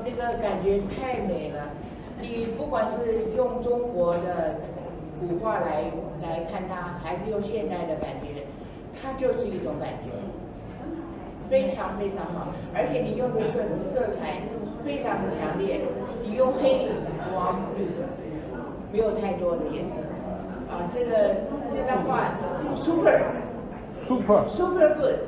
那个感觉太美了。你不管是用中国的古画来看它，还是用现代的感觉，它就是一种感觉，非常非常好。而且你用的色彩非常的强烈，你用黑、黄、绿，没有太多的颜色。啊，这张画 super good。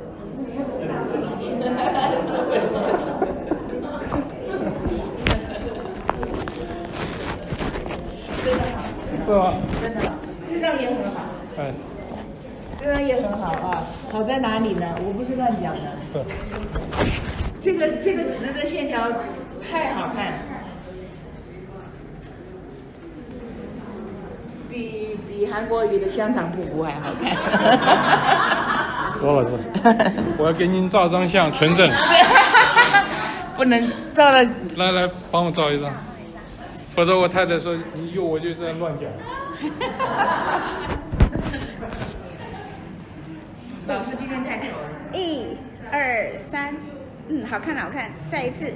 是吗？真的好，这张也很好。哎，这张也很好啊。好在哪里呢？我不是乱讲的。是。这个直的线条太好看，比韩国语的香肠瀑布还好看。罗老师，我要给您照张相存证。不能照了。来，帮我照一张。否则我太太说你有我就在乱讲。老师今天太丑了。1、2、3，好看好看，再一次。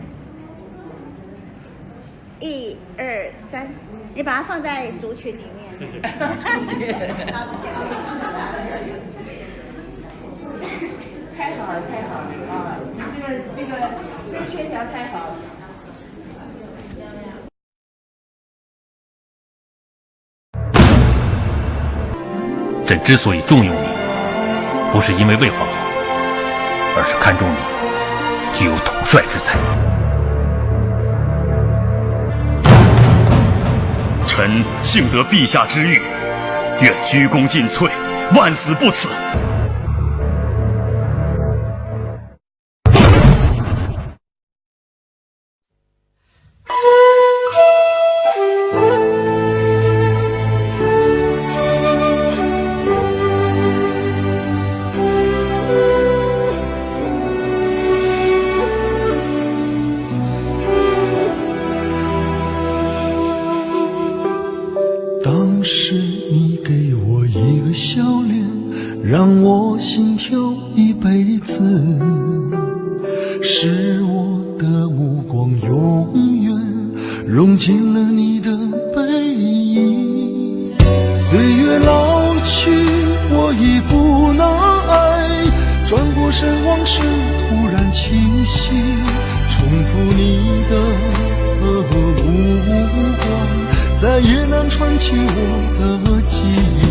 1、2、3，你把它放在族群里面。谢谢。老师这个太好了啊！这个线条太好了。朕之所以重用你，不是因为魏皇后，而是看中你具有统帅之才。臣幸得陛下之遇，愿鞠躬尽瘁，万死不辞。当时你给我一个笑脸，让我心跳一辈子，是我的目光永远融进了你的背影。岁月老去，我已不能爱，转过身往事突然清晰，重复你的目光，再也难串起我的记忆。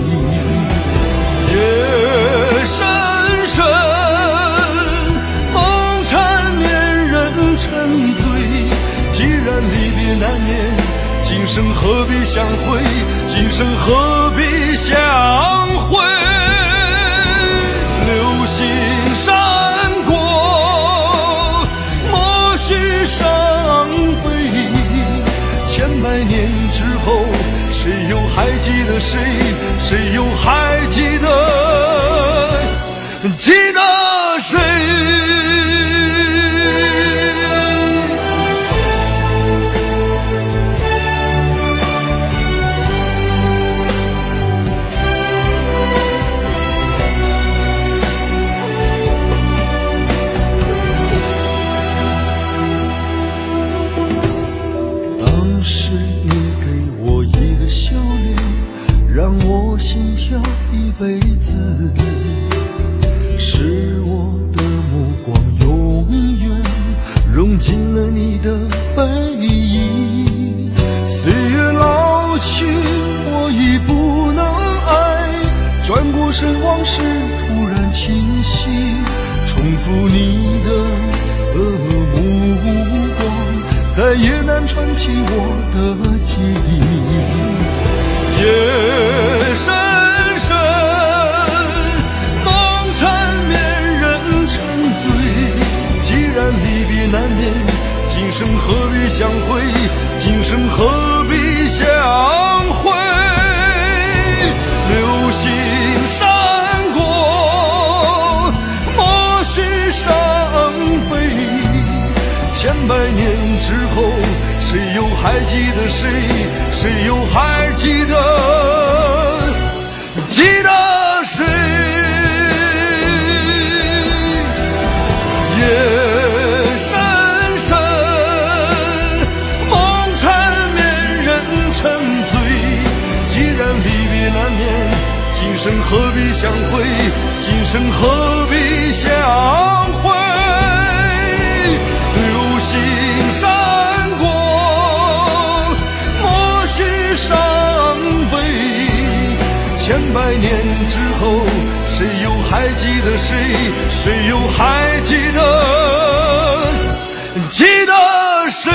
夜深深，梦缠绵，人沉醉。既然离别难免，今生何必相会？今生何必相会？流星闪过，莫须伤悲。千百年之后，谁又还记得谁？谁又还记得谁？当时你给我一个笑脸，让我心跳一辈子，是我的目光永远融进了你的背影。岁月老去，我已不能爱，转过身往事突然清晰，重复你的目光，再也难串起我的记忆。夜深深，梦缠绵，人沉醉。既然离别难免，今生何必相会？今生何必相会？流星闪过，莫须伤悲。千百年之后，谁又还记得谁？谁又还记得谁？夜深深，生何必相会？今生何必相会？流星闪过，莫须伤悲。千百年之后，谁又还记得谁？谁又还记得谁？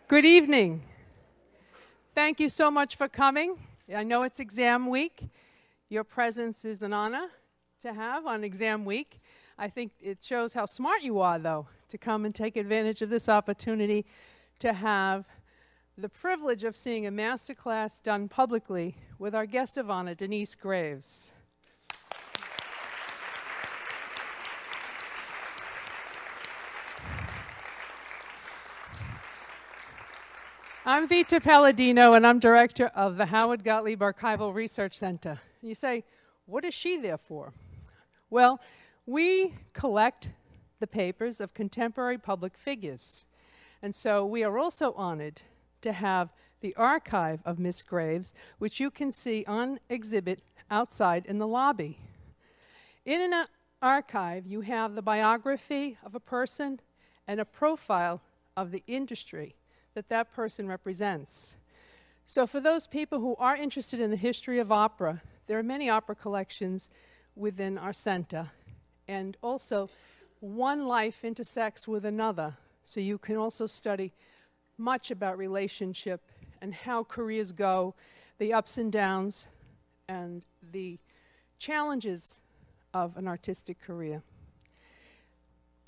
Good evening. Thank you so much for coming. I know it's exam week. Your presence is an honor to have on exam week. I think it shows how smart you are, though, to come and take advantage of this opportunity to have the privilege of seeing a masterclass done publicly with our guest of honor, Denyce Graves. I'm Vita Palladino, and I'm director of the Howard Gottlieb Archival Research Center. You say, what is she there for? Well, we collect the papers of contemporary public figures. And so we are also honored to have the archive of Miss Graves, which you can see on exhibit outside in the lobby. In an archive, you have the biography of a person and a profile of the industry that person represents. So for those people who are interested in the history of opera, there are many opera collections within our center. And also, one life intersects with another. So you can also study much about relationship and how careers go, the ups and downs, and the challenges of an artistic career.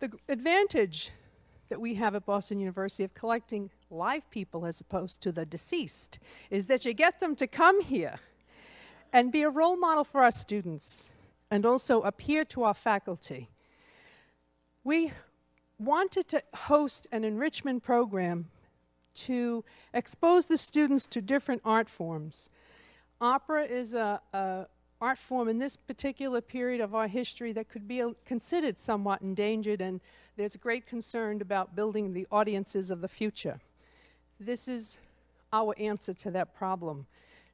The advantage that we have at Boston University of collecting live people as opposed to the deceased is that you get them to come here and be a role model for our students and also appear to our faculty. We wanted to host an enrichment program to expose the students to different art forms. Opera is a art form in this particular period of our history that could be considered somewhat endangered, and there's a great concern about building the audiences of the future. This is our answer to that problem.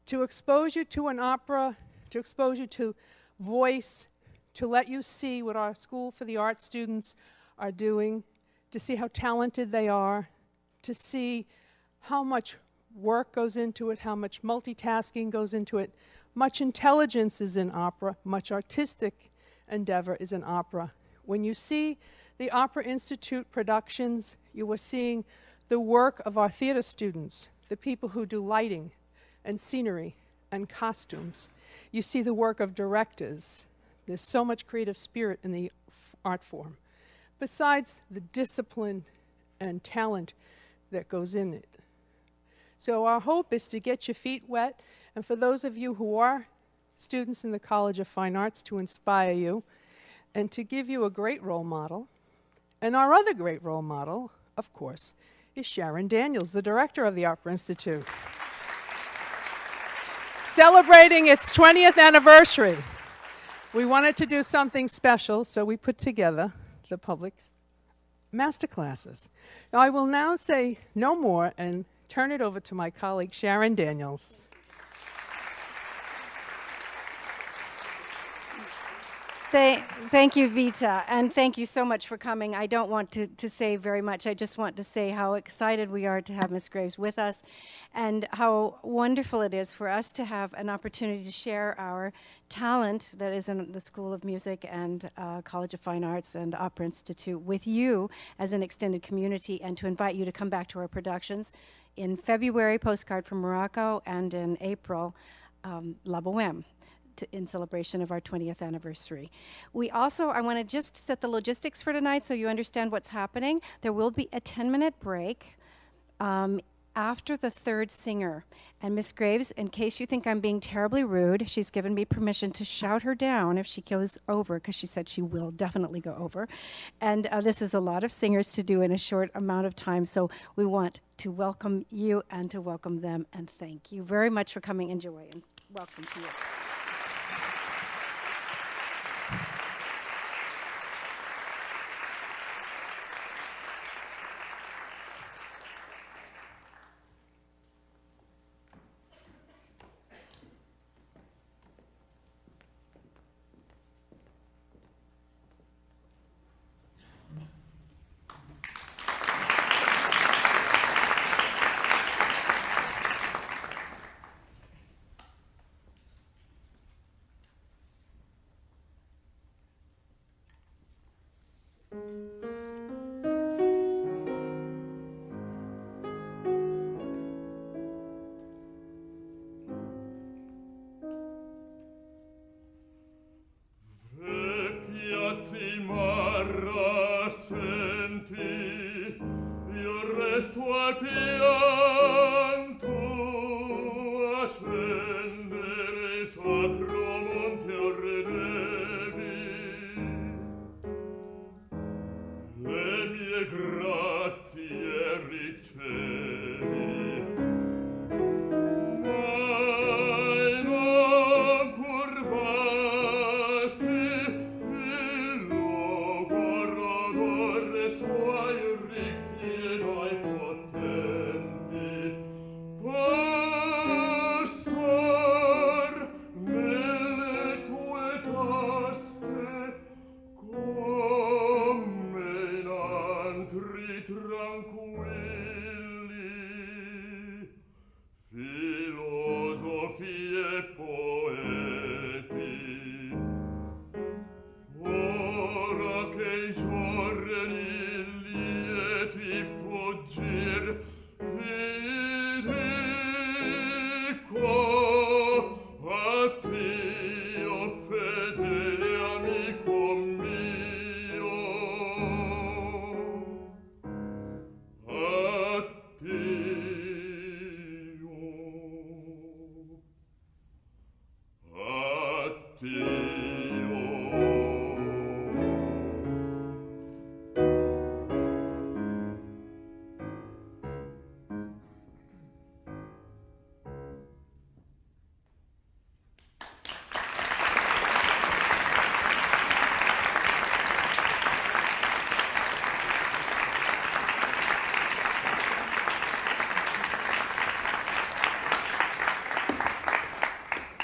To expose you to an opera, to expose you to voice, to let you see what our School for the Arts students are doing, to see how talented they are, to see how much work goes into it, how much multitasking goes into it. Much intelligence is in opera, much artistic endeavor is in opera. When you see the Opera Institute productions, you are seeing the work of our theater students, the people who do lighting and scenery and costumes. You see the work of directors. There's so much creative spirit in the art form, besides the discipline and talent that goes in it. So our hope is to get your feet wet, and for those of you who are students in the College of Fine Arts, to inspire you and to give you a great role model. And our other great role model, of course, is Sharon Daniels, the director of the Opera Institute. Celebrating its 20th anniversary, we wanted to do something special, so we put together the public masterclasses. Now, I will now say no more and turn it over to my colleague, Sharon Daniels. Thank you, Vita, and thank you so much for coming. I don't want to say very much. I just want to say how excited we are to have Ms. Graves with us and how wonderful it is for us to have an opportunity to share our talent that is in the School of Music and College of Fine Arts and Opera Institute with you as an extended community, and to invite you to come back to our productions in February, Postcard from Morocco, and in April, La Boheme, in celebration of our 20th anniversary. We also, I want to just set the logistics for tonight so you understand what's happening. There will be a 10-minute break after the third singer. And Miss Graves, in case you think I'm being terribly rude, she's given me permission to shout her down if she goes over, because she said she will definitely go over. And this is a lot of singers to do in a short amount of time, so we want to welcome you and to welcome them, and thank you very much for coming. Enjoy, and welcome to you.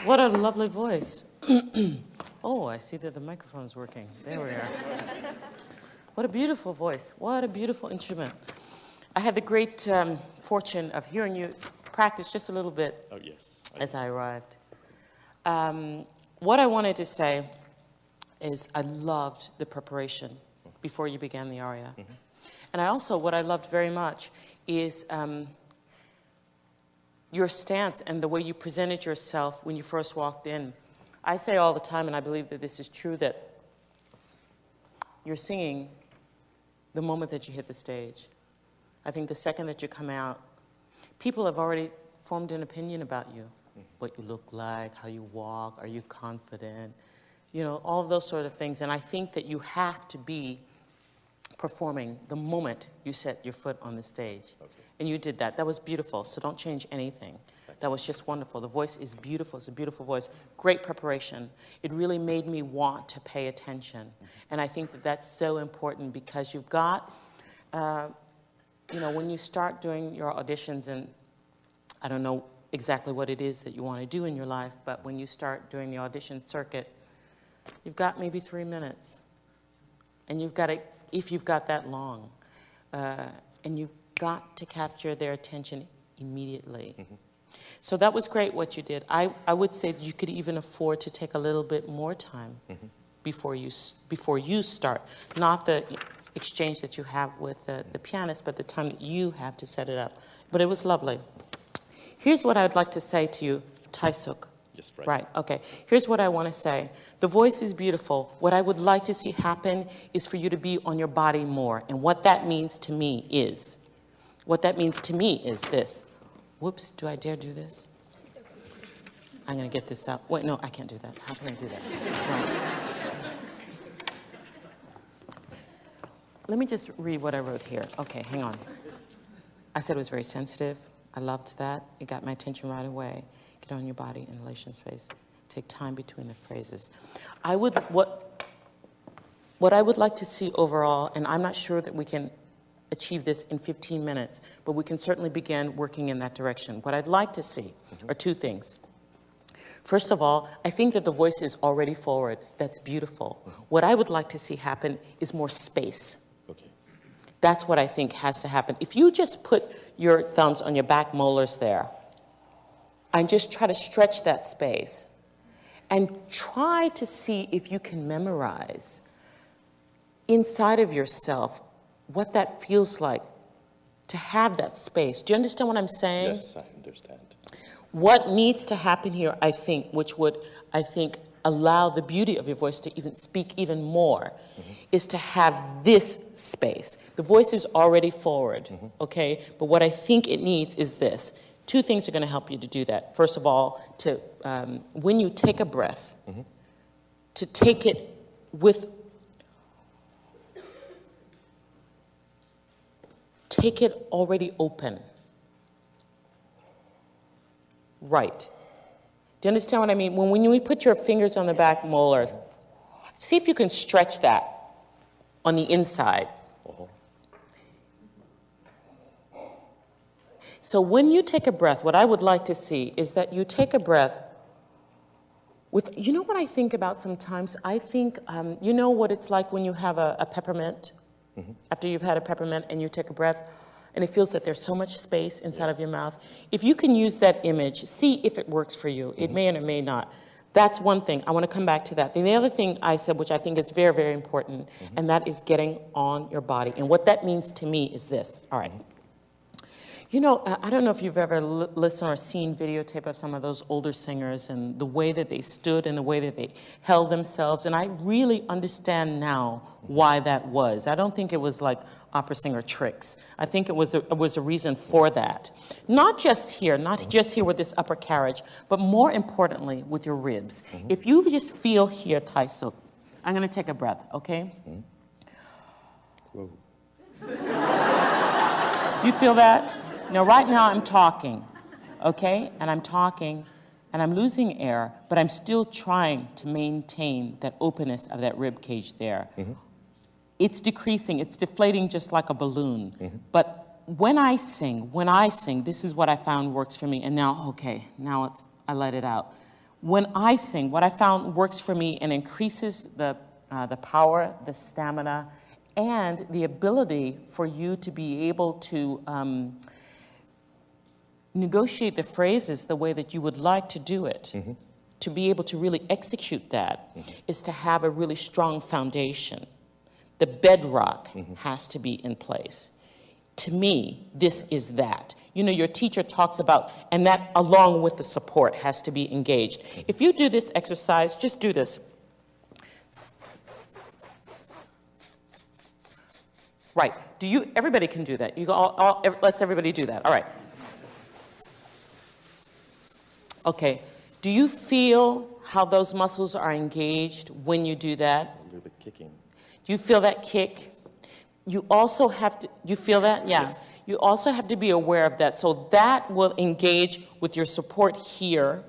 What a lovely voice. Oh, I see that the microphone's working. There we are. What a beautiful voice. What a beautiful instrument. I had the great fortune of hearing you practice just a little bit as I arrived. What I wanted to say is I loved the preparation before you began the aria. And what I loved very much is your stance and the way you presented yourself when you first walked in. I say all the time, and I believe that this is true, that you're singing the moment that you hit the stage. I think the second that you come out, people have already formed an opinion about you. What you look like, how you walk, are you confident, you know, all of those sort of things. And I think that you have to be performing the moment you set your foot on the stage. And you did that. That was beautiful, so don't change anything. That was just wonderful. The voice is beautiful. It's a beautiful voice. Great preparation. It really made me want to pay attention. And I think that that's so important because you've got, you know, when you start doing your auditions, and I don't know exactly what it is that you want to do in your life, but when you start doing the audition circuit, you've got maybe 3 minutes. And you've got to, if you've got that long, and you've got to capture their attention immediately. So that was great what you did. I would say that you could even afford to take a little bit more time before you start. Not the exchange that you have with the pianist, but the time that you have to set it up. But it was lovely. Here's what I'd like to say to you, Taisuk. Yes, Right, okay. Here's what I want to say. The voice is beautiful. What I would like to see happen is for you to be on your body more. And what that means to me is, this. Whoops, do I dare do this? I'm going to get this out. Wait, no, I can't do that. How can I do that? Right. Let me just read what I wrote here. Okay, hang on. I said it was very sensitive. I loved that. It got my attention right away. Get on your body, inhalation space. Take time between the phrases. What I would like to see overall, and I'm not sure that we can achieve this in 15 minutes, but we can certainly begin working in that direction. What I'd like to see are two things. First of all, I think that the voice is already forward. That's beautiful. What I would like to see happen is more space. That's what I think has to happen. If you just put your thumbs on your back molars there and just try to stretch that space and try to see if you can memorize inside of yourself what that feels like to have that space. Do you understand what I'm saying? Yes, I understand. What needs to happen here, I think, which would, I think, allow the beauty of your voice to even speak even more, is to have this space. The voice is already forward, okay? But what I think it needs is this. Two things are going to help you to do that. First of all, to when you take a breath, to take it with, take it already open. Right. Do you understand what I mean? When you put your fingers on the back molars, see if you can stretch that on the inside. So when you take a breath, what I would like to see is that you take a breath with, you know what I think about sometimes? I think, you know what it's like when you have a peppermint? After you've had a peppermint and you take a breath, and it feels that there's so much space inside of your mouth. If you can use that image, see if it works for you. It may or it may not. That's one thing. I want to come back to that. Then the other thing I said, which I think is very, very important, and that is getting on your body. And what that means to me is this. All right. You know, I don't know if you've ever listened or seen videotape of some of those older singers and the way that they stood and the way that they held themselves. And I really understand now why that was. I don't think it was like opera singer tricks. I think it was a reason for that. Not just here with this upper carriage, but more importantly with your ribs. If you just feel here, Taisuk, I'm going to take a breath, okay? You feel that? Now, right now, I'm talking, okay? And I'm talking, and I'm losing air, but I'm still trying to maintain that openness of that rib cage there. It's decreasing. It's deflating just like a balloon. But when I sing, this is what I found works for me. And now, okay, now I let it out. When I sing, what I found works for me and increases the power, the stamina, and the ability for you to be able to negotiate the phrases the way that you would like to do it, to be able to really execute that, is to have a really strong foundation. The bedrock has to be in place. To me, this is that. You know, your teacher talks about, and that along with the support has to be engaged. If you do this exercise, just do this. Right. Everybody can do that. Let's everybody do that. All right. Okay, do you feel how those muscles are engaged when you do that? A little bit kicking. Do you feel that kick? You also have to, you feel that? Yeah. Yes. You also have to be aware of that. So that will engage with your support here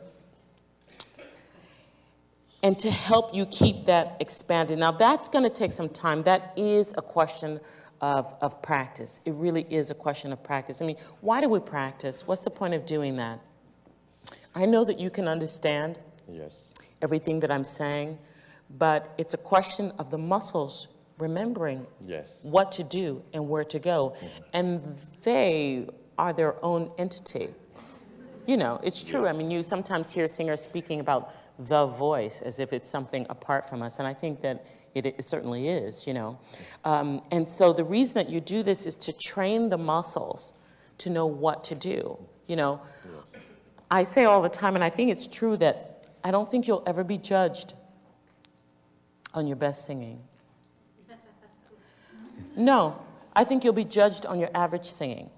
and to help you keep that expanded. Now that's going to take some time. That is a question of practice. It really is a question of practice. I mean, why do we practice? What's the point of doing that? I know that you can understand everything that I'm saying, but it's a question of the muscles remembering what to do and where to go. And they are their own entity. You know, it's true. I mean, you sometimes hear singers speaking about the voice as if it's something apart from us, and I think that it certainly is, you know. And so the reason that you do this is to train the muscles to know what to do, you know. I say all the time, and I think it's true, that I don't think you'll ever be judged on your best singing. No, I think you'll be judged on your average singing.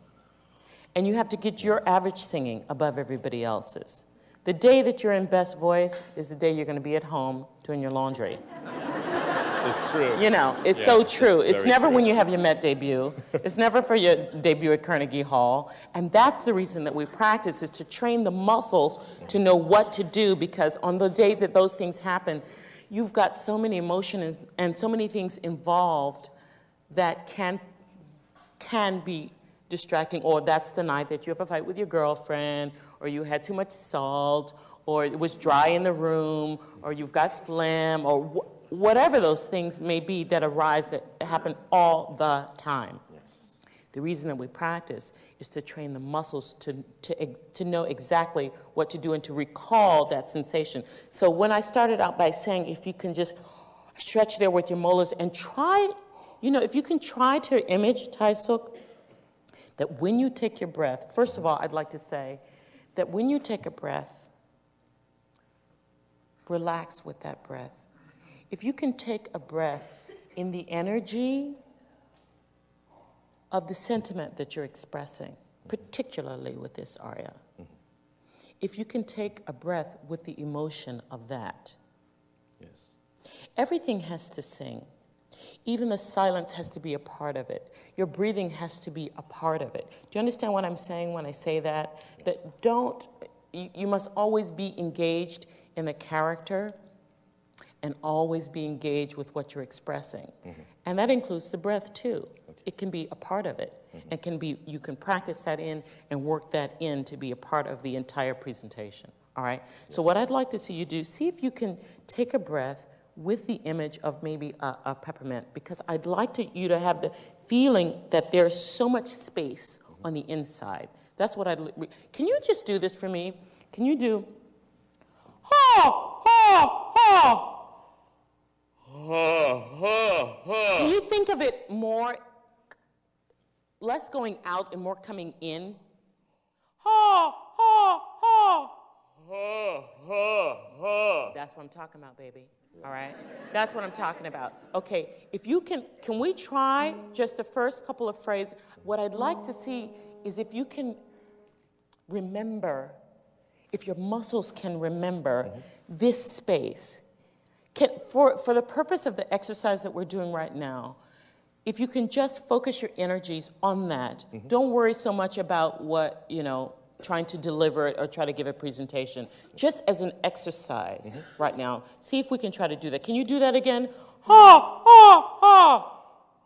And you have to get your average singing above everybody else's. The day that you're in best voice is the day you're going to be at home doing your laundry. It's true. You know, it's so true. It's never when you have your Met debut. It's never for your debut at Carnegie Hall. And that's the reason that we practice, is to train the muscles to know what to do, because on the day that those things happen, you've got so many emotions and so many things involved that can be distracting. Or that's the night that you have a fight with your girlfriend, or you had too much salt, or it was dry in the room, or you've got phlegm, or whatever those things may be that arise, that happen all the time. The reason that we practice is to train the muscles to know exactly what to do and to recall that sensation. So when I started out by saying, if you can just stretch there with your molars and try, you know, if you can try to image, Taisuk, that when you take your breath, first of all, I'd like to say that when you take a breath, relax with that breath. If you can take a breath in the energy of the sentiment that you're expressing, particularly with this aria, if you can take a breath with the emotion of that, everything has to sing. Even the silence has to be a part of it. Your breathing has to be a part of it. Do you understand what I'm saying when I say that? That you must always be engaged in the character and always be engaged with what you're expressing. And that includes the breath too. It can be a part of it. And you can practice that in and work that in to be a part of the entire presentation. All right? So what I'd like to see you do, see if you can take a breath with the image of maybe a peppermint, because I'd like you to have the feeling that there's so much space on the inside. That's what can you just do this for me? Can you do, ha, ha, ha? Can you think of it more, less going out and more coming in? Ha, ha, ha. Ha, ha, ha. That's what I'm talking about, baby. All right? That's what I'm talking about. Okay, if you can we try just the first couple of phrases? What I'd like to see is if you can remember, if your muscles can remember this space. For the purpose of the exercise that we're doing right now, if you can just focus your energies on that, don't worry so much about what, trying to deliver it or try to give a presentation. Just as an exercise right now, see if we can try to do that. Can you do that again? Ha, ha, ha.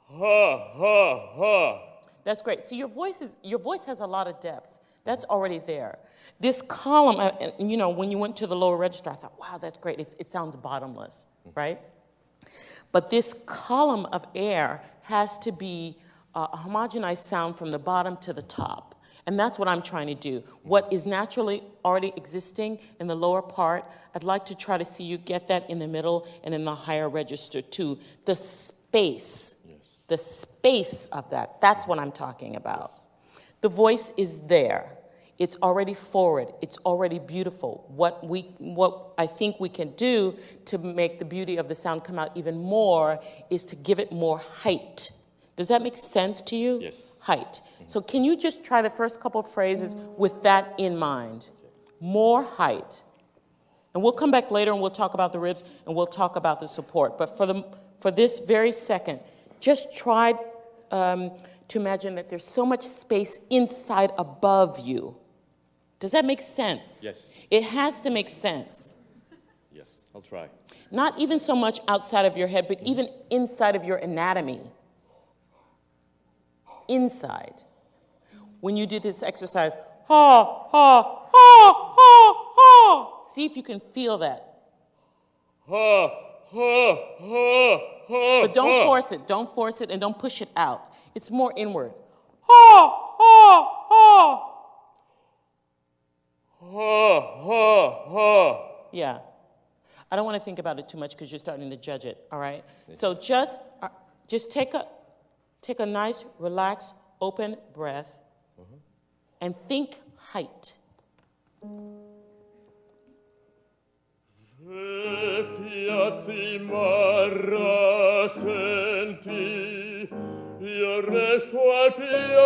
Ha, ha, ha. That's great. See, your voice has a lot of depth. That's already there. This column, when you went to the lower register, I thought, wow, that's great. It sounds bottomless, right? But this column of air has to be a homogenized sound from the bottom to the top. And that's what I'm trying to do. What is naturally already existing in the lower part, I'd like to try to see you get that in the middle and in the higher register too. The space, the space of that, that's what I'm talking about. The voice is there. It's already forward. It's already beautiful. What I think we can do to make the beauty of the sound come out even more is to give it more height. Does that make sense to you? Yes. Height. So can you just try the first couple of phrases with that in mind? More height. And we'll come back later and we'll talk about the ribs and we'll talk about the support. But for this very second, just try to imagine that there's so much space inside above you. Does that make sense? Yes. It has to make sense. Yes, I'll try. Not even so much outside of your head, but even inside of your anatomy. Inside. When you do this exercise, ha, ha, ha, ha, ha. See if you can feel that. Ha, ha, ha, ha. But don't force it. Don't force it and don't push it out. It's more inward. Ha, ha, ha. Ha, ha, ha. Yeah. I don't want to think about it too much because you're starting to judge it, all right? So just take a nice, relaxed, open breath and think height. Io resto al pianto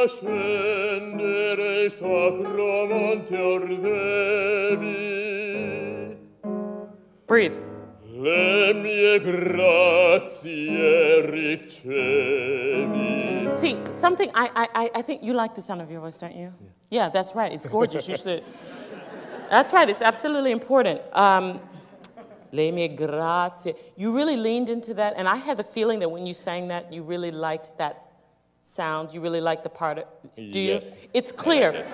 a scendere sacro monte ordevi. Breathe. Le mie grazie ricevi. See, something, I think you like the sound of your voice, don't you? Yeah, that's right. It's gorgeous. You should. That's right. It's absolutely important. Le mie grazie. You really leaned into that, and I had the feeling that when you sang that, you really liked that sound. You really liked the part of, do you? Yes. It's clear.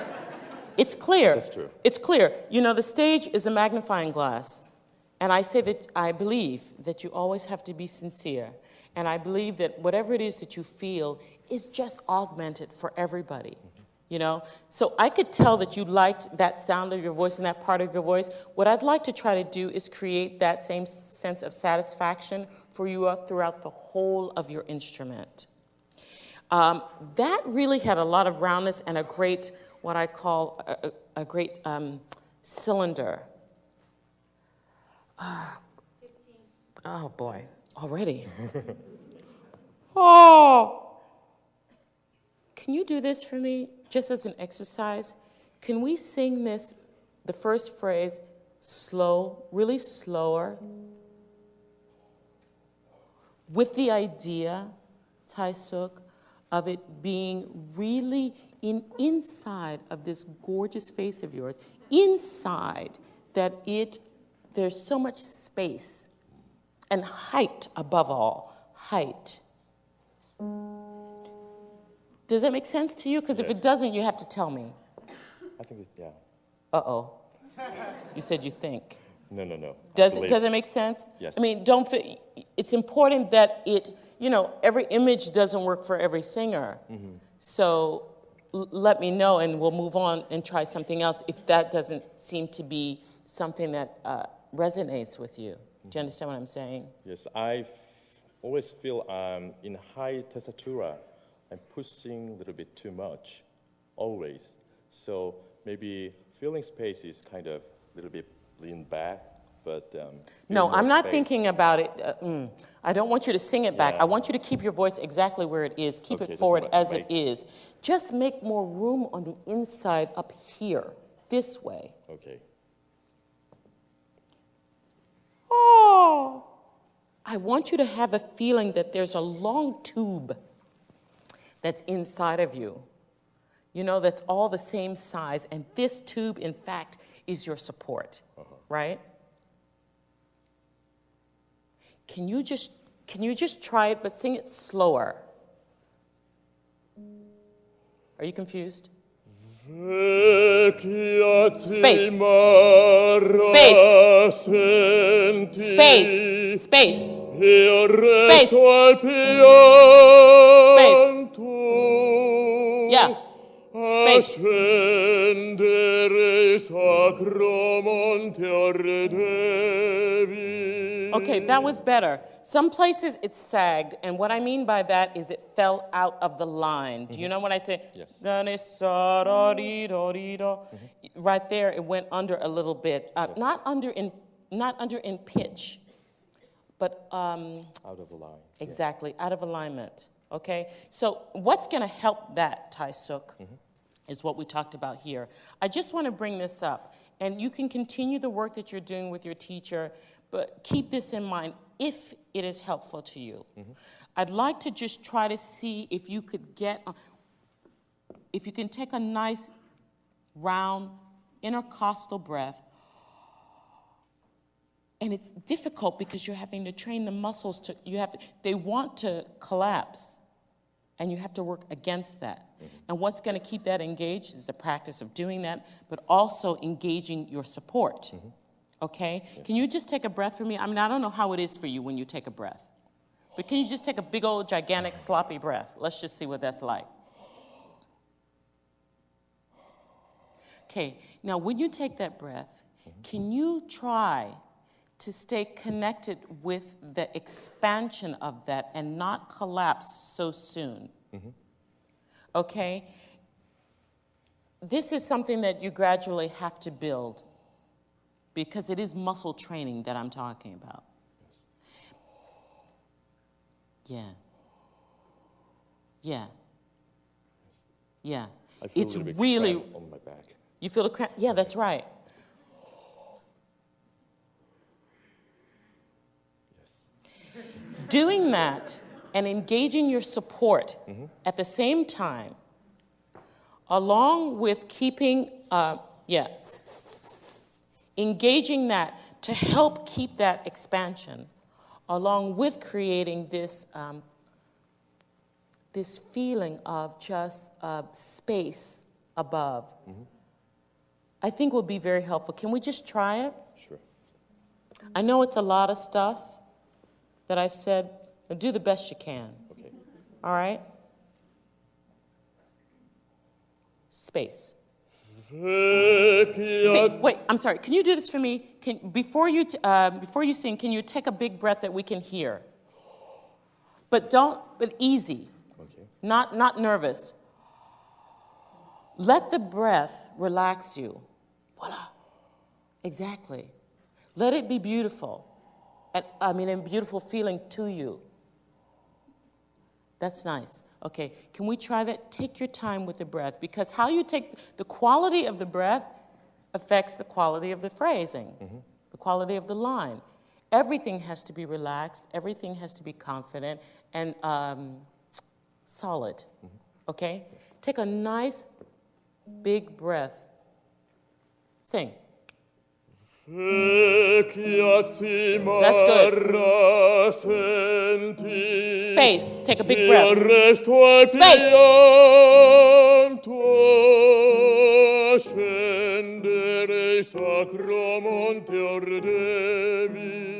It's clear. That's true. It's clear. You know, the stage is a magnifying glass, and I say that I believe that you always have to be sincere, and I believe that whatever it is that you feel is just augmented for everybody. You know, so I could tell that you liked that sound of your voice and that part of your voice. What I'd like to try to do is create that same sense of satisfaction for you throughout the whole of your instrument. That really had a lot of roundness and a great, what I call a great cylinder. Oh boy, already. Oh! Can you do this for me, just as an exercise? Can we sing this, the first phrase, slow, really slower, with the idea, Tae-suk, of it being really inside of this gorgeous face of yours, inside that there's so much space and height above all, height. Does that make sense to you? Because if it doesn't, you have to tell me. I think it's, yeah. Uh-oh. You said you think. No. Does it make sense? Yes. I mean, it's important that every image doesn't work for every singer. Mm-hmm. So let me know and we'll move on and try something else if that doesn't seem to be something that resonates with you. Do you understand what I'm saying? Yes, I always feel in high tessitura, I'm pushing a little bit too much, always. So maybe feeling space is kind of a little bit lean back, but no, I'm not space. Thinking about it. I don't want you to sing it back. I want you to keep your voice exactly where it is. Keep it forward as it is. Just make more room on the inside up here, this way. Okay. Oh, I want you to have a feeling that there's a long tube that's inside of you. That's all the same size, and this tube, in fact, is your support, right? Can you just try it, but sing it slower? Are you confused? Space. Space. Space. Space. Space. Space. Yeah. Space. Okay, that was better. Some places it sagged, and what I mean by that is it fell out of the line. Do you know when I say, yes. Right there, it went under a little bit. Yes. Not under in pitch, but out of the line. Exactly, out of alignment. Okay, so what's going to help that, Tae-suk, is what we talked about here. I just want to bring this up, and you can continue the work that you're doing with your teacher, but keep this in mind if it is helpful to you. I'd like to just try to see if you could if you can take a nice round intercostal breath. And it's difficult because you're having to train the muscles they want to collapse, and you have to work against that. And what's going to keep that engaged is the practice of doing that, but also engaging your support. Okay? Yes. Can you just take a breath for me? I mean, I don't know how it is for you when you take a breath, but can you just take a big old gigantic sloppy breath? Let's just see what that's like. Okay, now when you take that breath, can you try to stay connected with the expansion of that and not collapse so soon? Okay? This is something that you gradually have to build because it is muscle training that I'm talking about. Yeah. Yeah. Yeah. I feel it's a little bit really cramp on my back. You feel a cramp? Yeah, that's right. Yes. Doing that and engaging your support at the same time, along with keeping, engaging that to help keep that expansion, along with creating this this feeling of just space above, I think will be very helpful. Can we just try it? Sure. I know it's a lot of stuff that I've said, but do the best you can. Okay. All right? Space. Wait, I'm sorry. Can you do this for me? Before you sing, can you take a big breath that we can hear? But easy. Okay. Not nervous. Let the breath relax you. Voila. Exactly. Let it be beautiful. A beautiful feeling to you. That's nice. Okay, can we try that? Take your time with the breath, because how you take the quality of the breath affects the quality of the phrasing, the quality of the line. Everything has to be relaxed, everything has to be confident and solid. Okay? Take a nice big breath. Sing. That's good. Space. Take a big breath. Space.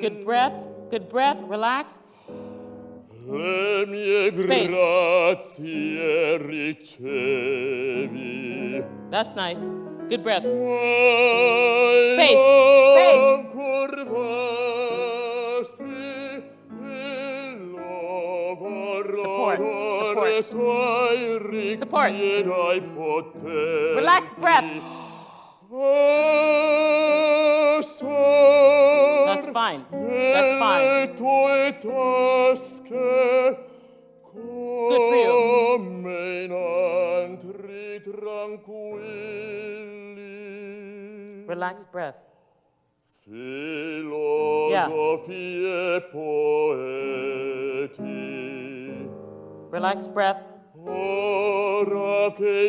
Good breath. Good breath. Relax. Space. That's nice. Good breath. Space. Space. Support. Support. Support. Relax breath. That's fine. That's fine. Good for you. Relax breath. Yeah. Relax breath.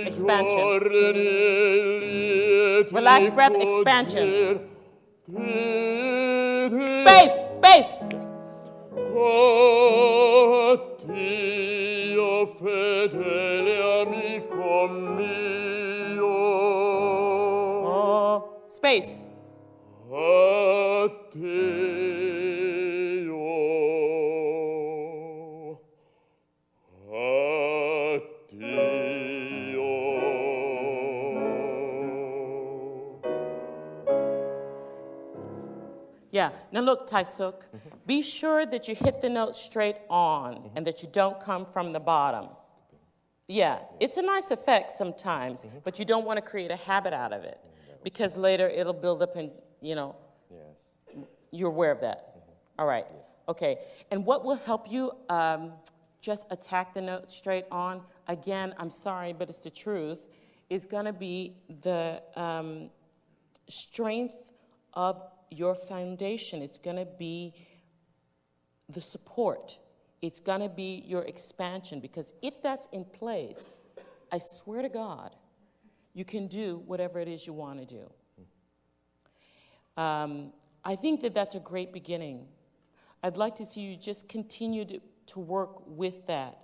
Expansion. Relax breath, expansion. Space, space. Dio fedele amico mio. Space. Yeah, now look, Taisuk, be sure that you hit the note straight on and that you don't come from the bottom. Yeah, it's a nice effect sometimes, but you don't want to create a habit out of it because later it'll build up and, you're aware of that. All right, okay. And what will help you just attack the note straight on, again, I'm sorry, but it's the truth, is going to be the strength of your foundation. It's going to be the support. It's going to be your expansion, because if that's in place, I swear to God, you can do whatever it is you want to do. I think that that's a great beginning. I'd like to see you just continue to work with that,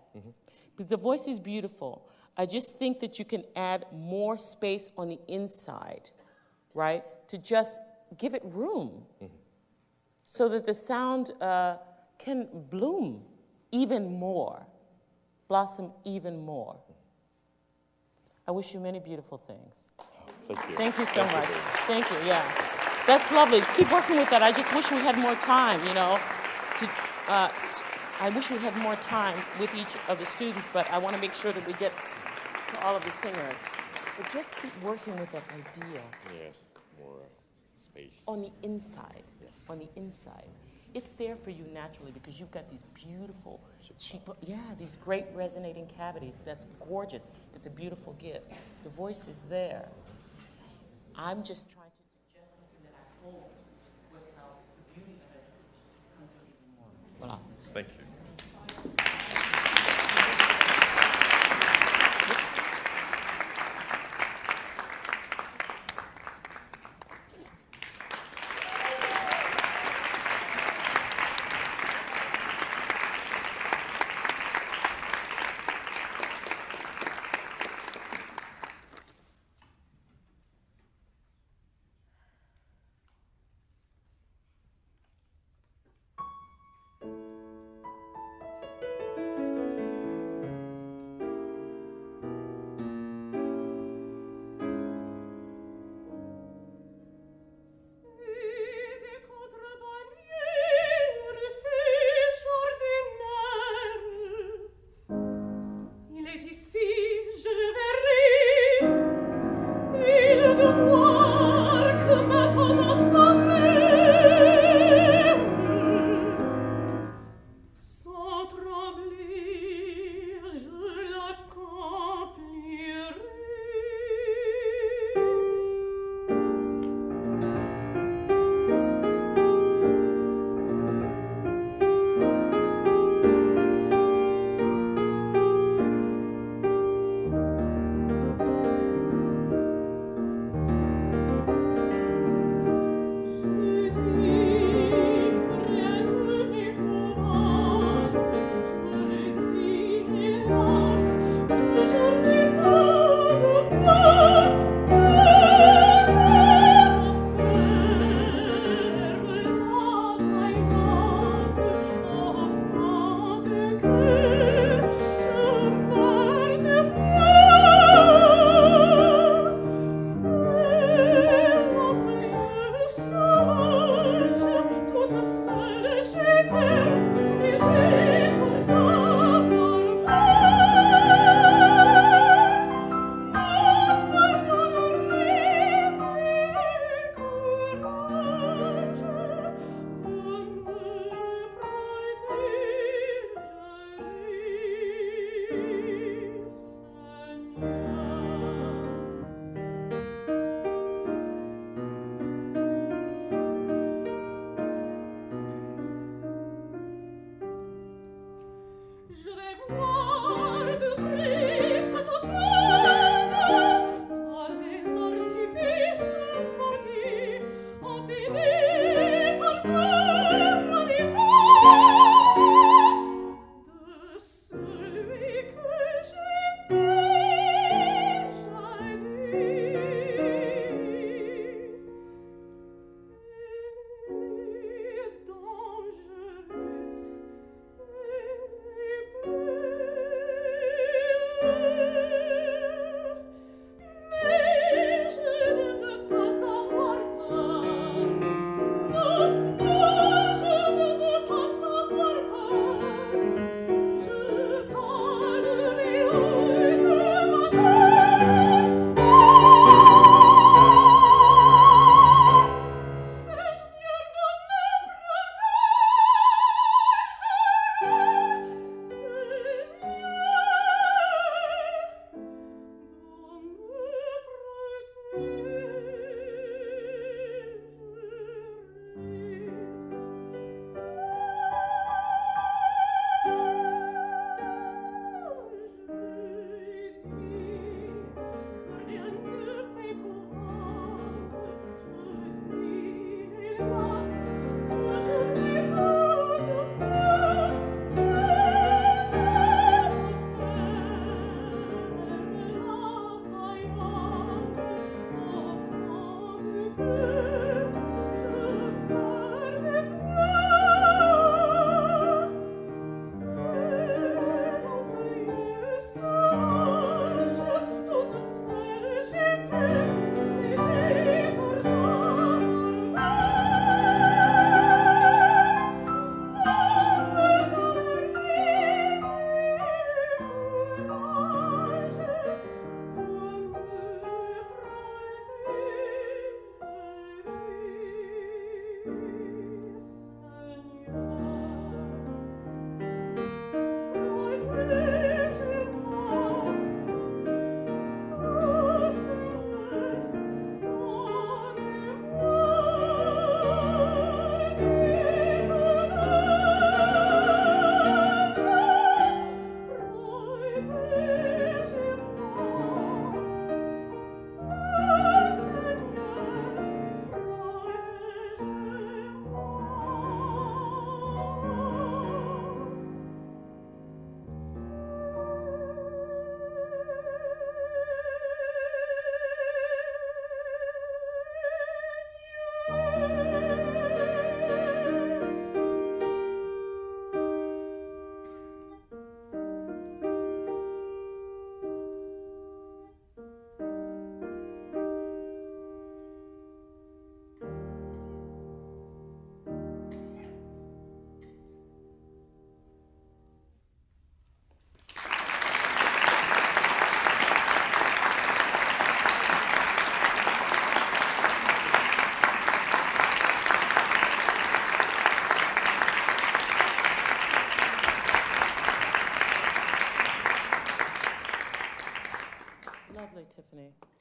because the voice is beautiful. I just think that you can add more space on the inside, right, to just give it room so that the sound can bloom even more, blossom even more. I wish you many beautiful things. Thank you. Thank you so much. Thank you, yeah. That's lovely. Keep working with that. I just wish we had more time, I wish we had more time with each of the students, but I want to make sure that we get to all of the singers. But just keep working with that idea. Yes, more space. On the inside, on the inside. It's there for you naturally because you've got these beautiful cheekbones. Yeah, these great resonating cavities. That's gorgeous. It's a beautiful gift. The voice is there. I'm just trying to suggest something that I hope would help the beauty of it come through even more. Voilà. Thank you.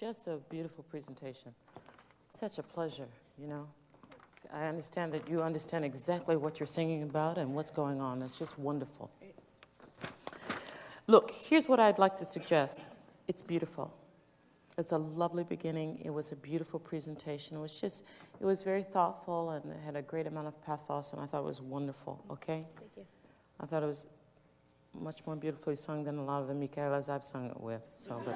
Just a beautiful presentation. Such a pleasure, you know. I understand that you understand exactly what you're singing about and what's going on. It's just wonderful. Look, here's what I'd like to suggest. It's beautiful. It's a lovely beginning. It was a beautiful presentation. It was very thoughtful and it had a great amount of pathos, and I thought it was wonderful, okay? Thank you. I thought it was much more beautifully sung than a lot of the Michaelas I've sung it with, so, but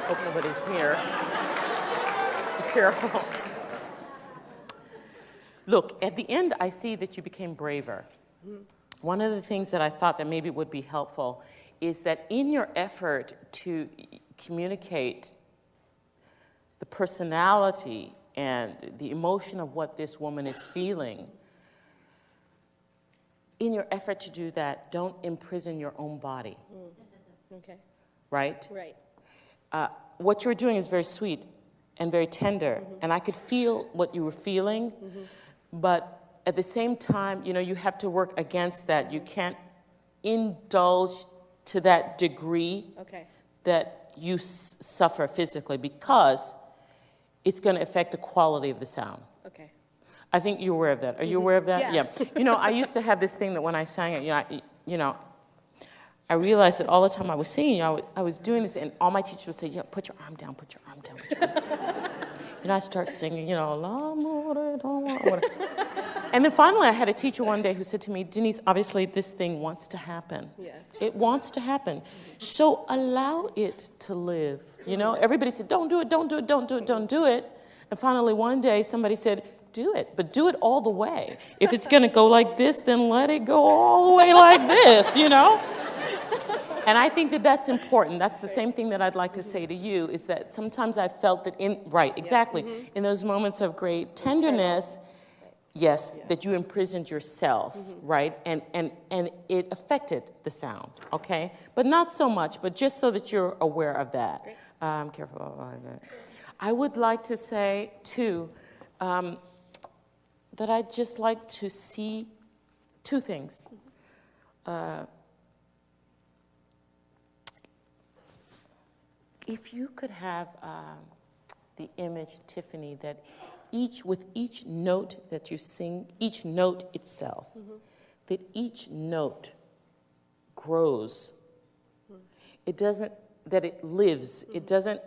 hope nobody's here. Be careful. Look, at the end, I see that you became braver. Mm-hmm. One of the things that I thought that maybe would be helpful is that in your effort to communicate the personality and the emotion of what this woman is feeling, in your effort to do that, don't imprison your own body. Mm. Okay. Right? Right. What you're doing is very sweet and very tender, mm-hmm. and I could feel what you were feeling, mm-hmm. but at the same time, you know, you have to work against that. You can't indulge to that degree that you suffer physically, because it's going to affect the quality of the sound. Okay. I think you're aware of that. Are you aware of that? Yeah. You know, I used to have this thing that when I sang it, I realized that all the time I was singing, I was doing this, and all my teachers would say, put your arm down, put your arm down, put your arm down. And I start singing, and then finally I had a teacher one day who said to me, Denyce, obviously this thing wants to happen. Yeah. It wants to happen. So allow it to live. You know, everybody said, don't do it, don't do it, don't do it, don't do it. And finally one day somebody said, do it, but do it all the way. If it's going to go like this, then let it go all the way like this, you know? And I think that that's important. That's the same thing that I'd like to say to you, is that sometimes I felt that in those moments of great tenderness, yes, that you imprisoned yourself, right? And it affected the sound, okay? But not so much, but just so that you're aware of that. Careful. I would like to say, too, that I'd just like to see two things. If you could have the image, Tiffany, that with each note that you sing, each note itself, that each note grows. It doesn't, that it lives. It doesn't,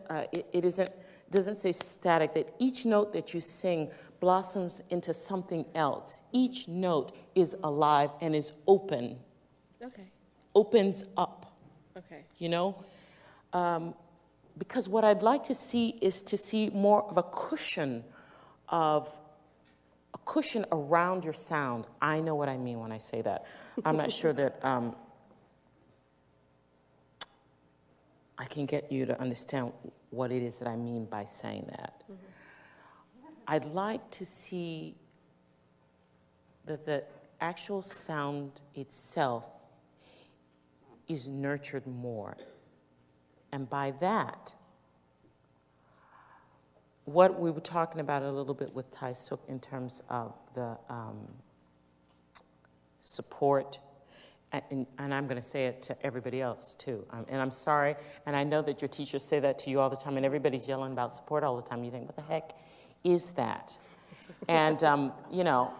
doesn't say static, that each note that you sing blossoms into something else. Each note is alive and is open. Okay. Opens up. Okay. You know? Because what I'd like to see is to see more of a cushion around your sound. I know what I mean when I say that. I'm not sure that I can get you to understand what it is that I mean by saying that. I'd like to see that the actual sound itself is nurtured more. And by that, what we were talking about a little bit with Tai Suk in terms of the support, and I'm going to say it to everybody else too, and I'm sorry, and I know that your teachers say that to you all the time, and everybody's yelling about support all the time. You think, what the heck is that? And, you know,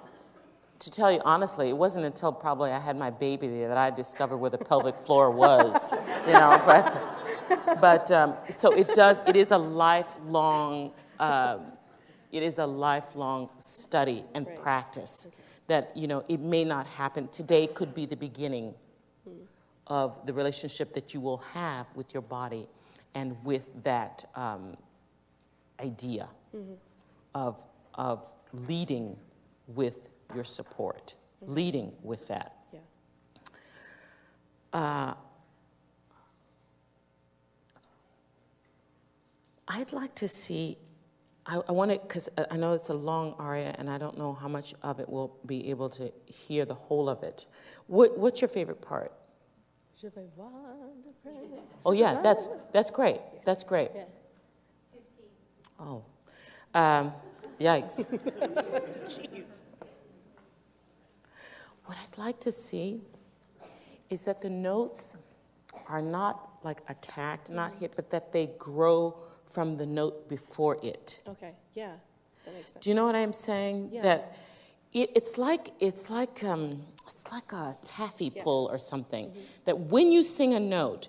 to tell you honestly, it wasn't until probably I had my baby that I discovered where the pelvic floor was, you know, but so it is a lifelong, study and practice that, you know, it may not happen. Today could be the beginning of the relationship that you will have with your body and with that idea of leading with your support, leading with that. Yeah. I'd like to see, I want to, because I know it's a long aria and I don't know how much of it we'll be able to hear the whole of it. What's your favorite part? Oh yeah, that's great. That's great. Yeah. 15. Oh, yikes. Jeez. What I'd like to see is that the notes are not like attacked, not hit, but that they grow from the note before it. Okay, yeah, that makes sense. Do you know what I'm saying? Yeah. That it's like a taffy pull or something. That when you sing a note,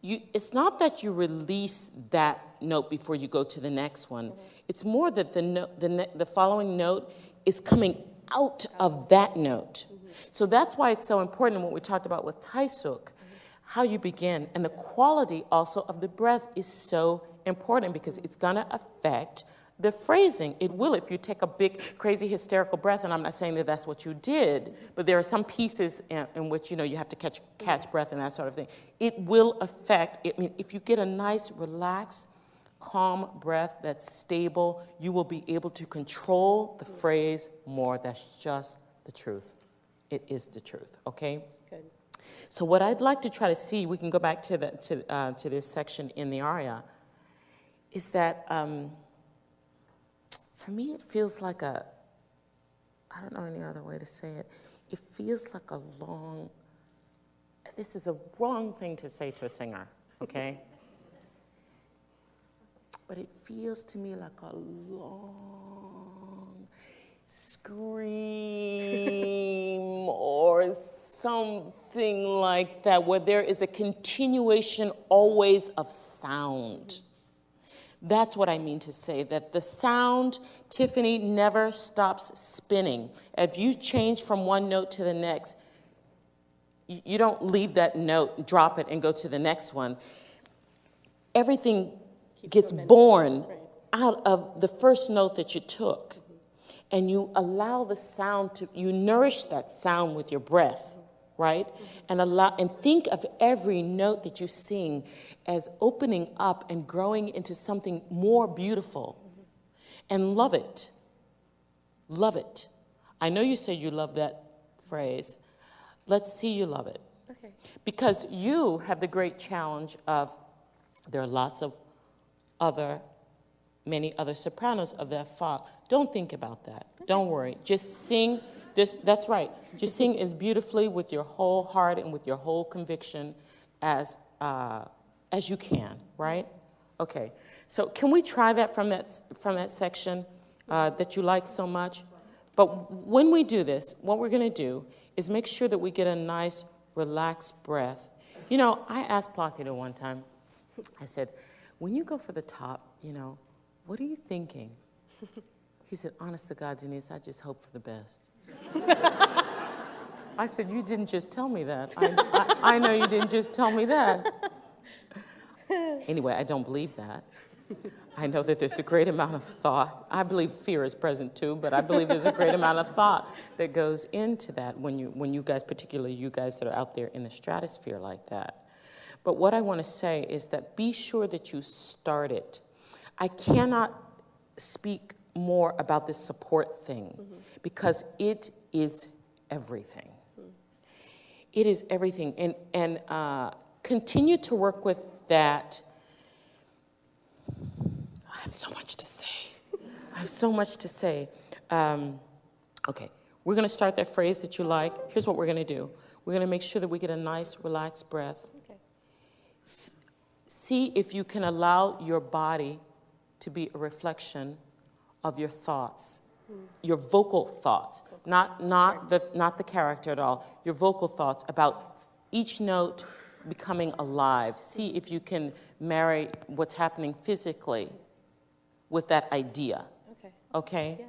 it's not that you release that note before you go to the next one. It's more that the following note is coming out of that note. So that's why it's so important what we talked about with Taisuk, how you begin. And the quality also of the breath is so important because it's going to affect the phrasing. It will if you take a big, crazy, hysterical breath, and I'm not saying that that's what you did, but there are some pieces in which, you know, you have to catch breath and that sort of thing. It will affect, I mean, if you get a nice, relaxed, calm breath that's stable, you will be able to control the phrase more. That's just the truth. It is the truth, okay? Good. So what I'd like to try to see, we can go back to this section in the aria, is that for me it feels like I don't know any other way to say it, it feels like a long, this is a wrong thing to say to a singer, okay? But it feels to me like a long scream or something like that, where there is a continuation always of sound. That's what I mean to say, that the sound, Tiffany, never stops spinning. If you change from one note to the next, you don't leave that note, drop it, and go to the next one. Everything gets born out of the first note that you took. And you allow the sound to, you nourish that sound with your breath, right? And think of every note that you sing as opening up and growing into something more beautiful. And love it. Love it. I know you say you love that phrase. Let's see you love it. Okay. Because you have the great challenge of, there are lots of many other sopranos of that file. Don't think about that. Don't worry. Just sing. That's right. Just sing as beautifully with your whole heart and with your whole conviction as you can, right? Okay. So can we try that from that section that you like so much? But when we do this, what we're going to do is make sure that we get a nice, relaxed breath. You know, I asked Placido one time, I said, when you go for the top, you know, what are you thinking? He said, honest to God, Denyce, I just hope for the best. I said, you didn't just tell me that. I know you didn't just tell me that. Anyway, I don't believe that. I know that there's a great amount of thought. I believe fear is present too, but I believe there's a great amount of thought that goes into that when you guys, particularly you guys that are out there in the stratosphere like that. But what I want to say is that be sure that you start it. I cannot speak more about this support thing because it is everything. It is everything. And continue to work with that. I have so much to say. I have so much to say. Okay, we're going to start that phrase that you like. Here's what we're going to do. We're going to make sure that we get a nice, relaxed breath. Okay. See if you can allow your body to be a reflection of your thoughts, your vocal thoughts, not the character at all, your vocal thoughts about each note becoming alive. See if you can marry what's happening physically with that idea. Okay. Okay? Yeah.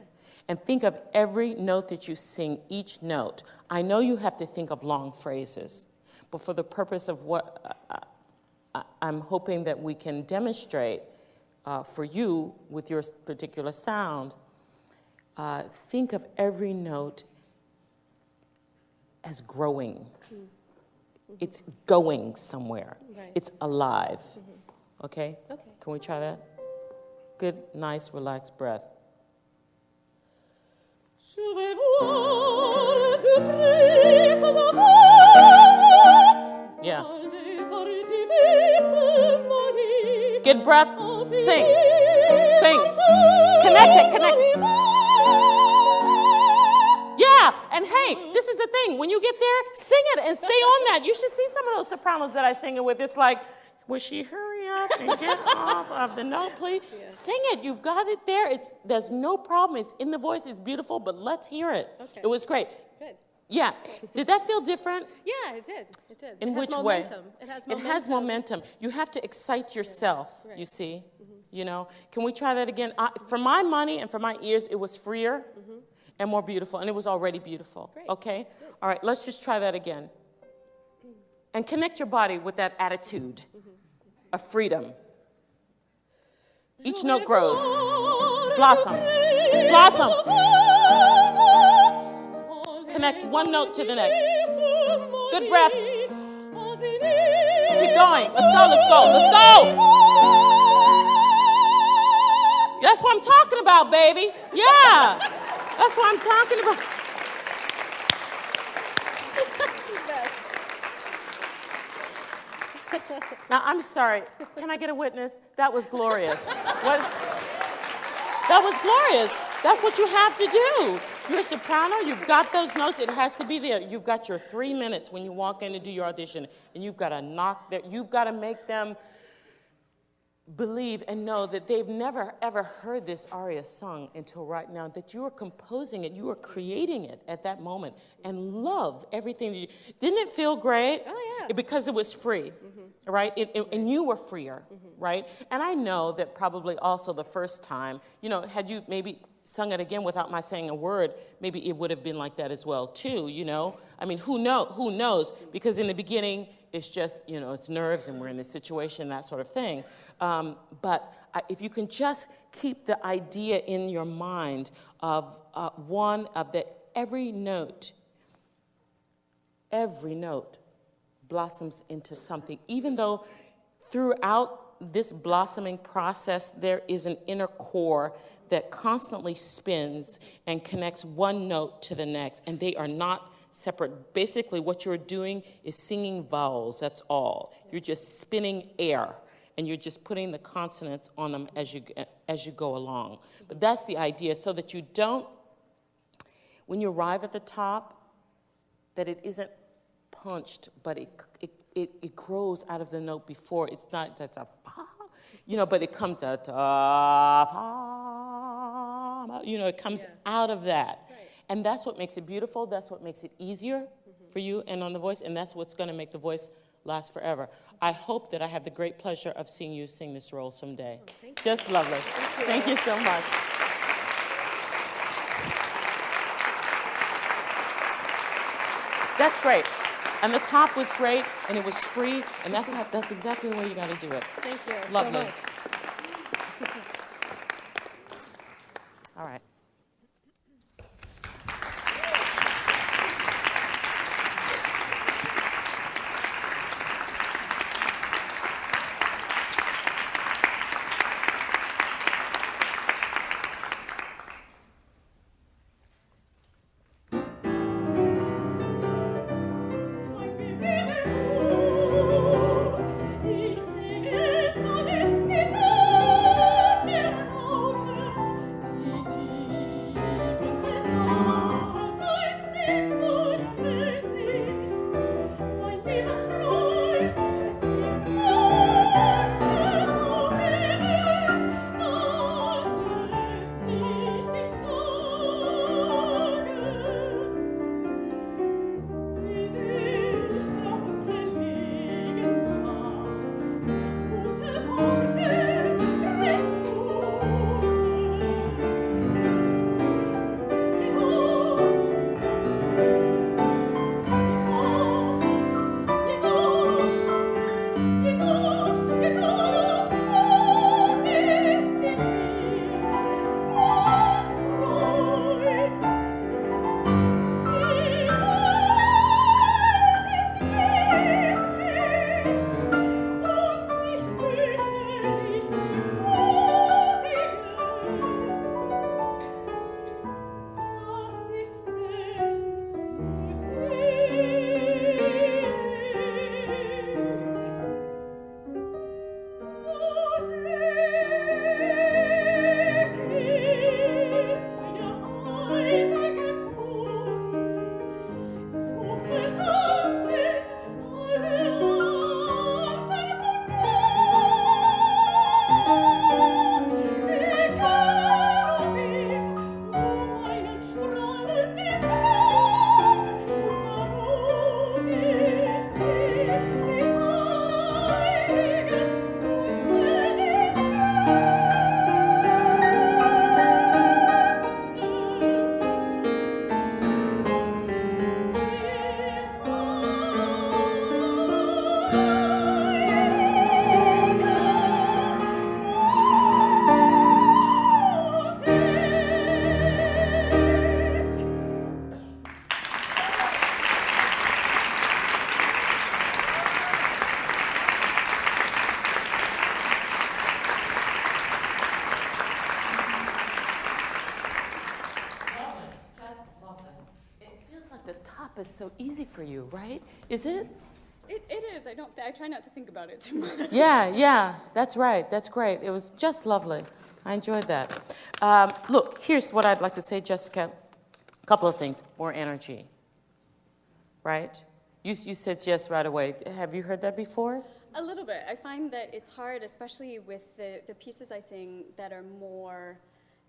And think of every note that you sing, each note. I know you have to think of long phrases, but for the purpose of what I'm hoping that we can demonstrate for you with your particular sound, think of every note as growing. It's going somewhere. Right. It's alive. Okay? Okay. Can we try that? Good, nice, relaxed breath. Yeah. Good breath. Sing. Sing. Connect it. Yeah. And hey, this is the thing. When you get there, sing it and stay on that. You should see some of those sopranos that I sing it with. It's like, will she hurry up and get off of the note, please? Yeah. Sing it. You've got it there. There's no problem. It's in the voice. It's beautiful, but let's hear it. Okay. It was great. Good. Yeah. Did that feel different? Yeah, it did. It did. In which way? It has momentum. You have to excite yourself, right. You see. You know, can we try that again? For my money and for my ears, it was freer and more beautiful, and it was already beautiful. Great. Okay? Good. All right, let's just try that again. And connect your body with that attitude of freedom. Each note grows, blossoms, blossom. Connect one note to the next. Good breath. Keep going. Let's go, let's go, let's go. That's what I'm talking about, baby. Yeah, that's what I'm talking about. Now, I'm sorry. Can I get a witness? That was glorious. That was glorious. That's what you have to do. You're a soprano. You've got those notes. It has to be there. You've got your 3 minutes when you walk in to do your audition, and you've got to knock there. You've got to make them believe and know that they've never, ever heard this aria sung until right now, that you are composing it, you are creating it at that moment, and love everything that you... Didn't it feel great? Oh, yeah. Because it was free, right? And you were freer, right? And I know that probably also the first time, you know, had you maybe sung it again without my saying a word, maybe it would have been like that as well, too, you know? I mean, who knows? Because in the beginning, it's just, you know, it's nerves and we're in this situation, that sort of thing. But if you can just keep the idea in your mind of that every note blossoms into something, even though throughout this blossoming process, there is an inner core that constantly spins and connects one note to the next, and they are not separate. Basically, what you're doing is singing vowels, that's all. You're just spinning air, and you're just putting the consonants on them as you go along. But that's the idea, so that you don't, when you arrive at the top, that it isn't punched, but it grows out of the note before. It's not, that's a, you know, but it comes out, you know, it comes out of that. Right. And that's what makes it beautiful. That's what makes it easier for you and on the voice, and that's what's going to make the voice last forever. I hope that I have the great pleasure of seeing you sing this role someday. Oh, just lovely. Thank you so much. That's great. And the top was great, and it was free, and that's exactly the way you got to do it. Thank you. Lovely. So much. All right. Ich sehe, so lässt the top is so easy for you, right? Is it? It is. I try not to think about it too much. Yeah, that's right. That's great. It was just lovely. I enjoyed that. Look, here's what I'd like to say, Jessica. A couple of things. More energy, right? You said yes right away. Have you heard that before? A little bit. I find that it's hard, especially with the pieces I sing that are more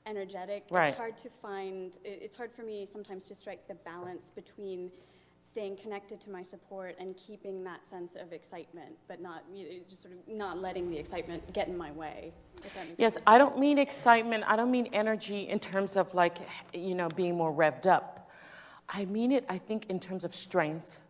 energetic. Right. It's hard to find, it's hard for me sometimes to strike the balance between staying connected to my support and keeping that sense of excitement, but not, just sort of not letting the excitement get in my way. Yes, I don't mean excitement. I don't mean energy in terms of like, being more revved up. I mean it, I think, in terms of strength.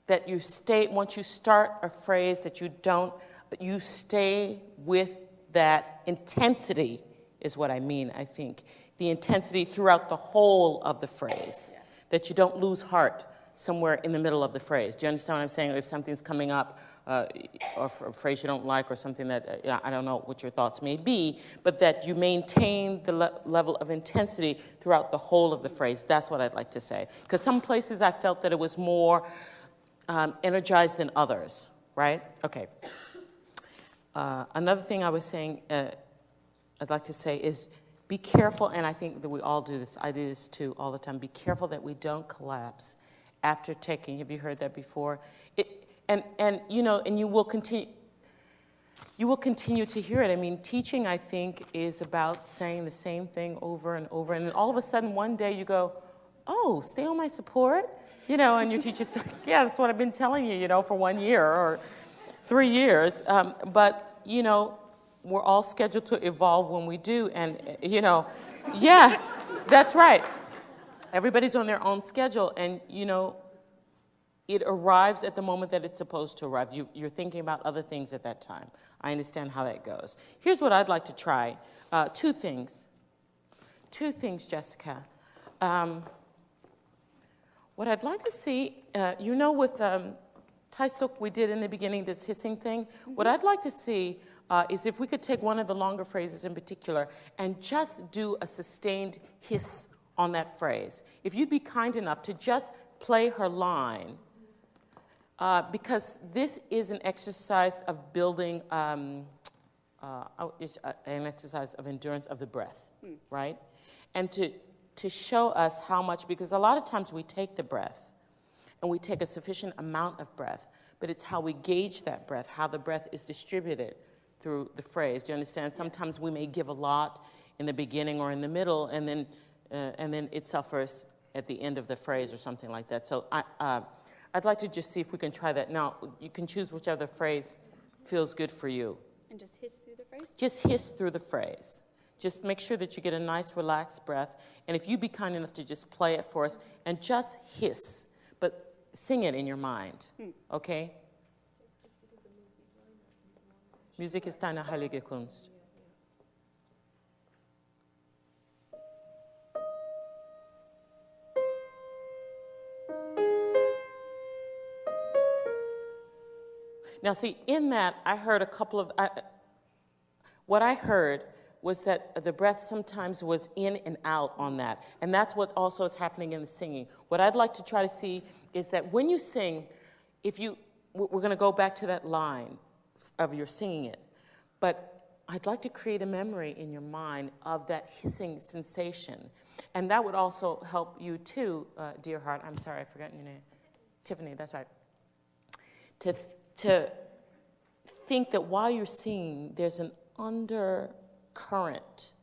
That you stay, once you start a phrase, that you stay with that intensity is what I mean, I think. The intensity throughout the whole of the phrase. Yeah. That you don't lose heart somewhere in the middle of the phrase. Do you understand what I'm saying? If something's coming up, or a phrase you don't like, or something that, I don't know what your thoughts may be, but that you maintain the level of intensity throughout the whole of the phrase. That's what I'd like to say. Because some places I felt that it was more energized than others, right? Okay. Another thing I was saying, I'd like to say is be careful, and I think that we all do this, I do this too all the time, be careful that we don't collapse after taking, have you heard that before? And you will continue to hear it. I mean, teaching, I think, is about saying the same thing over and over, and then all of a sudden one day you go, oh, stay on my support? And your teacher said, yeah, that's what I've been telling you, for 1 year or 3 years. But, we're all scheduled to evolve when we do. And, yeah, that's right. Everybody's on their own schedule. And, it arrives at the moment that it's supposed to arrive. You're thinking about other things at that time. I understand how that goes. Here's what I'd like to try. Two things. Jessica. What I'd like to see, with Taisuk, we did in the beginning this hissing thing. What I'd like to see is if we could take one of the longer phrases in particular and just do a sustained hiss on that phrase. If you'd be kind enough to just play her line, because this is an exercise of building, an exercise of endurance of the breath, right? And to show us how much, because a lot of times we take the breath and we take a sufficient amount of breath, but it's how we gauge that breath, how the breath is distributed through the phrase. Do you understand? Sometimes we may give a lot in the beginning or in the middle, and then it suffers at the end of the phrase or something like that. So I'd like to just see if we can try that. Now, you can choose whichever phrase feels good for you. And just hiss through the phrase? Just hiss through the phrase. Just make sure that you get a nice, relaxed breath. And if you'd be kind enough to just play it for us and just hiss, but sing it in your mind, okay? Musik ist eine heilige Kunst. Now, see, in that, I heard a couple of, what I heard was that the breath sometimes was in and out on that. And that's what also is happening in the singing. What I'd like to try to see is that when you sing, we're going to go back to that line of your singing it. But I'd like to create a memory in your mind of that hissing sensation. And that would also help you too, dear heart. I'm sorry, I forgot your name. Tiffany, that's right. To think that while you're singing, there's an undercurrent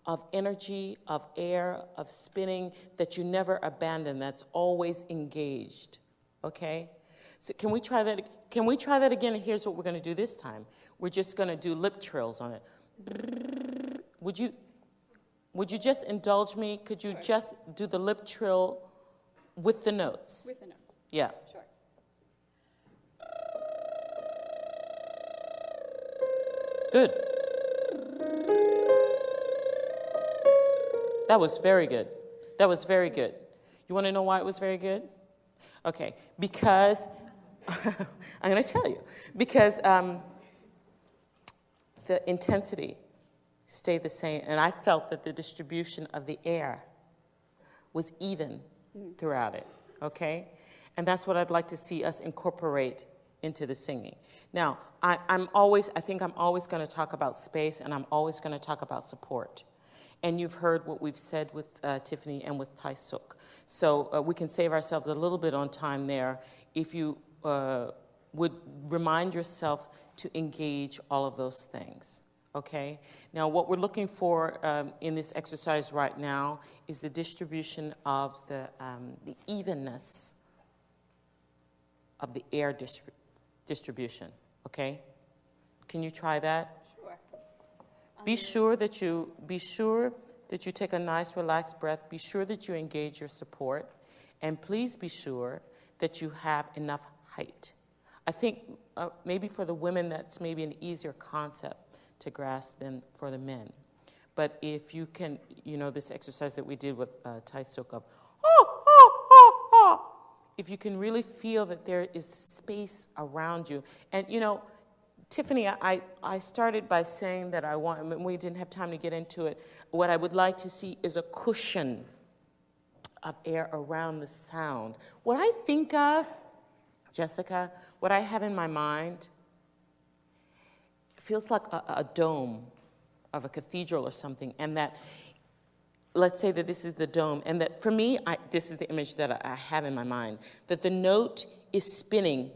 of energy, of air, of spinning that you never abandon, that's always engaged, okay? So can we try that? Can we try that again? And here's what we're going to do this time. We're just going to do lip trills on it. Would you just indulge me? Could you just do the lip trill with the notes? With the notes. Yeah. Sure. Good. That was very good. That was very good. You want to know why it was very good? Okay, because, I'm going to tell you, because the intensity stayed the same, and I felt that the distribution of the air was even throughout it, okay? And that's what I'd like to see us incorporate into the singing. Now, I think I'm always going to talk about space, and I'm always going to talk about support. And you've heard what we've said with Tiffany and with Tai Suk. So we can save ourselves a little bit on time there if you would remind yourself to engage all of those things, okay? Now, what we're looking for in this exercise right now is the distribution of the evenness of the air distribution, okay? Can you try that? Sure. Be sure that you take a nice relaxed breath. Be sure that you engage your support. And please be sure that you have enough height. I think maybe for the women that's maybe an easier concept to grasp than for the men. But if you can, this exercise that we did with Tai Suk of, if you can really feel that there is space around you. And, Tiffany, I started by saying that we didn't have time to get into it. What I would like to see is a cushion of air around the sound. What I think of, Jessica, what I have in my mind feels like a dome of a cathedral or something, and that, let's say that this is the dome, and that for me, this is the image that I have in my mind, that the note is spinning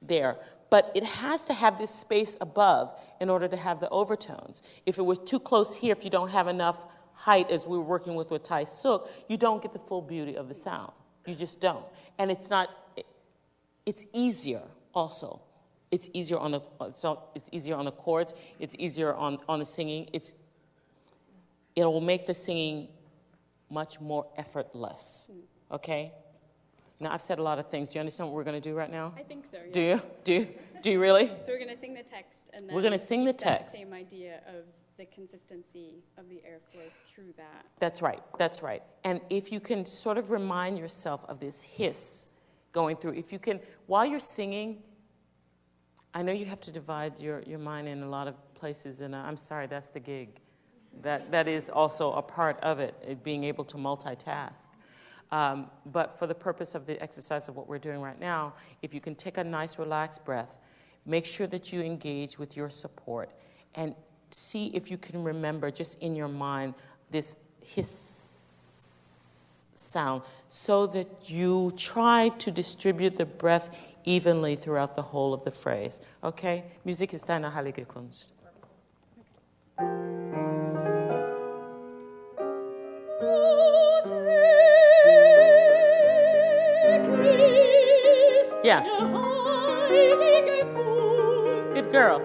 there, but it has to have this space above in order to have the overtones. If it was too close here, if you don't have enough height, as we were working with Tai Suk, you don't get the full beauty of the sound. You just don't. And it's easier also. It's easier on the chords, it's easier on the singing. It will make the singing much more effortless, okay? Now, I've said a lot of things. Do you understand what we're going to do right now? I think so, yeah. Do you really? So we're going to sing the text, and then we're going to sing the that text. same idea of the consistency of the airflow through that. That's right. And if you can sort of remind yourself of this hiss going through, if you can, while you're singing, I know you have to divide your mind in a lot of places, and I'm sorry, that's the gig. That is also a part of it, being able to multitask. But for the purpose of the exercise of what we're doing right now, if you can take a nice relaxed breath, make sure that you engage with your support, and see if you can remember just in your mind this hiss sound, so that you try to distribute the breath evenly throughout the whole of the phrase. Okay? Musik ist eine heilige Kunst. Yeah. Good girl.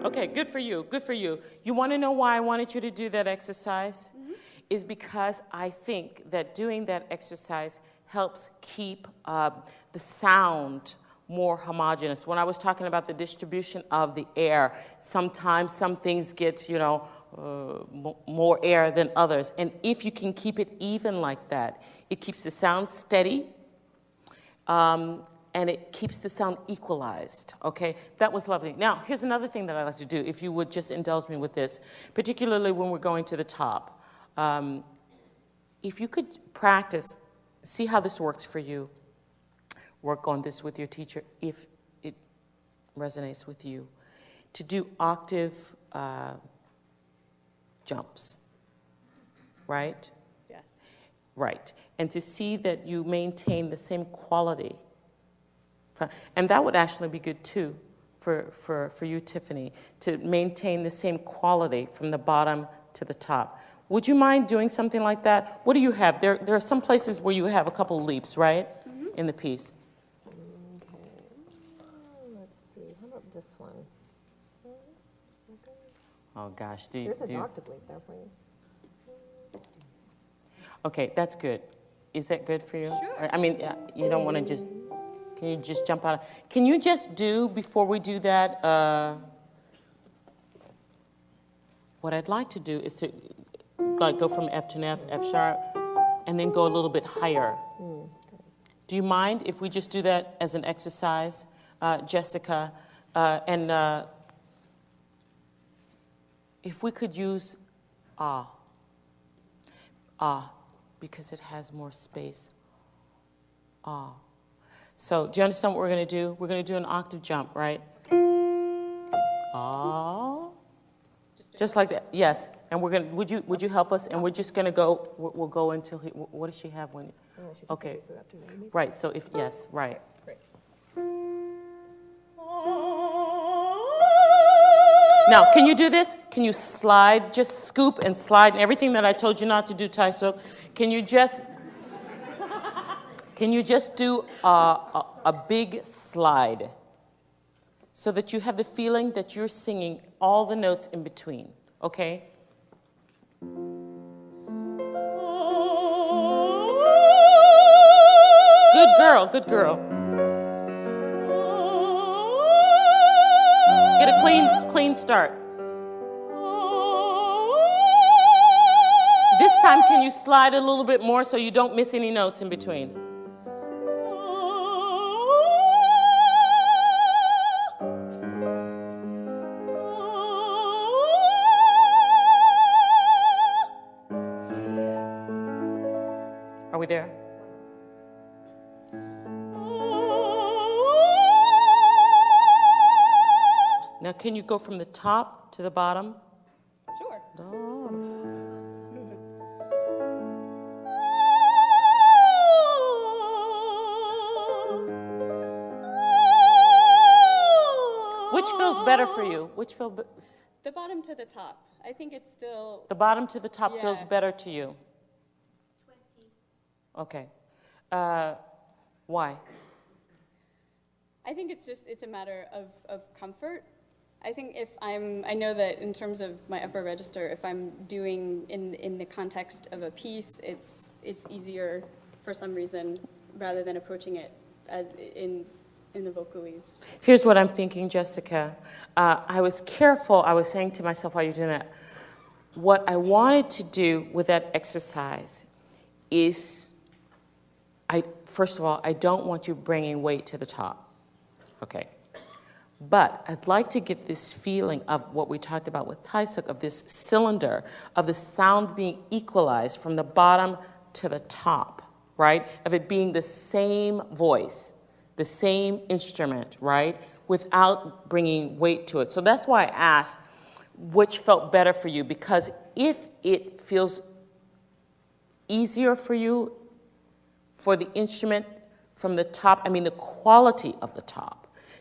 Okay, good for you, good for you. You want to know why I wanted you to do that exercise? Mm-hmm. Is because I think that doing that exercise helps keep the sound more homogeneous. When I was talking about the distribution of the air, sometimes some things get, more air than others. And if you can keep it even like that, it keeps the sound steady, and it keeps the sound equalized, okay? That was lovely. Now, here's another thing that I like to do, if you would just indulge me with this, particularly when we're going to the top. If you could practice, see how this works for you, work on this with your teacher if it resonates with you, to do octave jumps, right? Yes. Right, and to see that you maintain the same quality. And that would actually be good too for you, Tiffany, to maintain the same quality from the bottom to the top. Would you mind doing something like that? What do you have? There are some places where you have a couple leaps, right? In the piece. Let's see. How about this one? Oh gosh, There's an octave leap there for you. Okay, that's good. Is that good for you? Sure. I mean, you don't want to just. Can you just jump out? Can you just do before we do that? What I'd like to do is to like go from F to an F, F sharp, and then go a little bit higher. Do you mind if we just do that as an exercise, Jessica? And if we could use because it has more space. So do you understand what we're going to do? We're going to do an octave jump, right? Just like that, yes. And we're going to, would you help us? And we're just going to go, we'll go until what does she have when? Okay. Right, so if, yes, right. Now, can you do this? Can you slide, just scoop and slide, and everything that I told you not to do, Taisuk? Can you just do a big slide so that you have the feeling that you're singing all the notes in between, okay? Good girl, good girl. Get a clean start. This time, can you slide a little bit more so you don't miss any notes in between? Are we there? Now, can you go from the top to the bottom? Sure. Which feels better for you? The bottom to the top. I think it's still... The bottom to the top feels Yes. better to you? 20. Okay. Why? I think it's a matter of comfort. I think I know that in terms of my upper register, if I'm doing in the context of a piece, it's easier for some reason rather than approaching it as in the vocalese. Here's what I'm thinking, Jessica. I was careful. I was saying to myself while you're doing that, what I wanted to do with that exercise is, first of all, I don't want you bringing weight to the top. Okay. But I'd like to get this feeling of what we talked about with Taisuk, of this cylinder, of the sound being equalized from the bottom to the top, right? Of it being the same voice, the same instrument, right? Without bringing weight to it. So that's why I asked which felt better for you, because if it feels easier for you for the instrument from the top, I mean the quality of the top,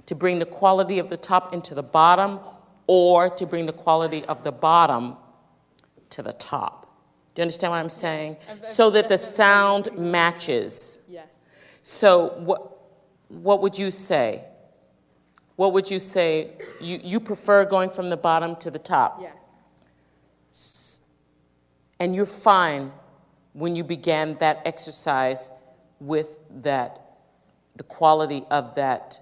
to bring the quality of the top into the bottom, or to bring the quality of the bottom to the top. Do you understand what I'm saying? Yes, so that the sound matches. Yes. So what would you say? What would you say? You prefer going from the bottom to the top? Yes. And you're fine when you began that exercise with the quality of that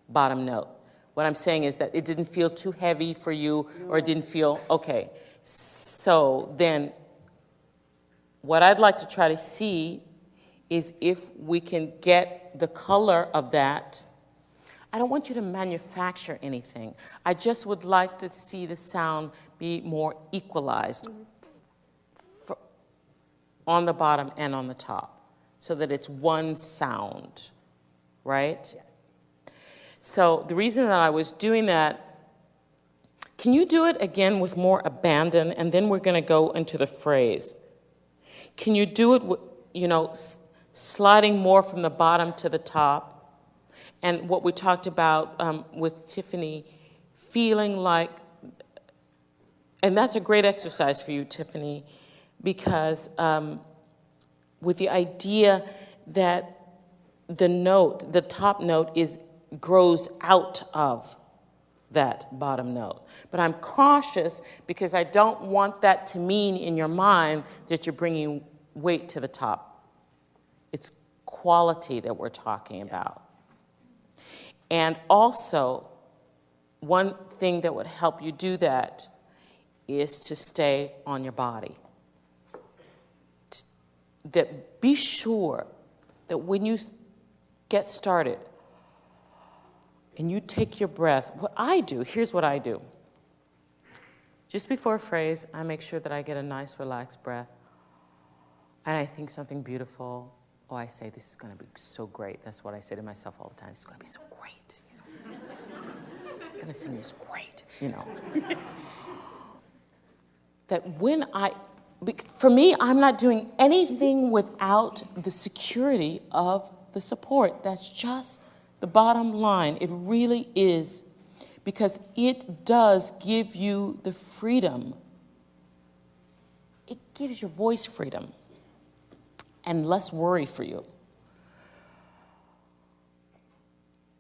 bottom note. What I'm saying is that it didn't feel too heavy for you, or it didn't feel, okay. So then what I'd like to try to see is if we can get the color of that. I don't want you to manufacture anything. I just would like to see the sound be more equalized on the bottom and on the top, so that it's one sound, right? Yes. So the reason that I was doing that, can you do it again with more abandon, and then we're going to go into the phrase. Can you do it, sliding more from the bottom to the top, and what we talked about with Tiffany, feeling like, and that's a great exercise for you, Tiffany, because with the idea that the top note grows out of that bottom note. But I'm cautious because I don't want that to mean in your mind that you're bringing weight to the top. It's quality that we're talking about. And also, one thing that would help you do that is to stay on your body. That be sure that when you get started and you take your breath, here's what I do. Just before a phrase, I make sure that I get a nice, relaxed breath. And I think something beautiful. Oh, I say, this is going to be so great. That's what I say to myself all the time. It's going to be so great. You know? I'm going to sing this great, you know. That for me, I'm not doing anything without the security of the support. That's just the bottom line. It really is, because it does give you the freedom. It gives your voice freedom and less worry for you.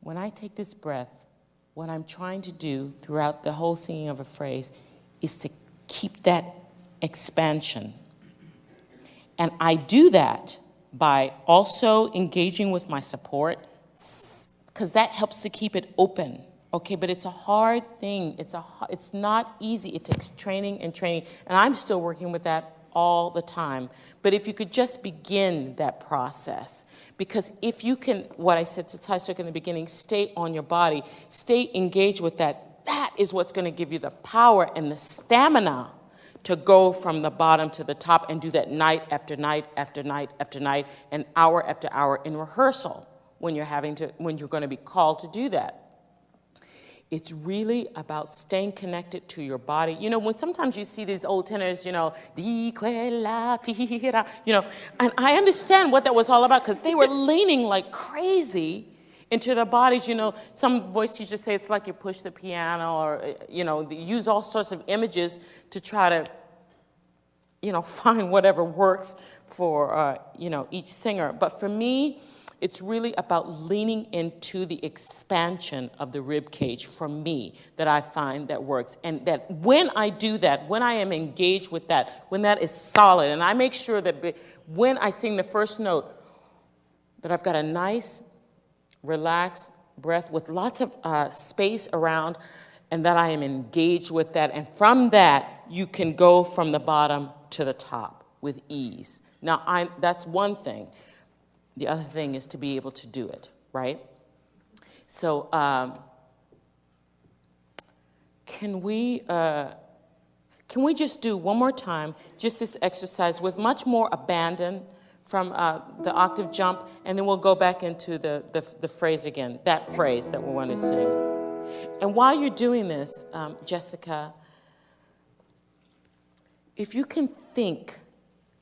When I take this breath, what I'm trying to do throughout the whole singing of a phrase is to keep that expansion. And I do that by also engaging with my support, because that helps to keep it open. Okay, but it's a hard thing. It's not easy. It takes training and training. And I'm still working with that all the time. But if you could just begin that process, because if you can, what I said to Tai Suk in the beginning, stay on your body, stay engaged with that, that is what's going to give you the power and the stamina to go from the bottom to the top and do that night after night after night after night and hour after hour in rehearsal when you're going to be called to do that. It's really about staying connected to your body. You know, when sometimes you see these old tenors, you know, you know, and I understand what that was all about, because they were leaning like crazy into their bodies. You know, some voice teachers say it's like you push the piano, or, you know, use all sorts of images to try to, you know, find whatever works for, you know, each singer. But for me, it's really about leaning into the expansion of the rib cage for me that I find that works. And that when I do that, when I am engaged with that, when that is solid, and I make sure that when I sing the first note, that I've got a nice, relaxed breath with lots of space around, and that I am engaged with that. And from that, you can go from the bottom to the top with ease. Now, that's one thing. The other thing is to be able to do it, right? So can we just do one more time just this exercise with much more abandon from the octave jump, and then we'll go back into the phrase again, that phrase that we want to sing. And while you're doing this, Jessica, if you can think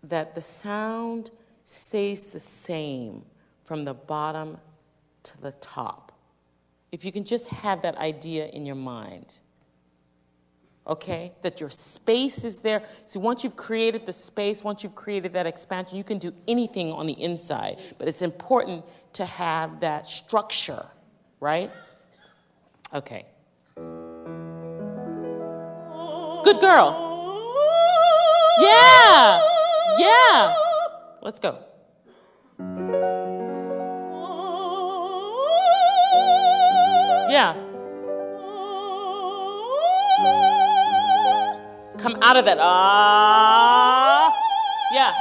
that the sound stays the same from the bottom to the top. If you can just have that idea in your mind, okay? That your space is there. See, once you've created the space, once you've created that expansion, you can do anything on the inside. But it's important to have that structure, right? Okay. Good girl. Yeah. Yeah. Let's go. Yeah. Come out of that. Ah. Yeah.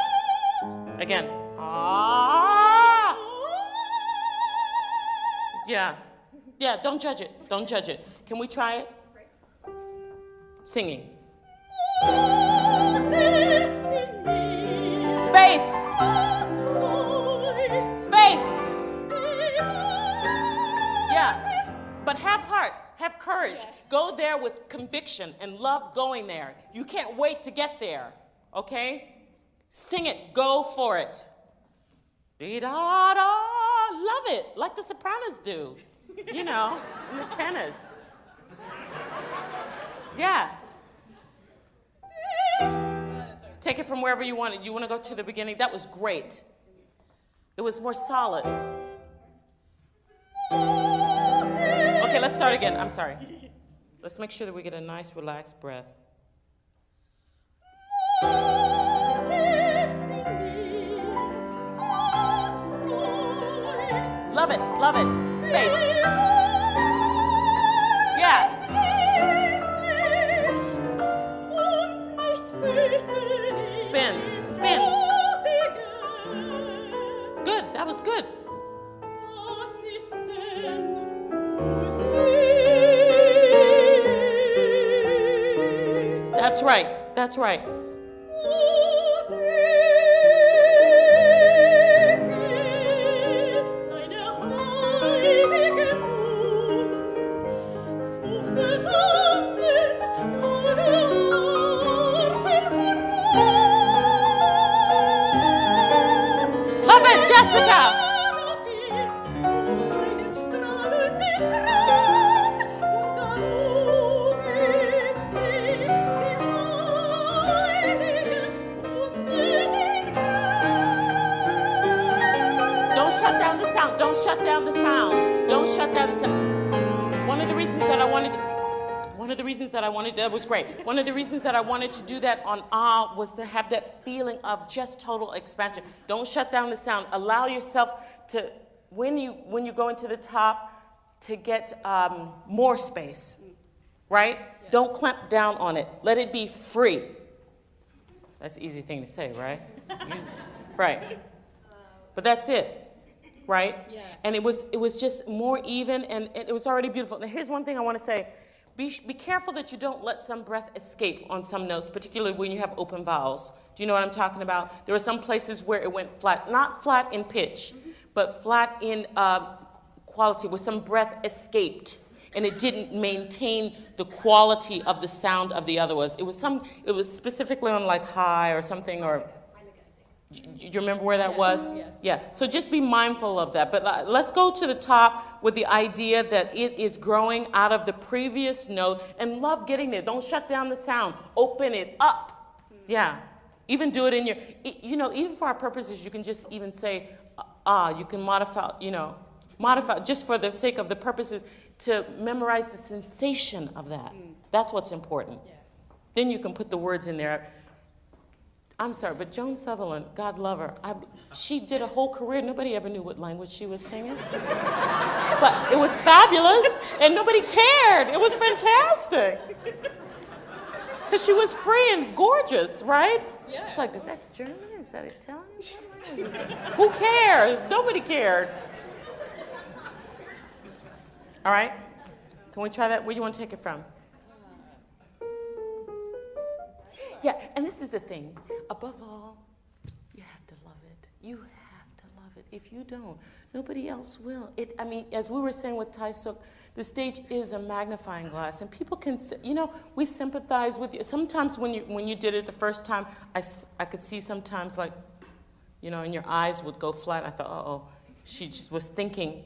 Again. Ah. Yeah. Yeah, don't judge it. Don't judge it. Can we try it? Singing. Space. Space. Yeah. But have heart. Have courage. Yeah. Go there with conviction and love going there. You can't wait to get there. Okay? Sing it. Go for it. Dee-da-da. Love it. Like the sopranos do. You know, and the tenors. Yeah. Take it from wherever you want it. You want to go to the beginning? That was great. It was more solid. Okay, let's start again. I'm sorry. Let's make sure that we get a nice, relaxed breath. Love it, love it. Space. Yeah. Spin, spin. Good, that was good. That's right, that's right. Love it, Jessica. Don't shut down the sound. Don't shut down the sound. Don't shut down the sound. One of the reasons that I wanted that was great. One of the reasons that I wanted to do that on ah was to have that feeling of just total expansion. Don't shut down the sound. Allow yourself to, when you go into the top, to get more space, right? Yes. Don't clamp down on it. Let it be free. That's an easy thing to say, right? Right. But that's it, right? Yes. And it was just more even, and it was already beautiful. Now here's one thing I want to say. Be careful that you don't let some breath escape on some notes, particularly when you have open vowels. Do you know what I'm talking about? There were some places where it went flat, not flat in pitch, but flat in quality, where some breath escaped, and it didn't maintain the quality of the sound of the other words. It was specifically on like high or something, or do you remember where that was? Yes. Yeah, so just be mindful of that. But let's go to the top with the idea that it is growing out of the previous note, and love getting there. Don't shut down the sound. Open it up. Yeah. Even do it in your, even for our purposes, you can just even say, you can modify, just for the sake of the purposes, to memorize the sensation of that. That's what's important. Yes. Then you can put the words in there. I'm sorry, but Joan Sutherland, God love her, she did a whole career. Nobody ever knew what language she was singing. But it was fabulous, and nobody cared. It was fantastic. Because she was free and gorgeous, right? Yeah. It's like, is that German? Is that Italian? Who cares? Nobody cared. All right? Can we try that? Where do you want to take it from? Yeah, and this is the thing. Above all, you have to love it. You have to love it. If you don't, nobody else will. As we were saying with Tai Suk, the stage is a magnifying glass, and people can, we sympathize with you. Sometimes when you did it the first time, I could see sometimes like, and your eyes would go flat. I thought, uh-oh, she just was thinking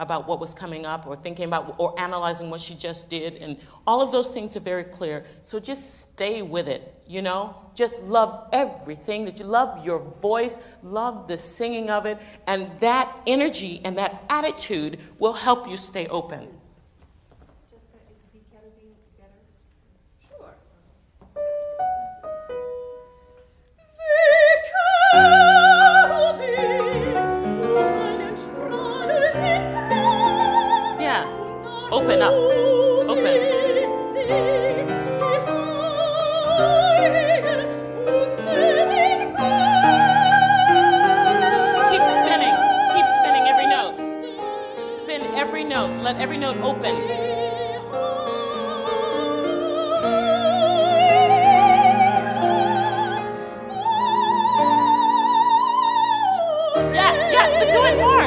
about what was coming up, or thinking about, or analyzing what she just did, and all of those things are very clear. So just stay with it, Just love everything that you love, your voice, love the singing of it, and that energy and that attitude will help you stay open. Jessica, is Bikari better? Sure. Yeah, open up, open. Keep spinning every note. Spin every note, let every note open. Yeah, but do it more,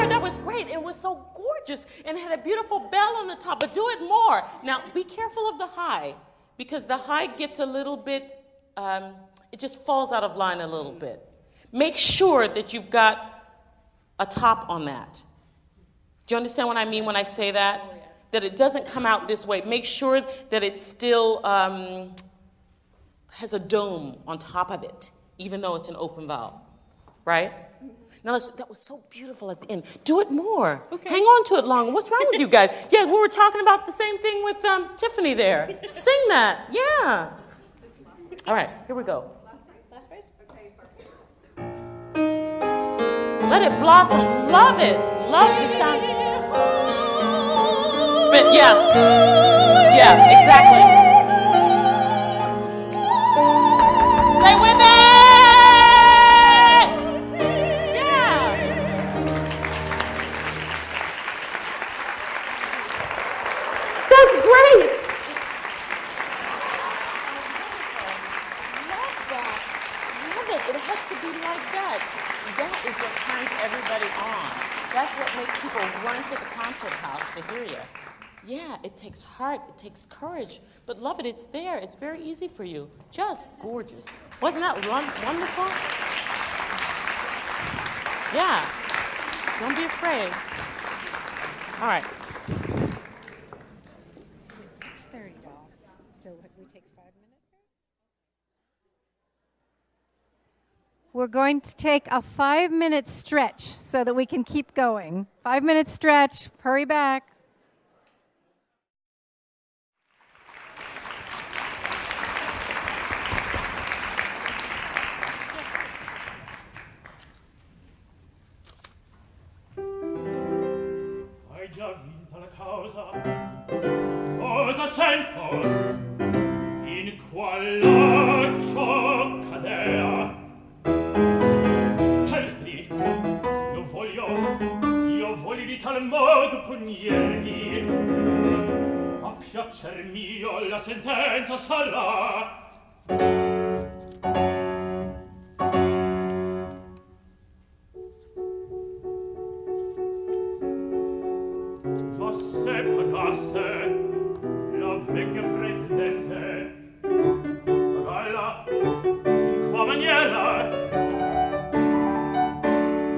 that was great. It was so gorgeous and had a beautiful bell on the top, but do it more. Now, be careful of the high, because the high gets a little bit, it just falls out of line a little bit. Make sure that you've got a top on that. Do you understand what I mean when I say that? Oh, yes. That it doesn't come out this way. Make sure that it's still, has a dome on top of it, even though it's an open valve, right? Now, that was so beautiful at the end. Do it more. Okay. Hang on to it longer. What's wrong with you guys? Yeah, we were talking about the same thing with Tiffany there. Sing that. Yeah. All right, here we go. Last phrase? Okay, Let it blossom. Love it. Love the sound. Spin. Yeah. Yeah, exactly. Stay with it. That's great. Love that. Love it. It has to be like that. That is what turns everybody on. That's what makes people run to the concert house to hear you. Yeah, it takes heart, it takes courage. But love it, it's there. It's very easy for you. Just gorgeous. Wasn't that wonderful? Yeah. Don't be afraid. All right. So it's 6:30, doll. So we take 5 minutes? We're going to take a 5-minute stretch so that we can keep going. 5-minute stretch. Hurry back. Hai già vinta la causa, cosa sento? In qual laccio cadea? Helfmi, io voglio di tal modo punirvi. A piacer mio la sentenza sarà. Se pagasse la vecchia pretendente, pagalla in qua maniera,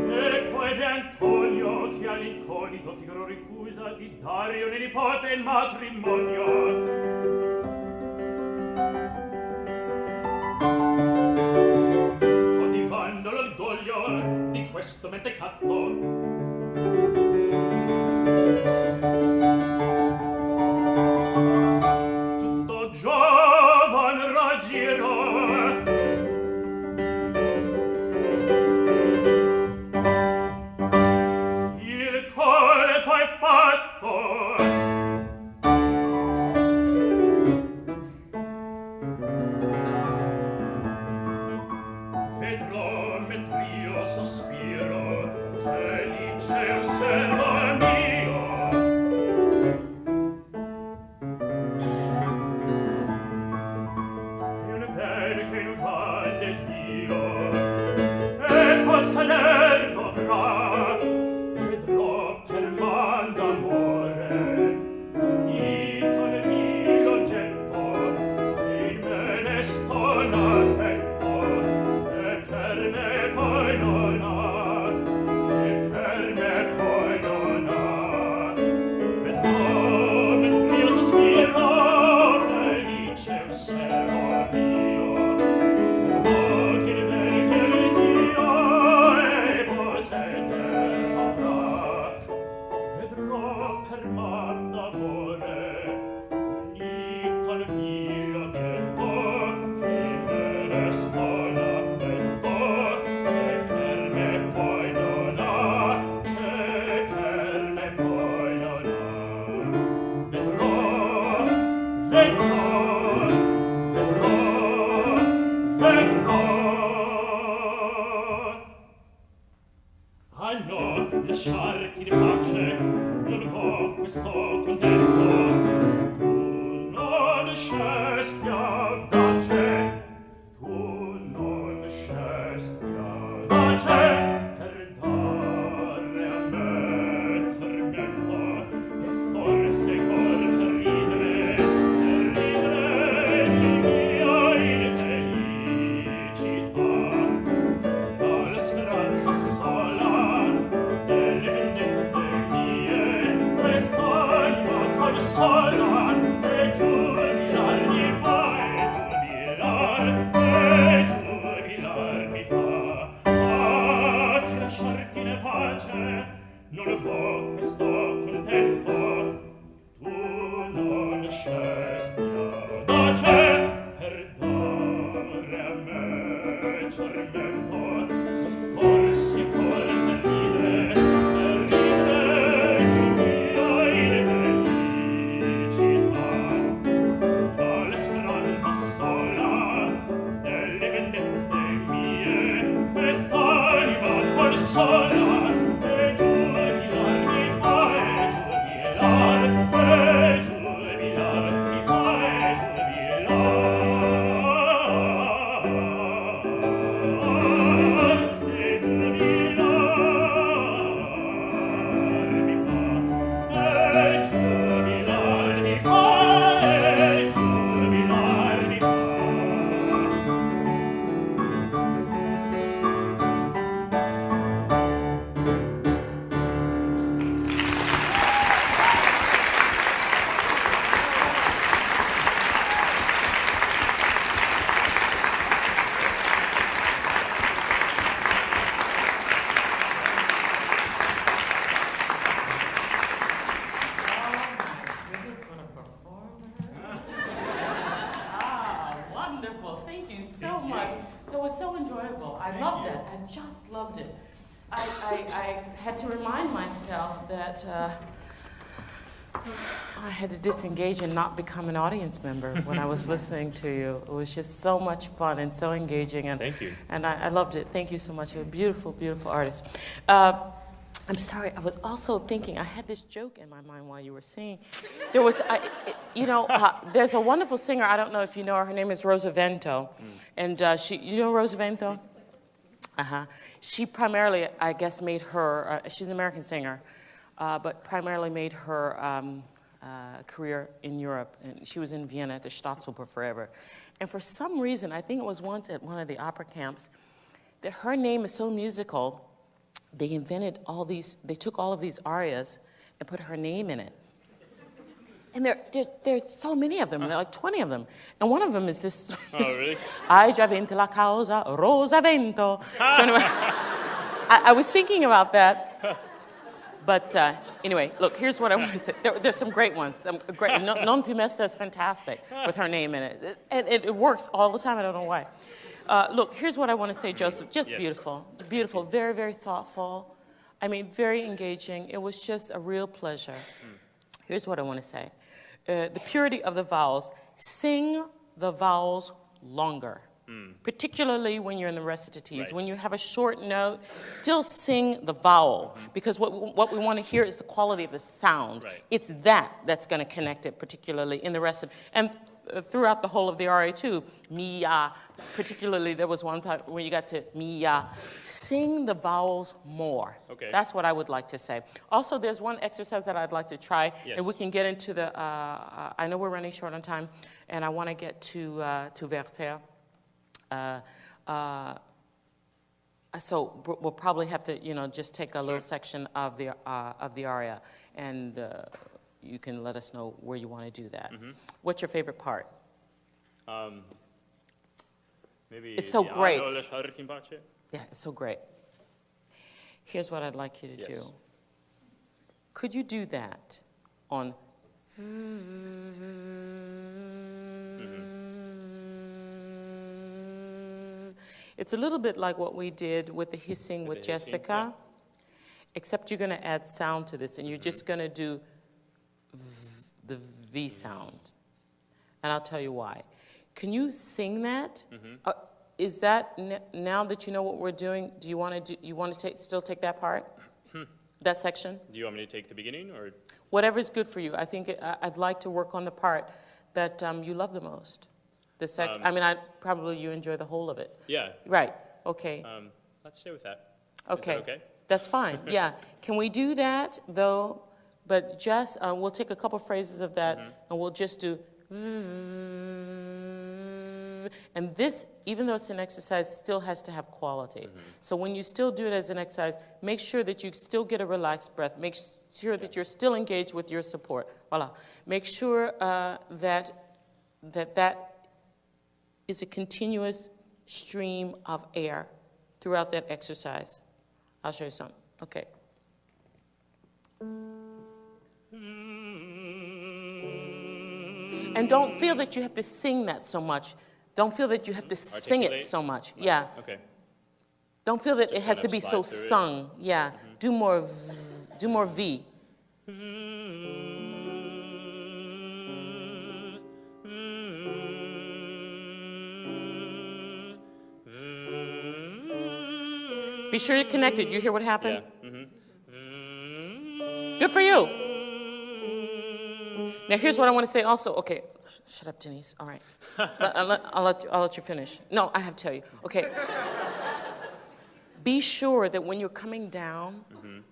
e poi di Antonio che all'incognito figuro ricusa di Dario ne nipote in matrimonio. Coltivando l'orgoglio di questo mentecatto, giovan raggirò il colpo è fatto vedrò mentr'io sospiro felice osserva mio. Che non fa desio e possader dovrà, vedrò per man d'amore unito nel mio oggetto che in me ne sto n'affetto, che per me poi non ha, che per me poi non ha. Vedrò mentre sospiro felice osservo per man d'amore unito al mio oggetto che me ne sto n'affetto, che per me poi non ha, che per me poi non ha. Vedrò, vedrò, vedrò, vedrò. Ah no, lasciarti di pace, non vo questo contento. Tu non scesti audace, tu non scesti audace, per dare a me tormento, e forse cor per ridere di mia infelicità. Dalla speranza sola delle vendette mie, quest'anima consola, e giubilar mi fai, giubilar né pace, non può questo contento, tu non scesti audace per dare a me tormento, forse cor per ridere di mia infelicità, tra le speranza sola delle vendette mie, quest'anima consola e giubilar mi fa, e giubilar mi fa, e giubilar Wonderful. Thank you so much. That was so enjoyable. I loved it. I just loved it. I had to remind myself that I had to disengage and not become an audience member when I was listening to you. It was just so much fun and so engaging. And, Thank you. And I loved it. Thank you so much. You're a beautiful, beautiful artist. I'm sorry, I was also thinking, I had this joke in my mind while you were singing. There was, there's a wonderful singer, I don't know if you know her, her name is Rosa Vento. And you know Rosa Vento? She primarily, I guess, made her, she's an American singer, but primarily made her career in Europe. And she was in Vienna at the Staatsoper forever. And for some reason, I think it was once at one of the opera camps, that her name is so musical, they invented all these, they took all of these arias and put her name in it. And there's so many of them, there are like 20 of them. And one of them is this, really? Ai già vinto la causa, Rosa Vento. So anyway, I was thinking about that. But anyway, look, here's what I want to say. There's some great ones. Some great, Non più mesta is fantastic with her name in it. And it works all the time, I don't know why. Look, here's what I want to say, Joseph. Just beautiful. Beautiful, very, very thoughtful. I mean, very engaging. It was just a real pleasure. Here's what I want to say. The purity of the vowels. Sing the vowels longer. Particularly when you're in the recitatives. Right. When you have a short note, still sing the vowel. Because what we want to hear is the quality of the sound. Right. It's that's going to connect it, particularly in the rest of, and throughout the whole of the aria too. Mia, particularly there was one part where you got to Mia. Sing the vowels more. Okay. That's what I would like to say. Also, there's one exercise that I'd like to try, and we can get into the, I know we're running short on time, and I want to get to Werther. So we'll probably have to, just take a little section of the aria, and you can let us know where you want to do that. What's your favorite part? Maybe it's so great. Yeah, it's so great. Here's what I'd like you to do. Could you do that on? It's a little bit like what we did with the hissing with Jessica, except you're going to add sound to this, and you're just going to do the V sound. And I'll tell you why. Can you sing that? Is that, now that you know what we're doing, do you want to still take that part? That section? Do you want me to take the beginning, or? Whatever's good for you. I think I'd like to work on the part that you love the most. I mean, probably you enjoy the whole of it. Yeah. Right. Okay. Let's stay with that. Okay. Is that okay? That's fine. Yeah. Can we do that though? But just we'll take a couple phrases of that, and we'll just do. And this, even though it's an exercise, still has to have quality. So when you still do it as an exercise, make sure that you still get a relaxed breath. Make sure that you're still engaged with your support. Voila. Make sure that is a continuous stream of air throughout that exercise. I'll show you something. Okay. And don't feel that you have to sing that so much. Don't feel that you have to sing it so much. Yeah. Okay. Don't feel that Just it has kind to of be so slide through it. sung. Yeah. Do more do more V. Be sure you're connected. You hear what happened? Yeah. Good for you. Now here's what I want to say also. Okay, shut up, Denyce. All right. I'll let you finish. No, I have to tell you. Okay. Be sure that when you're coming down,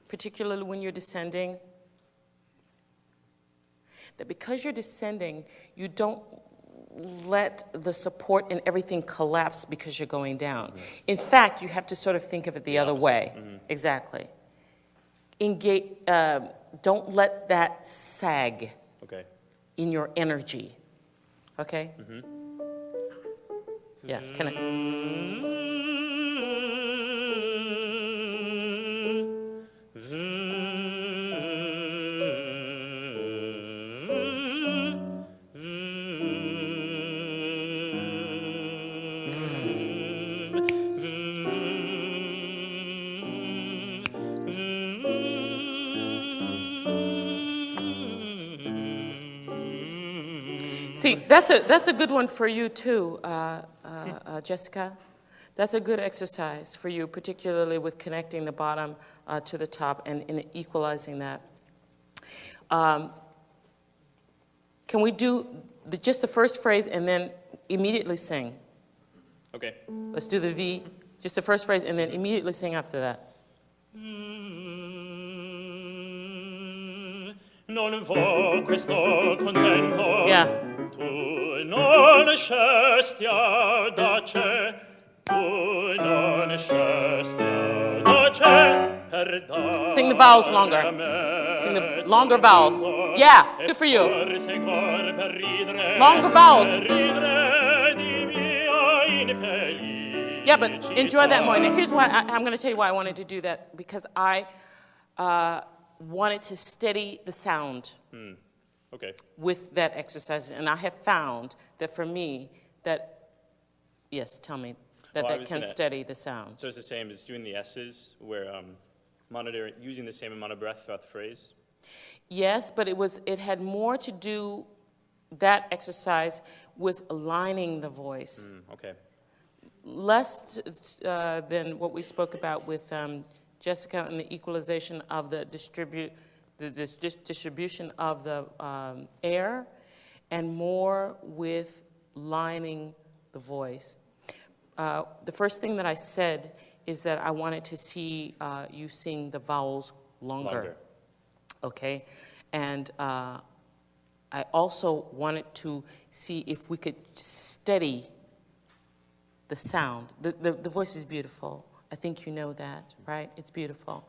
particularly when you're descending, that because you're descending, you don't let the support and everything collapse because you're going down. In fact, you have to sort of think of it the other way. Exactly. Engage, don't let that sag in your energy. Okay? Yeah, can I? See, that's a good one for you too, Jessica. That's a good exercise for you, particularly with connecting the bottom to the top and equalizing that. Can we do just the first phrase and then immediately sing? Okay. Let's do the V, just the first phrase and then immediately sing after that. Non vo questo contento. Yeah. Tu non scestia da c'è, tu non scestia da c'è, per dare Sing the vowels longer. Sing the longer vowels. Yeah, good for you. Longer vowels. Yeah, but enjoy that more. Now, here's why I'm going to tell you why I wanted to do that, because I wanted to steady the sound. Okay. With that exercise, and I have found that for me, that, yes, tell me, that can steady the sound. So it's the same as doing the S's, where using the same amount of breath throughout the phrase? Yes, but it had more to do, that exercise, with aligning the voice. Okay. Less than what we spoke about with Jessica and the equalization of the distribution of the air, and more with lining the voice. The first thing that I said is that I wanted to see you sing the vowels longer. Okay? And I also wanted to see if we could steady the sound. The voice is beautiful. I think you know that, right? It's beautiful.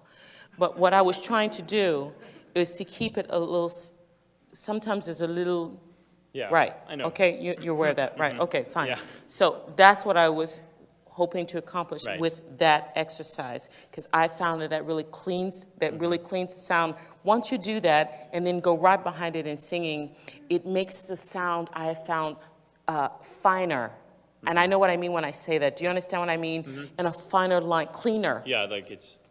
But what I was trying to do is to keep it a little, sometimes there's a little, right, I know. Okay, you're aware of that, right, okay, fine. Yeah. So that's what I was hoping to accomplish with that exercise, because I found that really cleans, the sound. Once you do that, and then go right behind it in singing, it makes the sound, I have found, finer. And I know what I mean when I say that. Do you understand what I mean? In a finer line, cleaner. Yeah,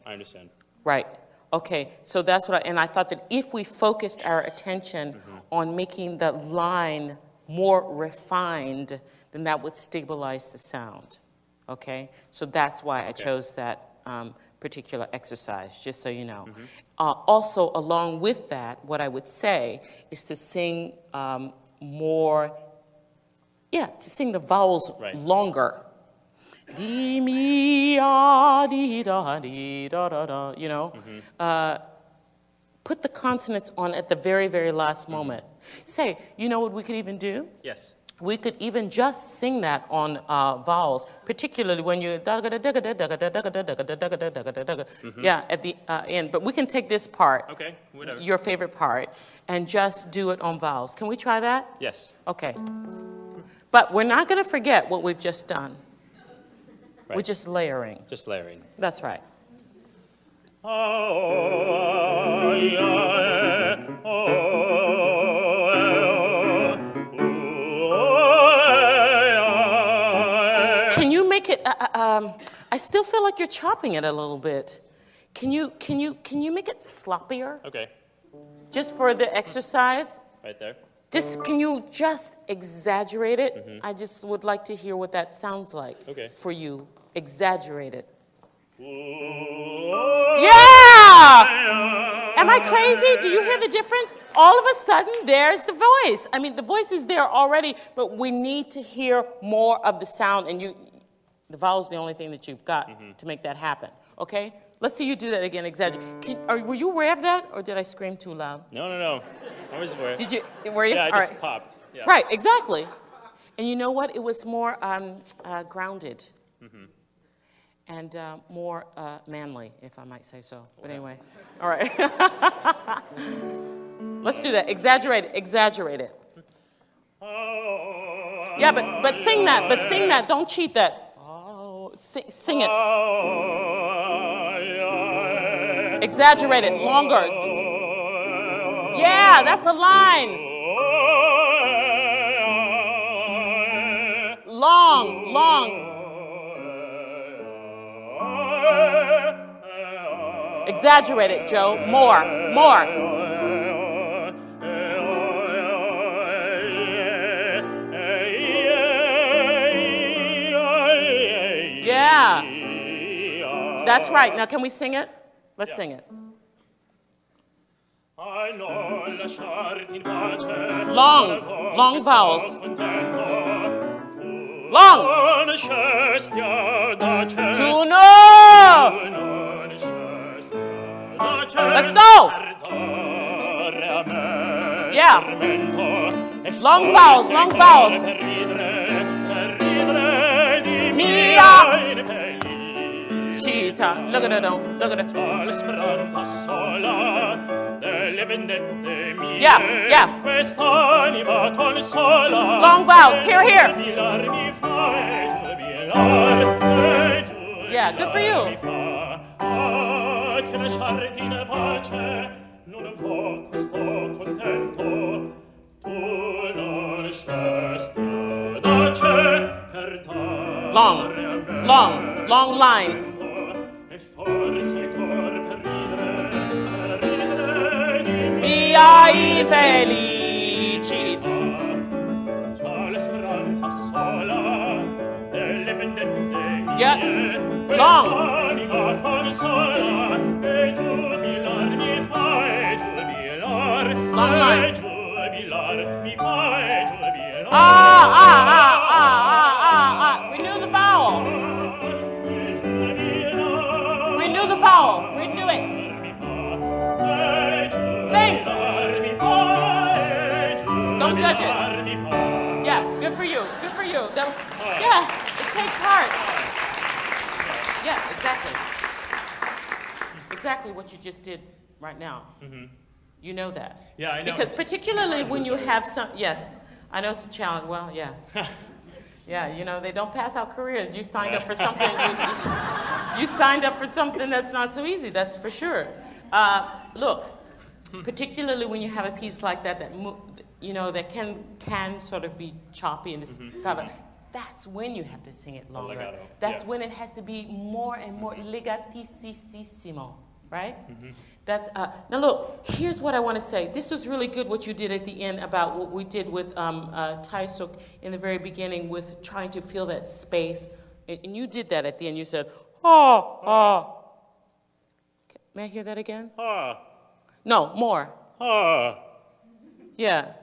I understand. Right. Okay, so that's what and I thought that if we focused our attention on making the line more refined, then that would stabilize the sound. Okay, so that's why I chose that particular exercise, just so you know. Also, along with that, what I would say is to sing more, to sing the vowels longer. Di mi ah di da da, you know. Put the consonants on at the very, very last moment. Say, you know what we could even do? Yes. We could even just sing that on vowels, particularly when you at the end. But we can take this part, okay, whatever, your favorite part, and just do it on vowels. Can we try that? Yes. Okay. But we're not going to forget what we've just done. We're just layering. Just layering. That's right. Can you make it? I still feel like you're chopping it a little bit. Can you make it sloppier? Okay. Just for the exercise? Right there. Can you just exaggerate it? I just would like to hear what that sounds like for you. Exaggerate it. Yeah! Am I crazy? Do you hear the difference? All of a sudden, there's the voice. I mean, the voice is there already, but we need to hear more of the sound, and the vowel's the only thing that you've got to make that happen, okay? Let's see you do that again, exaggerate. Were you aware of that, or did I scream too loud? No. I was aware. Were you? Yeah, I All just right. popped. Yeah. Right, exactly. And you know what? It was more grounded and more manly, if I might say so. But anyway, all right. Let's do that. Exaggerate it. Yeah, but sing that. Don't cheat that. Sing it. Exaggerate it. Longer. Yeah, that's a line. Long. Exaggerate it, Joe. More. Yeah. That's right. Now, can we sing it? Let's sing it. Long vowels. Long. Tu no. Let's go. Yeah. Long vowels. Mia. Cheetah. Look at it. Yeah. Long vowels. Here. Yeah, good for you. Long lines. Mia infelicità. Yeah, long. Long lines. Renew the vowel. Renew it. Sing. Don't judge it. Yeah, good for you. Yeah, it takes heart. Yeah, exactly what you just did right now. You know that. Yeah, I know. Because particularly when you have yes, I know it's a challenge. Well, yeah. Yeah, they don't pass out careers. You signed up for something. You signed up for something that's not so easy. That's for sure. Look, particularly when you have a piece like that that can sort of be choppy and discovered. That's when you have to sing it longer. That's when it has to be more and more legatissimo, right? That's now look. Here's what I want to say. This was really good what you did at the end about what we did with Taisuk in the very beginning with trying to feel that space, and you did that at the end. You said, May I hear that again? No, more. Yeah.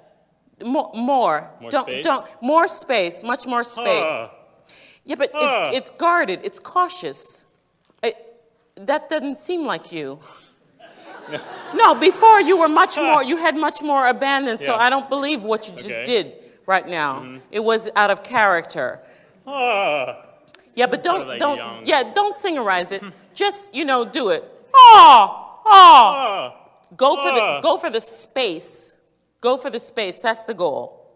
More space, much more space. Yeah, but it's guarded, it's cautious. That doesn't seem like you. No, before you were you had much more abandon, so I don't believe what you just did right now. It was out of character. Yeah, but don't singerize it. Just, do it. Go for the space. Go for the space. That's the goal.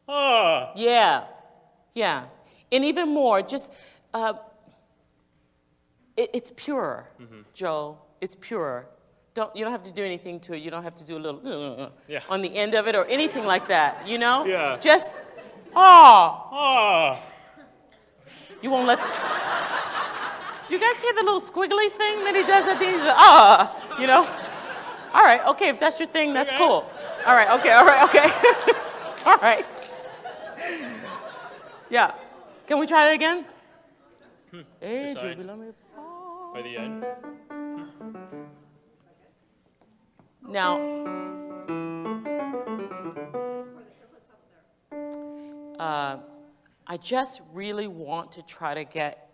Yeah. And even more, just it's purer, Joe. It's pure. You don't have to do anything to it. You don't have to do a little Yeah. on the end of it or anything like that, you know? Yeah. Just, You won't let... Do you guys hear the little squiggly thing that he does at the end? You know? All right, okay, if that's your thing, that's cool. All right, okay. All right. Yeah. Can we try it again? This side. By the end. Now, I just really want to try to get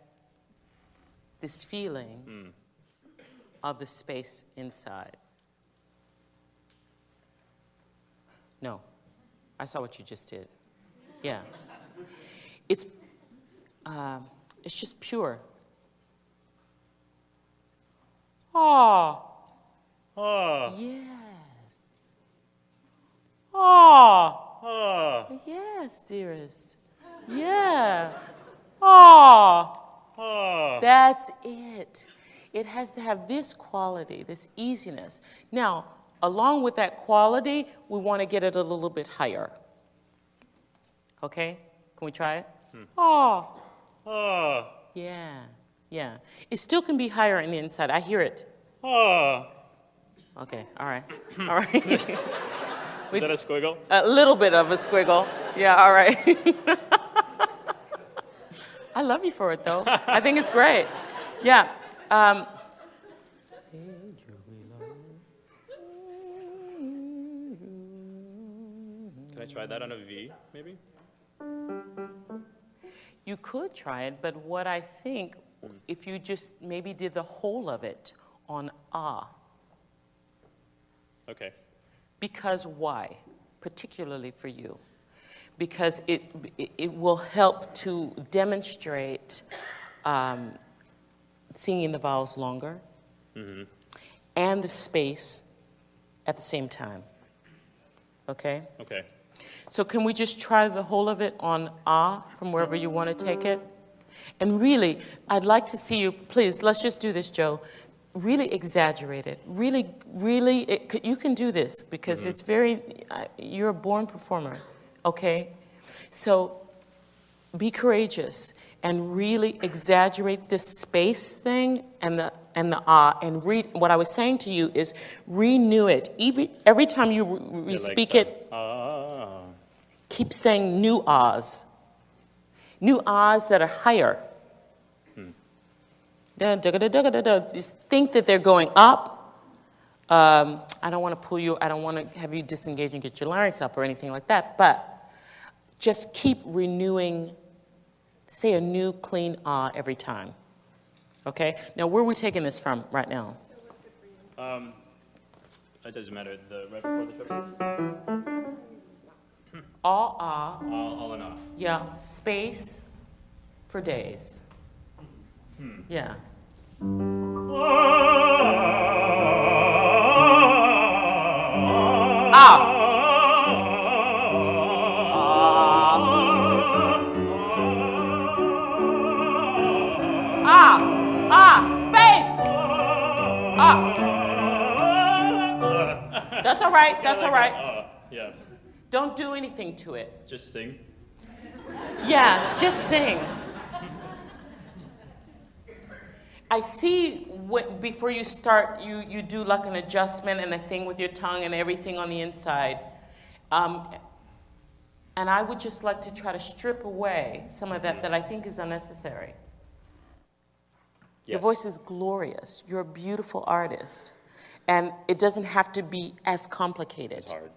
this feeling of the space inside. No, I saw what you just did. Yeah. It's just pure. Yes. Yes, dearest. Yeah. That's it. It has to have this quality, this easiness. Now, along with that quality, we want to get it a little bit higher. Okay? Can we try it? Yeah. It still can be higher on the inside. I hear it. Okay, all right. Is that a squiggle? A little bit of a squiggle. Yeah, all right. I love you for it, though. I think it's great. Yeah. Can I try that on a V, maybe? You could try it, but what I think, if you just maybe did the whole of it on ah. Okay. Because why? Particularly for you. Because it will help to demonstrate singing the vowels longer and the space at the same time. Okay? Okay. So can we just try the whole of it on ah from wherever you want to take it? And really, I'd like to see you, please, let's just do this, Joe. Really exaggerate it. Really, you can do this because it's very, you're a born performer, okay? So be courageous and really exaggerate this space thing and the ah, and read, what I was saying to you is renew it. Every time you speak it, keep saying new ahs. New ahs that are higher. Just think that they're going up. I don't want to pull you, I don't want to have you disengage and get your larynx up or anything like that, but just keep renewing, say a new clean ah every time. Okay? Now, where are we taking this from right now? It doesn't matter. Right before the triple? All ah. All and ah. Yeah, space for days. Yeah. Space. That's all right. That's all right. Yeah. Don't do anything to it. Just sing. Yeah, just sing. I see before you start, you do like an adjustment and a thing with your tongue and everything on the inside. And I would just like to try to strip away some of that I think is unnecessary. Yes. Your voice is glorious. You're a beautiful artist. And it doesn't have to be as complicated. It's hard.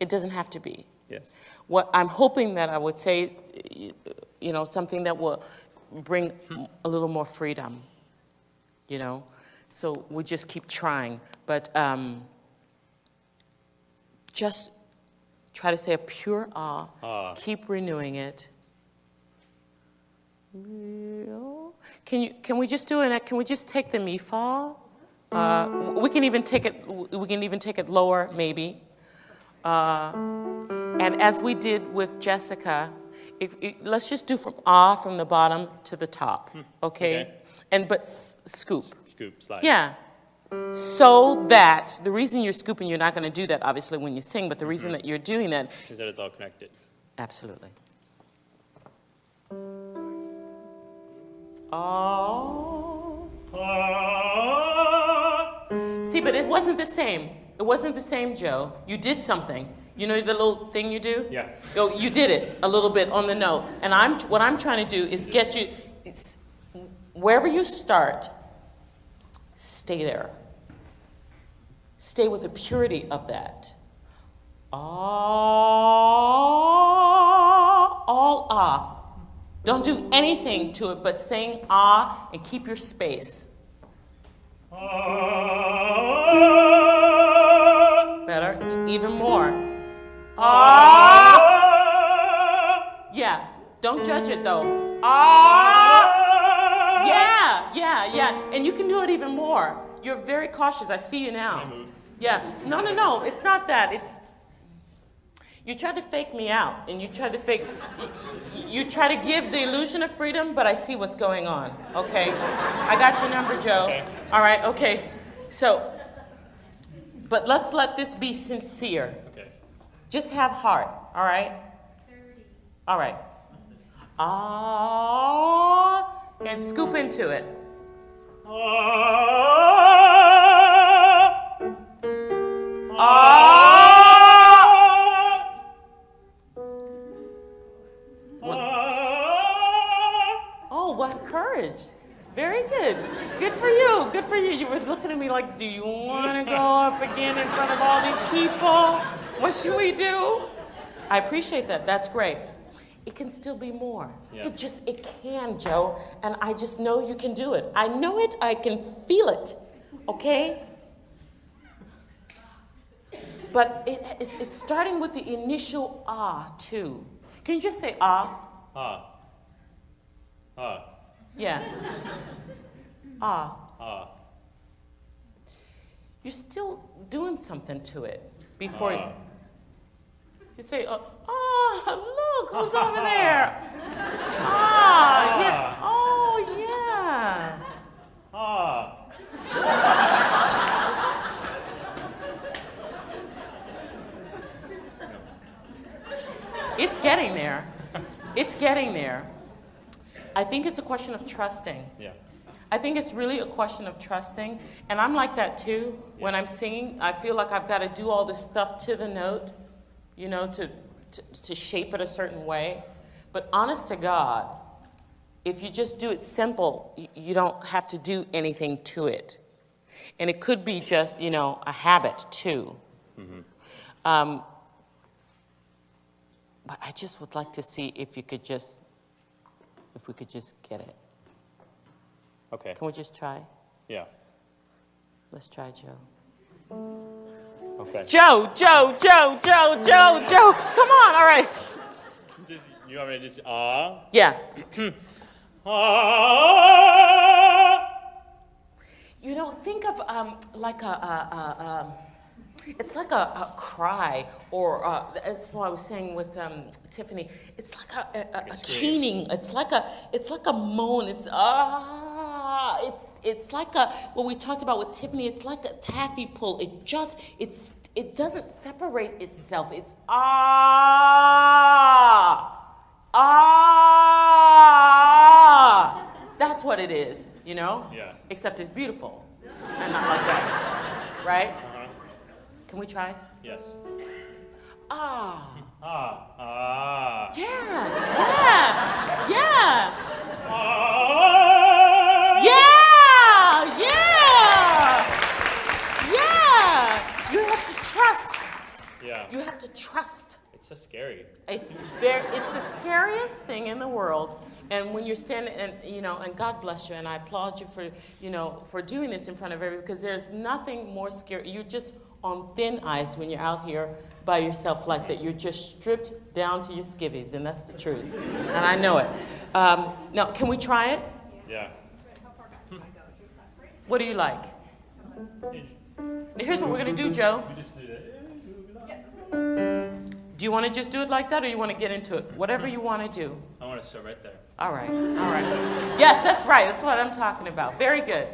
It doesn't have to be. Yes. What I'm hoping that I would say, something that will bring a little more freedom. So we just keep trying, but just try to say a pure ah. Keep renewing it. Can we just do it? Can we just take the mi fa? We can even take it lower, maybe. And as we did with Jessica, let's just do from the bottom to the top, okay? But scoop. Scoop, slide. Yeah. so that the reason you're scooping, you're not going to do that obviously when you sing, but the reason that you're doing that is that it's all connected. Absolutely. Oh. See, but it wasn't the same. It wasn't the same, Joe. You did something. You know the little thing you do? Yeah. You did it a little bit on the note. And what I'm trying to do is get you, wherever you start, stay there. Stay with the purity of that. Ah, all ah. Don't do anything to it but sing ah and keep your space. Better, even more. Ah! Yeah, don't judge it though. Ah! Yeah. And you can do it even more. You're very cautious. I see you now. Yeah. No. It's not that. You try to fake me out, and you try to give the illusion of freedom, but I see what's going on, okay? I got your number, Joe. Okay. All right, okay. So, but let's let this be sincere. Okay. Just have heart, all right? 30. All right. Ah, and scoop into it. Oh, what courage. Very good. Good for you. Good for you. You were looking at me like, do you want to go up again in front of all these people? What should we do? I appreciate that. That's great. It can still be more. Yeah. It can, Joe. And I just know you can do it. I know it. I can feel it. Okay? But it's starting with the initial ah, too. Can you just say ah? Ah. Ah. Yeah. Ah. Ah. You're still doing something to it before you say, look, who's over there? Ah, yeah. Oh, yeah. Ah. It's getting there. It's getting there. I think it's a question of trusting. Yeah. I think it's really a question of trusting. And I'm like that too. Yeah. When I'm singing, I feel like I've got to do all this stuff to the note, you know, to shape it a certain way. But honest to God, if you just do it simple, you don't have to do anything to it. And it could be just, you know, a habit too. Mm-hmm. But I just would like to see if we could just get it. Okay. Can we just try? Yeah. Let's try, Joe. Okay. Joe. Come on, all right. You want me to just ah? Yeah. Ah. You know, think of like it's like a cry, or that's what I was saying with Tiffany. It's like a keening. It's like a moan. It's it's like what we talked about with Tiffany. It's like a taffy pull. It doesn't separate itself. It's That's what it is, you know? Yeah. Except it's beautiful, and not like that, right? Uh-huh. Can we try? Yes. Ah. Ah. Ah. Yeah. Ah. Yeah. You have to trust. Yeah. You have to trust. It's so scary. It's the scariest thing in the world. And when you're standing, and you know, and God bless you, and I applaud you for, you know, for doing this in front of everyone, because there's nothing more scary. You're just on thin ice when you're out here by yourself like that. You're just stripped down to your skivvies, and that's the truth. And I know it. Now, can we try it? Yeah. What do you like? Now, here's what we're going to do, Joe. Do you want to just do it like that, or you want to get into it? Whatever you want to do. I want to start right there. All right. Yes, that's right. That's what I'm talking about. Very good.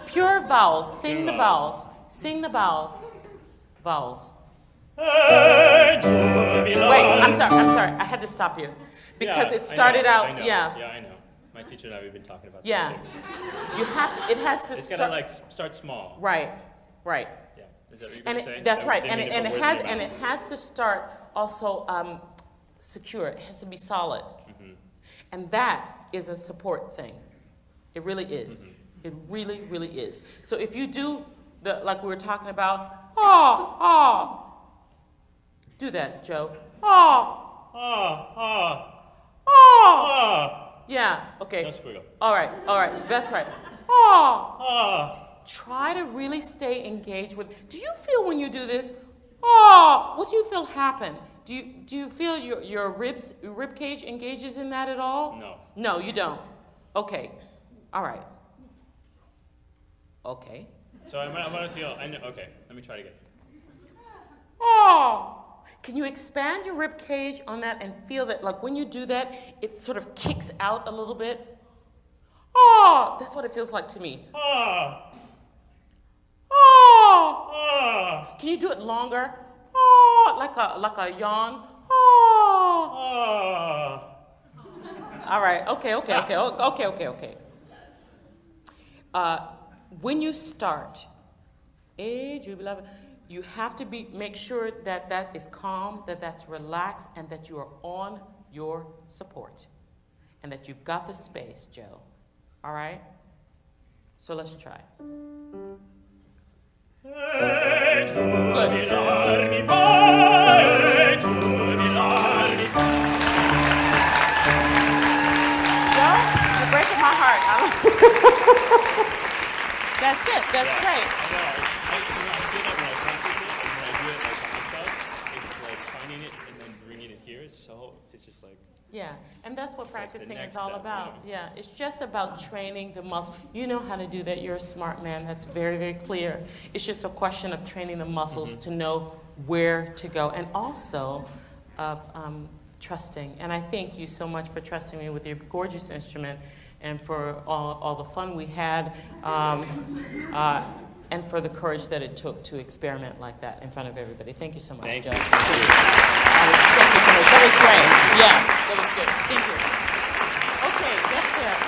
pure vowels. Sing the vowels. Sing the vowels. Vowels. Wait, I'm sorry. I had to stop you. Because it started out, I know. yeah. Yeah, I know. My teacher and I, we've been talking about Yeah. this too. You have to, it has to It's start. gotta like start small. Right. Yeah. Is that what you're And gonna say? that's That right. didn't And mean to it put has words in your and it mouth. has to start also secure. It has to be solid. Mm-hmm. And that is a support thing. It really is. Mm-hmm. It really, really is. So if you do the, like we were talking about, do that, Joe. Yeah, okay. No squiggle. All right, that's right. Try to really stay engaged with, do you feel when you do this, what do you feel happen? Do you feel your rib cage engages in that at all? No. No, you don't. Okay, all right. Okay. So I want to feel, I know, okay, let me try it again. Can you expand your rib cage on that and feel that, like when you do that, it sort of kicks out a little bit? That's what it feels like to me. Can you do it longer? Like a yawn? All right, okay. When you start, you have to make sure that that is calm, that that's relaxed, and that you are on your support, and that you've got the space, Joe. All right? So let's try. Good. Joe, you're breaking my heart. That's it. That's great. I know. I feel that when I practice it, and when I do it like myself, it's like finding it and then bringing it here. It's just like. Yeah, and that's what practicing next is all step, about. Yeah, it's just about training the muscle. You know how to do that. You're a smart man. That's very, very clear. It's just a question of training the muscles to know where to go, and also of trusting. And I thank you so much for trusting me with your gorgeous instrument, and for all the fun we had, and for the courage that it took to experiment like that in front of everybody. Thank you so much, Thank Joe. you. Thank you so much. That was great. Yeah, that was good. Thank you. Okay, that's it.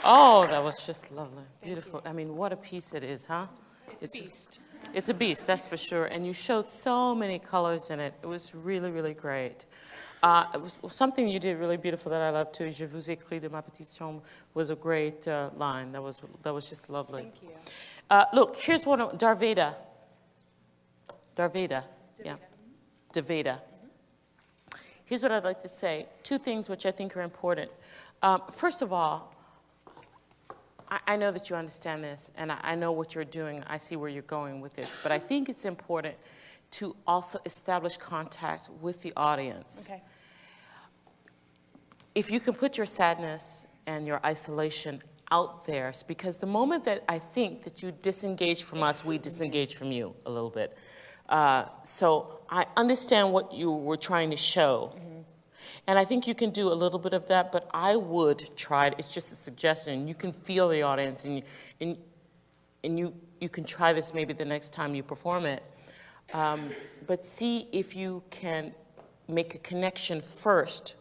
Oh, that was just lovely. Beautiful. I mean, what a piece it is, huh? It's a beast. It's a beast, that's for sure. And you showed so many colors in it. It was really, really great. It was something you did really beautiful that I love too. Je vous écris de ma petite chambre was a great line. That was just lovely. Thank you. Look, here's one of Darveda. Darveda. Yeah. Darveda. Here's what I'd like to say. Two things which I think are important. First of all, I know that you understand this, and I know what you're doing. I see where you're going with this. But I think it's important to also establish contact with the audience. Okay. If you can put your sadness and your isolation out there, because the moment that I think that you disengage from us, we disengage from you a little bit. So I understand what you were trying to show. And I think you can do a little bit of that, but I would try it. It's just a suggestion. You can feel the audience, and you can try this maybe the next time you perform it. But see if you can make a connection first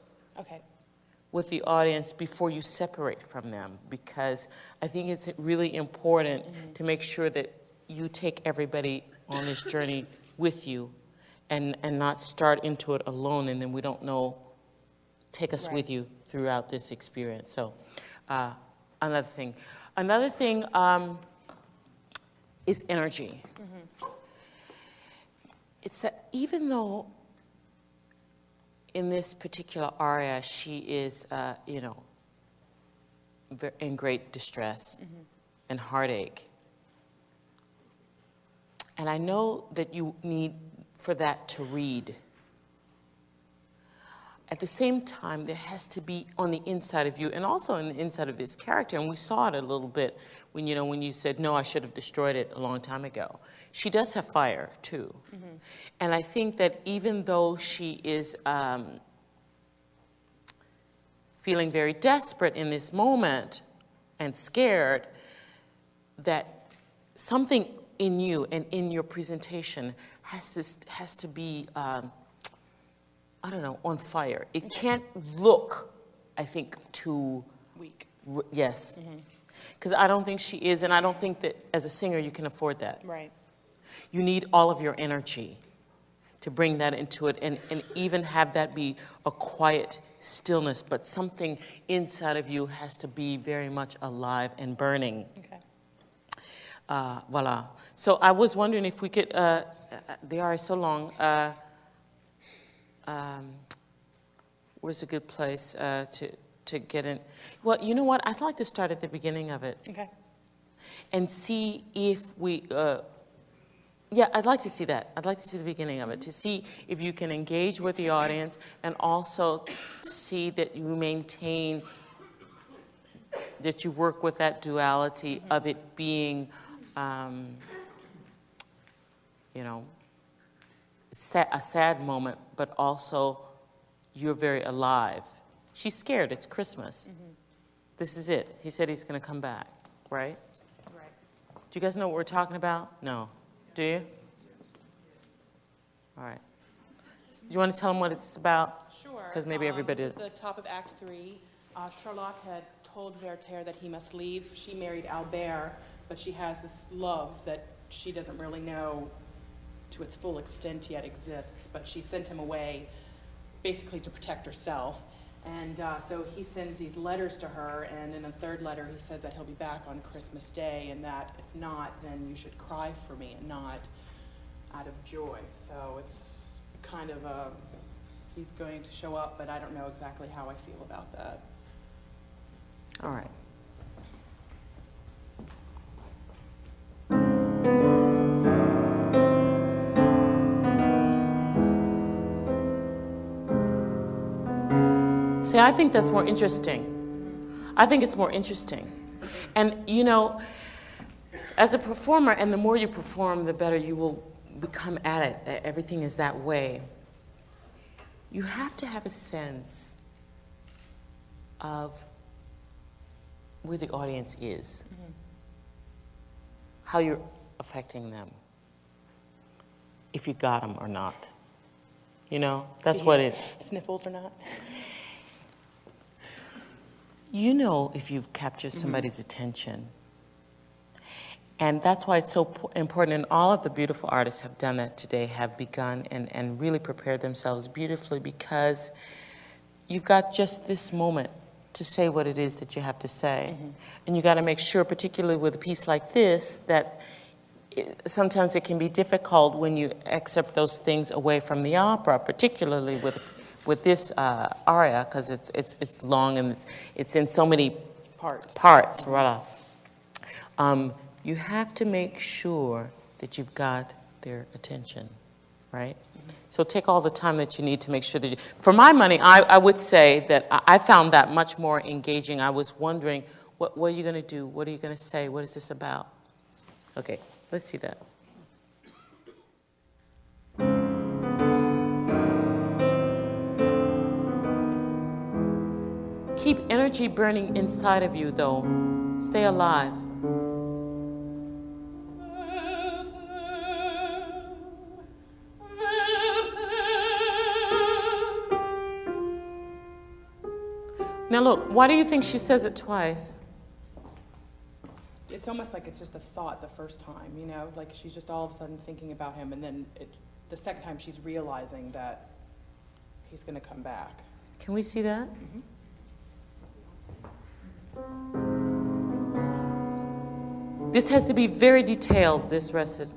with the audience before you separate from them, because I think it's really important to make sure that you take everybody on this journey with you and not start into it alone, and then we don't know, take us with you throughout this experience. So another thing. Another thing is energy. It's that even though in this particular aria she is, you know, in great distress and heartache, and I know that you need for that to read. At the same time, there has to be on the inside of you, and also on the inside of this character, and we saw it a little bit when, you know, when you said, no, I should have destroyed it a long time ago. She does have fire, too. And I think that even though she is feeling very desperate in this moment and scared, that something in you and in your presentation has to be, I don't know, on fire. It can't look, I think, too weak. Yes. Because I don't think she is, and I don't think that as a singer you can afford that. Right. You need all of your energy to bring that into it, and even have that be a quiet stillness, but something inside of you has to be very much alive and burning. Okay. Voila. So I was wondering if we could, the aria is so long, where's a good place to get in? Well, you know what? I'd like to start at the beginning of it. Okay. And see if we, yeah, I'd like to see that. I'd like to see the beginning of it, to see if you can engage with the audience, and also to see that you maintain, that you work with that duality of it being, you know, a sad moment, but also you're very alive. She's scared. It's Christmas. This is it. He said he's going to come back, right? Right. Do you guys know what we're talking about? No. Do you? All right. Do you want to tell them what it's about? Sure. Because maybe everybody... This is the top of Act 3. Charlotte had told Werther that he must leave. She married Albert, but she has this love that she doesn't really know to its full extent yet exists, but she sent him away basically to protect herself. And so he sends these letters to her, and in a third letter he says that he'll be back on Christmas Day, and that if not, then you should cry for me and not out of joy. So it's kind of a, he's going to show up, but I don't know exactly how I feel about that. All right. See, I think that's more interesting. I think it's more interesting. And, you know, as a performer, and the more you perform, the better you will become at it. Everything is that way. You have to have a sense of where the audience is, how you're affecting them, if you got them or not. You know, that's what it... Sniffles or not? You know if you've captured somebody's attention. And that's why it's so important, and all of the beautiful artists have done that today, have begun and really prepared themselves beautifully, because you've got just this moment to say what it is that you have to say. And you got to make sure, particularly with a piece like this, that sometimes it can be difficult when you accept those things away from the opera, particularly with this aria, because it's long and it's in so many parts. Voilà. You have to make sure that you've got their attention, right? So take all the time that you need to make sure that you... For my money, I would say that I found that much more engaging. I was wondering, what are you going to do? What are you going to say? What is this about? Okay, let's see that. keep energy burning inside of you, though. Stay alive. Now look, why do you think she says it twice? It's almost like it's just a thought the first time, you know? Like she's just all of a sudden thinking about him, and then the second time she's realizing that he's going to come back. Can we see that? This has to be very detailed, this recital.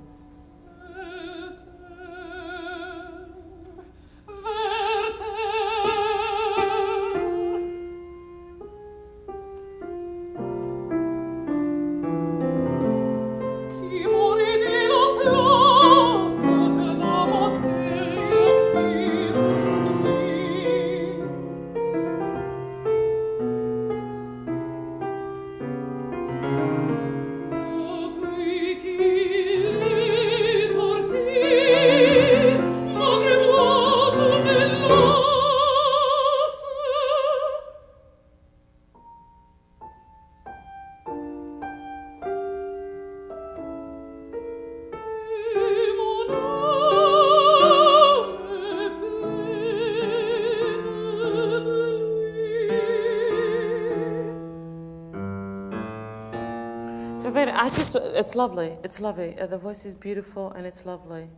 It's lovely. It's lovely. The voice is beautiful and it's lovely.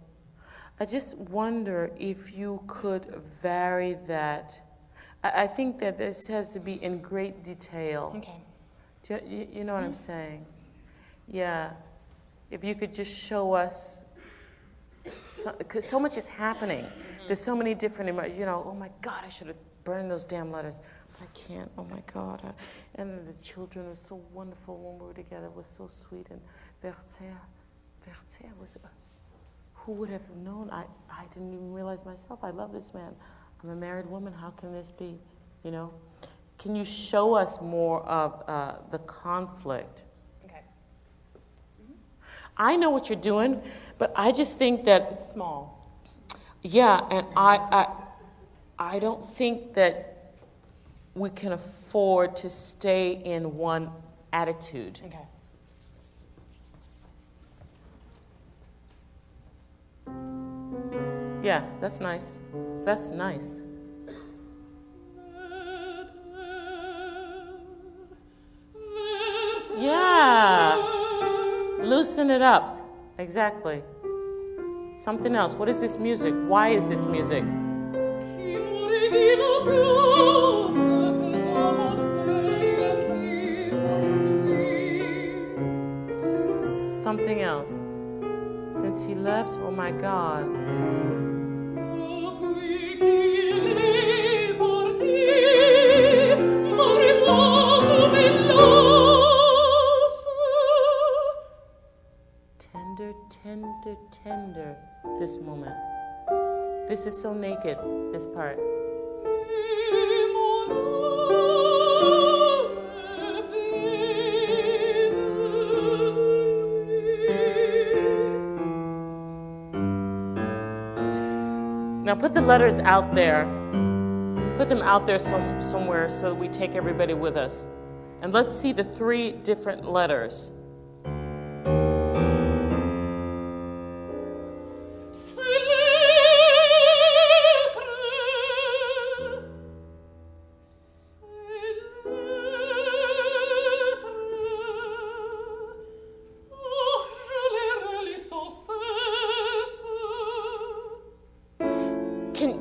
I just wonder if you could vary that. I think that this has to be in great detail. Okay. Do you know what I'm saying? Yeah. If you could just show us, because so much is happening. There's so many different, oh my God, I should have burned those damn letters. I can't, oh my God. And the children were so wonderful when we were together. It was so sweet. And Werther was, who would have known? I didn't even realize myself. I love this man. I'm a married woman. How can this be? You know? Can you show us more of the conflict? Okay. I know what you're doing, but I just think that it's small. Yeah, and I don't think that we can afford to stay in one attitude. Okay. Yeah, that's nice. That's nice. Yeah. Loosen it up. Exactly. Something else. What is this music? Why is this music? Something else. Since he left, oh my God. Tender, tender, tender, this moment. This is so naked, this part. Now put the letters out there. Put them out there somewhere so that we take everybody with us. And let's see the 3 different letters.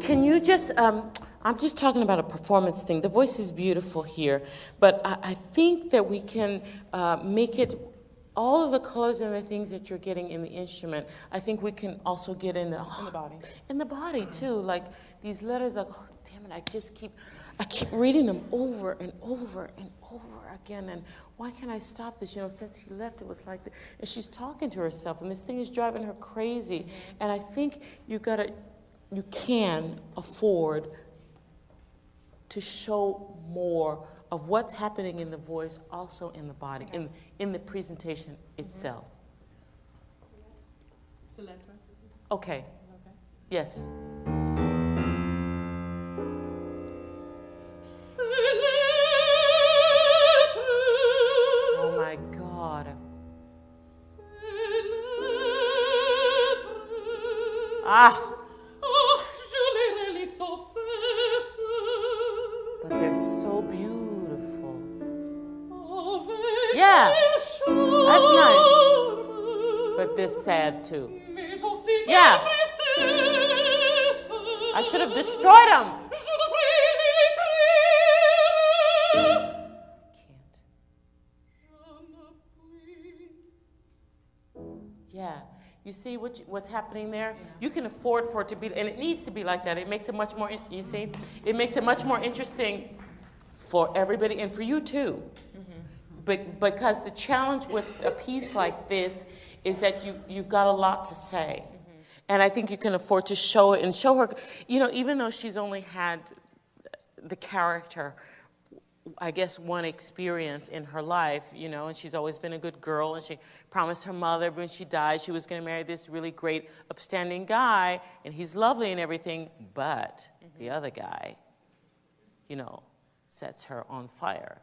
Can you just, I'm just talking about a performance thing. The voice is beautiful here, but I think that we can make it, all of the colors and the things that you're getting in the instrument, I think we can also get in the body. In the body too, like these letters, like, oh damn it, I keep reading them over and over and over again, and why can't I stop this? You know, since he left, it was like, and she's talking to herself, and this thing is driving her crazy, and I think you can afford to show more of what's happening in the voice, also in the body, in the presentation itself. Okay. Yes. Ah. But they're so beautiful. Yeah, that's nice. But they're sad too. Yeah. I should have destroyed them. Yeah. You see what's happening there? You can afford for it to be, and it needs to be like that. It makes it much more, you see? It makes it much more interesting for everybody and for you too. But because the challenge with a piece like this is that you've got a lot to say. And I think you can afford to show it and show her, you know, even though she's only had the character, I guess, one experience in her life, you know, and she's always been a good girl, and she promised her mother when she died she was going to marry this really great, upstanding guy, and he's lovely and everything, but the other guy, you know, sets her on fire.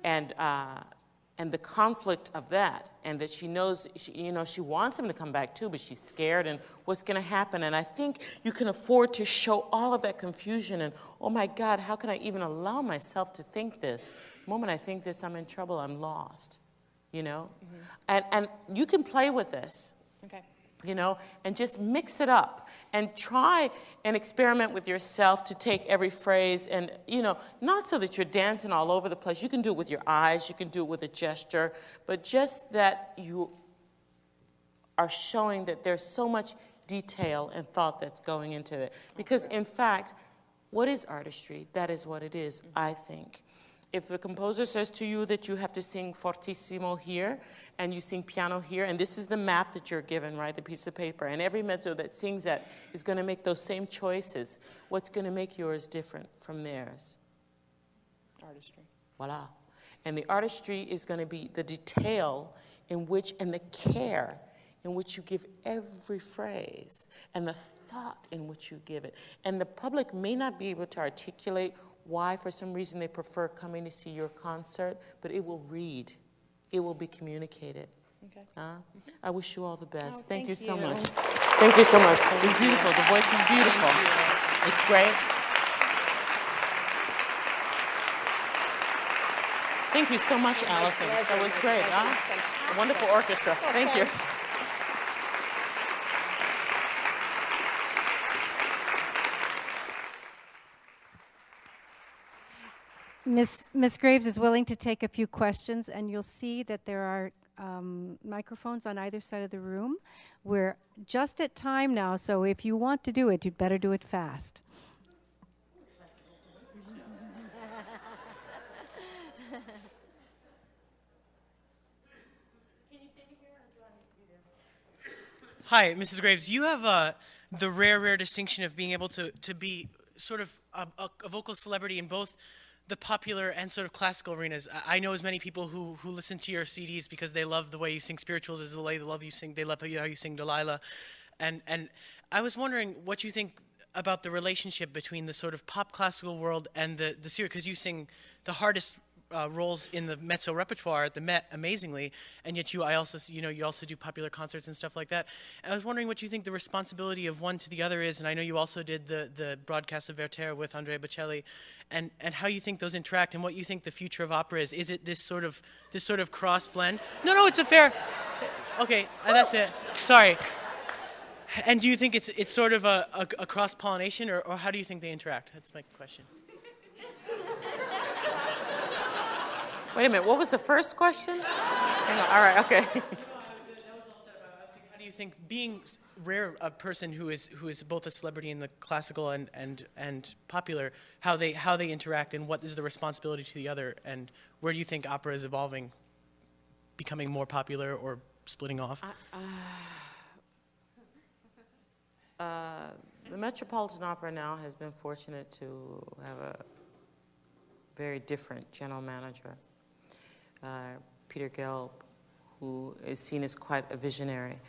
And the conflict of that, and that she knows, you know, she wants him to come back too, but she's scared and what's going to happen. And I think you can afford to show all of that confusion and, oh my God, how can I even allow myself to think this? The moment I think this, I'm in trouble, I'm lost, you know? And you can play with this. Okay. You know, and just mix it up and try and experiment with yourself to take every phrase and, you know, not so that you're dancing all over the place. You can do it with your eyes, you can do it with a gesture, but just that you are showing that there's so much detail and thought that's going into it. Because, in fact, what is artistry? That is what it is, I think. If the composer says to you that you have to sing fortissimo here, and you sing piano here, and this is the map that you're given, right, the piece of paper, and every mezzo that sings that is going to make those same choices. What's going to make yours different from theirs? Artistry. Voila. And the artistry is going to be the detail in which, and the care in which you give every phrase, and the thought in which you give it. And the public may not be able to articulate why, for some reason, they prefer coming to see your concert, but it will read. It will be communicated. Okay. I wish you all the best. Oh, thank you so you. much. Thank you so much. It's beautiful. The voice is beautiful. It's great. Thank you so much, Allison. That was great. A wonderful orchestra. Thank you. Miss Graves is willing to take a few questions, and you'll see that there are microphones on either side of the room. We're just at time now, so if you want to do it, you'd better do it fast. Hi, Mrs. Graves. You have the rare distinction of being able to be sort of a vocal celebrity in both the popular and sort of classical arenas. I know as many people who listen to your CDs because they love the way you sing spirituals, as the way they love how you sing Delilah. And I was wondering what you think about the relationship between the sort of pop classical world and the series, because you sing the hardest roles in the mezzo repertoire at the Met amazingly, and yet you also do popular concerts and stuff like that. And I was wondering what you think the responsibility of one to the other is, and I know you also did the broadcast of Werther with Andrea Bocelli, and how you think those interact, and what you think the future of opera is. Is it this sort of cross blend? No, it's a fair. Okay, that's it. Sorry. And do you think it's sort of a cross pollination, or how do you think they interact? That's my question. Wait a minute, what was the first question? Hang on, all right, okay. That was all set about. I was thinking, how do you think being a person who is both a celebrity in the classical and popular, how they interact, and what is the responsibility to the other, and where do you think opera is evolving, becoming more popular or splitting off? The Metropolitan Opera now has been fortunate to have a very different general manager. Peter Gelb, who is seen as quite a visionary.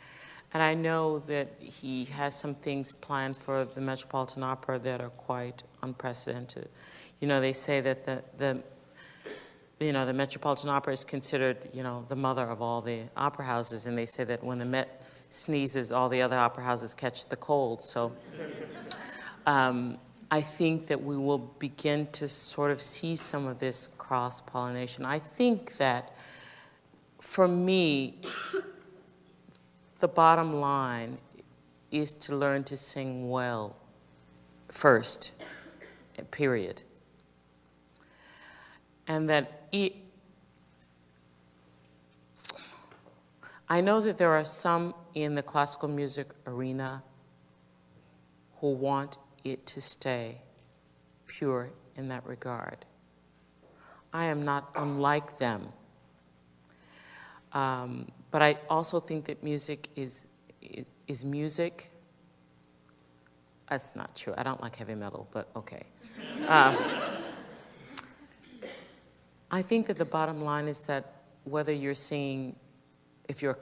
And I know that he has some things planned for the Metropolitan Opera that are quite unprecedented. You know, they say that the Metropolitan Opera is considered, the mother of all the opera houses, and they say that when the Met sneezes, all the other opera houses catch the cold. So I think that we will begin to sort of see some of this cross-pollination. I think that, for me, the bottom line is to learn to sing well first, period. And that I know that there are some in the classical music arena who want it to stay pure in that regard. I am not unlike them. But I also think that music is music. That's not true. I don't like heavy metal, but okay. I think that the bottom line is that whether you're singing, if you're a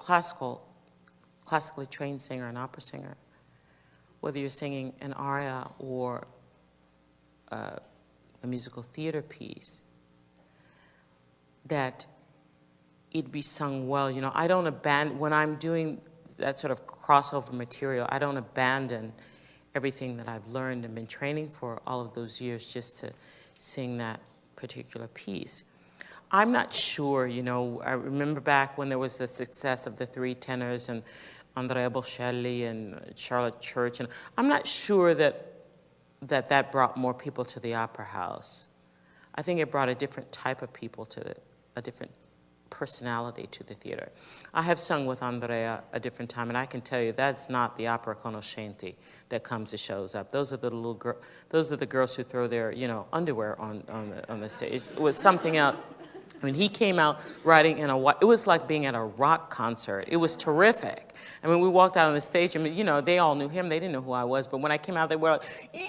classically trained singer, an opera singer, whether you're singing an aria or a musical theater piece, that it be sung well. You know, I don't abandon, when I'm doing that sort of crossover material, I don't abandon everything that I've learned and been training for all of those years just to sing that particular piece. I'm not sure, you know, I remember back when there was the success of the three tenors and Andrea Bocelli and Charlotte Church, and I'm not sure that brought more people to the opera house. I think it brought a different type of people to a different personality to the theater. I have sung with Andrea a different time, and I can tell you that's not the opera conoscenti that comes and shows up. Those are the little those are the girls who throw their, you know, underwear on the stage. It was something else. I mean, he came out riding in it was like being at a rock concert. It was terrific. I mean, we walked out on the stage, I mean, you know, they all knew him. They didn't know who I was, but when I came out, they were like, yeah!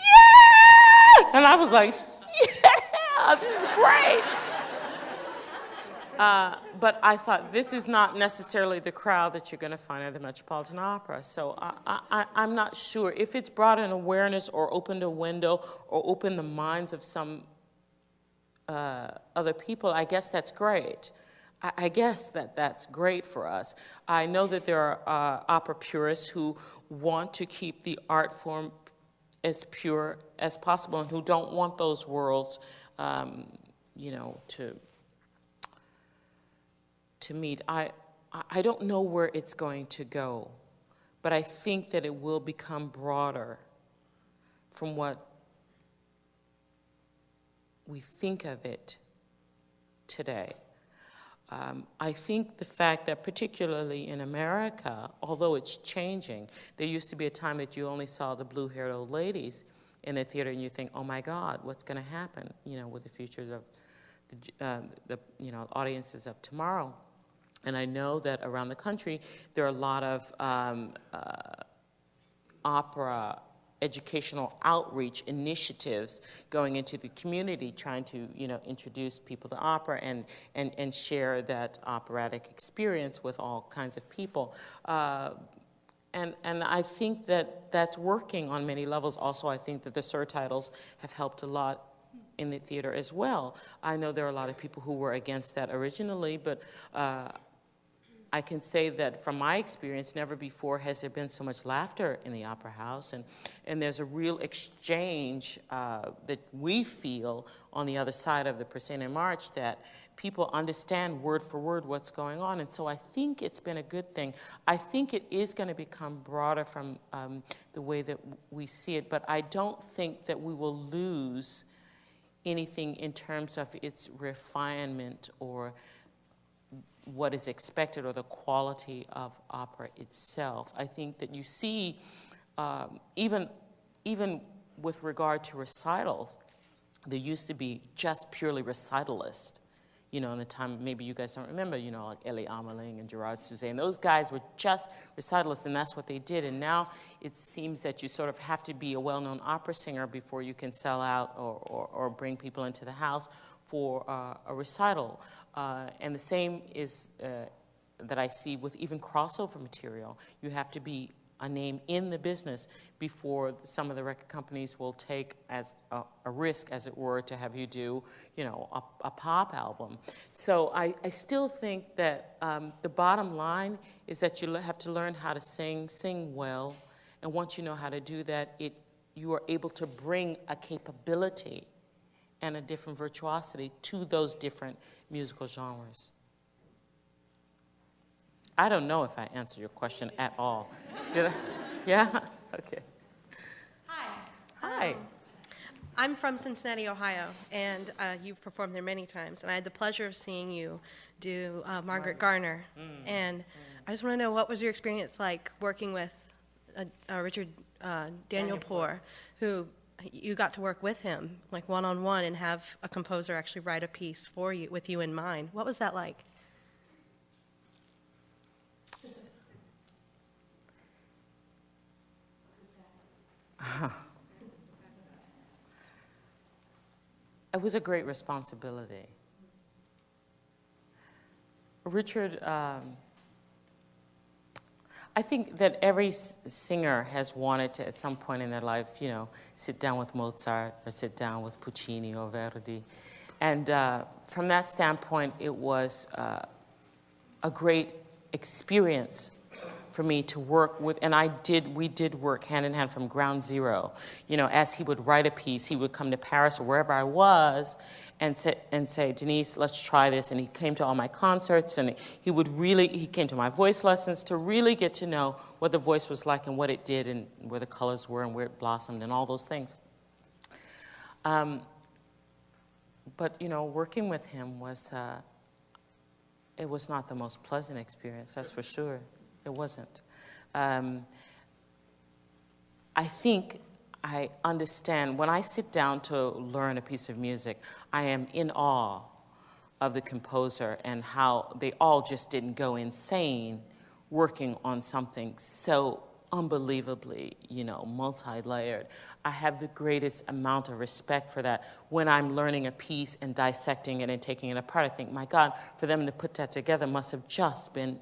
And I was like, yeah, this is great. But I thought, this is not necessarily the crowd that you're going to find at the Metropolitan Opera. So I'm not sure. If it's brought an awareness or opened a window or opened the minds of some other people, I guess that's great. I guess that's great for us. I know that there are opera purists who want to keep the art form as pure as possible and who don't want those worlds, you know, to meet. I don't know where it's going to go, but I think that it will become broader from what we think of it today. I think the fact that particularly in America, although it's changing, there used to be a time that you only saw the blue-haired old ladies in the theater and you think, oh my God, what's going to happen, you know, with the futures of the you know, audiences of tomorrow. And I know that around the country, there are a lot of opera educational outreach initiatives going into the community, trying to, you know, introduce people to opera and share that operatic experience with all kinds of people. And I think that that's working on many levels. Also, I think that the surtitles have helped a lot in the theater as well. I know there are a lot of people who were against that originally, but I can say that from my experience, never before has there been so much laughter in the opera house, and there's a real exchange that we feel on the other side of the proscenium march, that people understand word for word what's going on, and so I think it's been a good thing. I think it is going to become broader from the way that we see it, but I don't think that we will lose anything in terms of its refinement or what is expected or the quality of opera itself. I think that you see, even with regard to recitals, there used to be just purely recitalist. You know, in the time, maybe you guys don't remember, you know, like Elie Ameling and Gerard Suzanne. Those guys were just recitalists, and that's what they did. And now it seems that you sort of have to be a well-known opera singer before you can sell out or bring people into the house for a recital. And the same is that I see with even crossover material. You have to be a name in the business before some of the record companies will take as a risk, as it were, to have you do, you know, a pop album. So I still think that the bottom line is that you have to learn how to sing well, and once you know how to do that, you are able to bring a capability and a different virtuosity to those different musical genres. I don't know if I answered your question at all. Did I? Yeah? Okay. Hi. I'm from Cincinnati, Ohio, and you've performed there many times. And I had the pleasure of seeing you do Margaret Garner. And I just want to know, what was your experience like working with Richard Daniel Poor, who you got to work with him, like one-on-one, and have a composer actually write a piece for you, with you in mind? What was that like? It was a great responsibility. Richard, I think that every singer has wanted to, at some point in their life, you know, sit down with Mozart or sit down with Puccini or Verdi. And from that standpoint, it was a great experience for me to work with, and we did work hand in hand from ground zero. You know, as he would write a piece, he would come to Paris or wherever I was and say, Denyce, let's try this. And he came to all my concerts, and he came to my voice lessons to really get to know what the voice was like and what it did and where the colors were and where it blossomed and all those things. But, you know, working with him was, it was not the most pleasant experience, that's for sure. It wasn't. I think I understand, when I sit down to learn a piece of music, I am in awe of the composer and how they all just didn't go insane working on something so unbelievably, you know, multi-layered. I have the greatest amount of respect for that. When I'm learning a piece and dissecting it and taking it apart, I think, my God, for them to put that together must have just been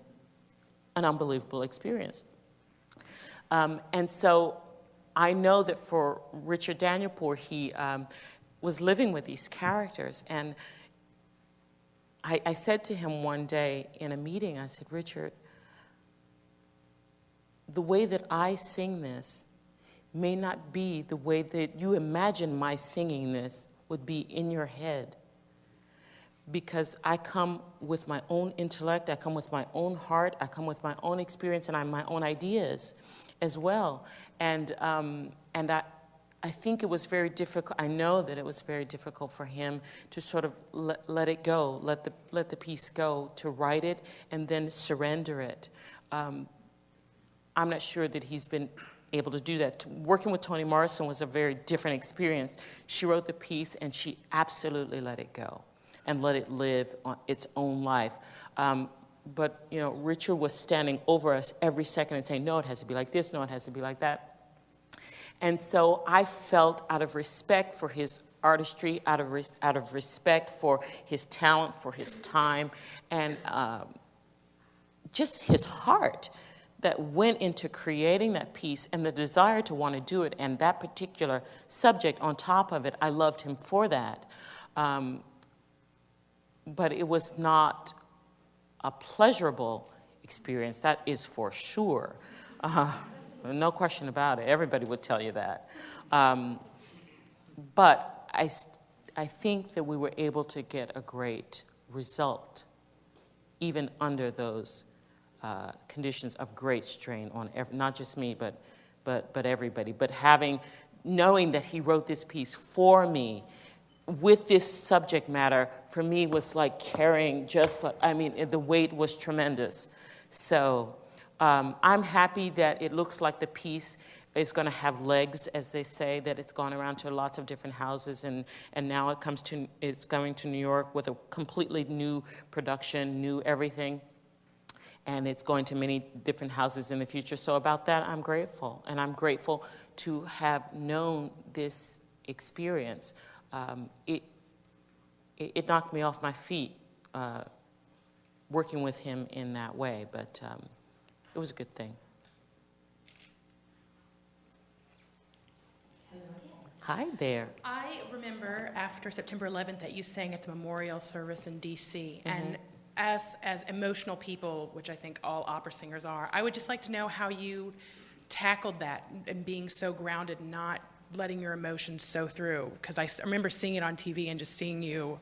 an unbelievable experience. And so I know that for Richard Daniel Poor, he was living with these characters. And I said to him one day in a meeting, I said, Richard, the way that I sing this may not be the way that you imagine my singing this would be in your head. Because I come with my own intellect, I come with my own heart, I come with my own experience and my own ideas as well. And I think it was very difficult, I know that it was very difficult for him to sort of let it go, let the piece go, to write it and then surrender it. I'm not sure that he's been able to do that. Working with Toni Morrison was a very different experience. She wrote the piece and she absolutely let it go and let it live on its own life. But, you know, Richard was standing over us every second and saying, no, it has to be like this, no, it has to be like that. And so I felt, out of respect for his artistry, out of respect for his talent, for his time, and just his heart that went into creating that piece and the desire to want to do it, and that particular subject on top of it, I loved him for that. But it was not a pleasurable experience, that is for sure. No question about it. Everybody would tell you that. But I think that we were able to get a great result, even under those conditions of great strain on not just me, but everybody. But knowing that he wrote this piece for me, with this subject matter, for me was like carrying the weight was tremendous. So I'm happy that it looks like the piece is going to have legs, as they say, that it's gone around to lots of different houses, and now it's going to New York with a completely new production, new everything, and it's going to many different houses in the future. So about that, I'm grateful, and I'm grateful to have known this experience. It knocked me off my feet working with him in that way, but it was a good thing. Hi there. I remember after September 11th that you sang at the memorial service in D.C. And as emotional people, which I think all opera singers are, I would just like to know how you tackled that and being so grounded and not letting your emotions sow through. Because I remember seeing it on TV and just seeing you.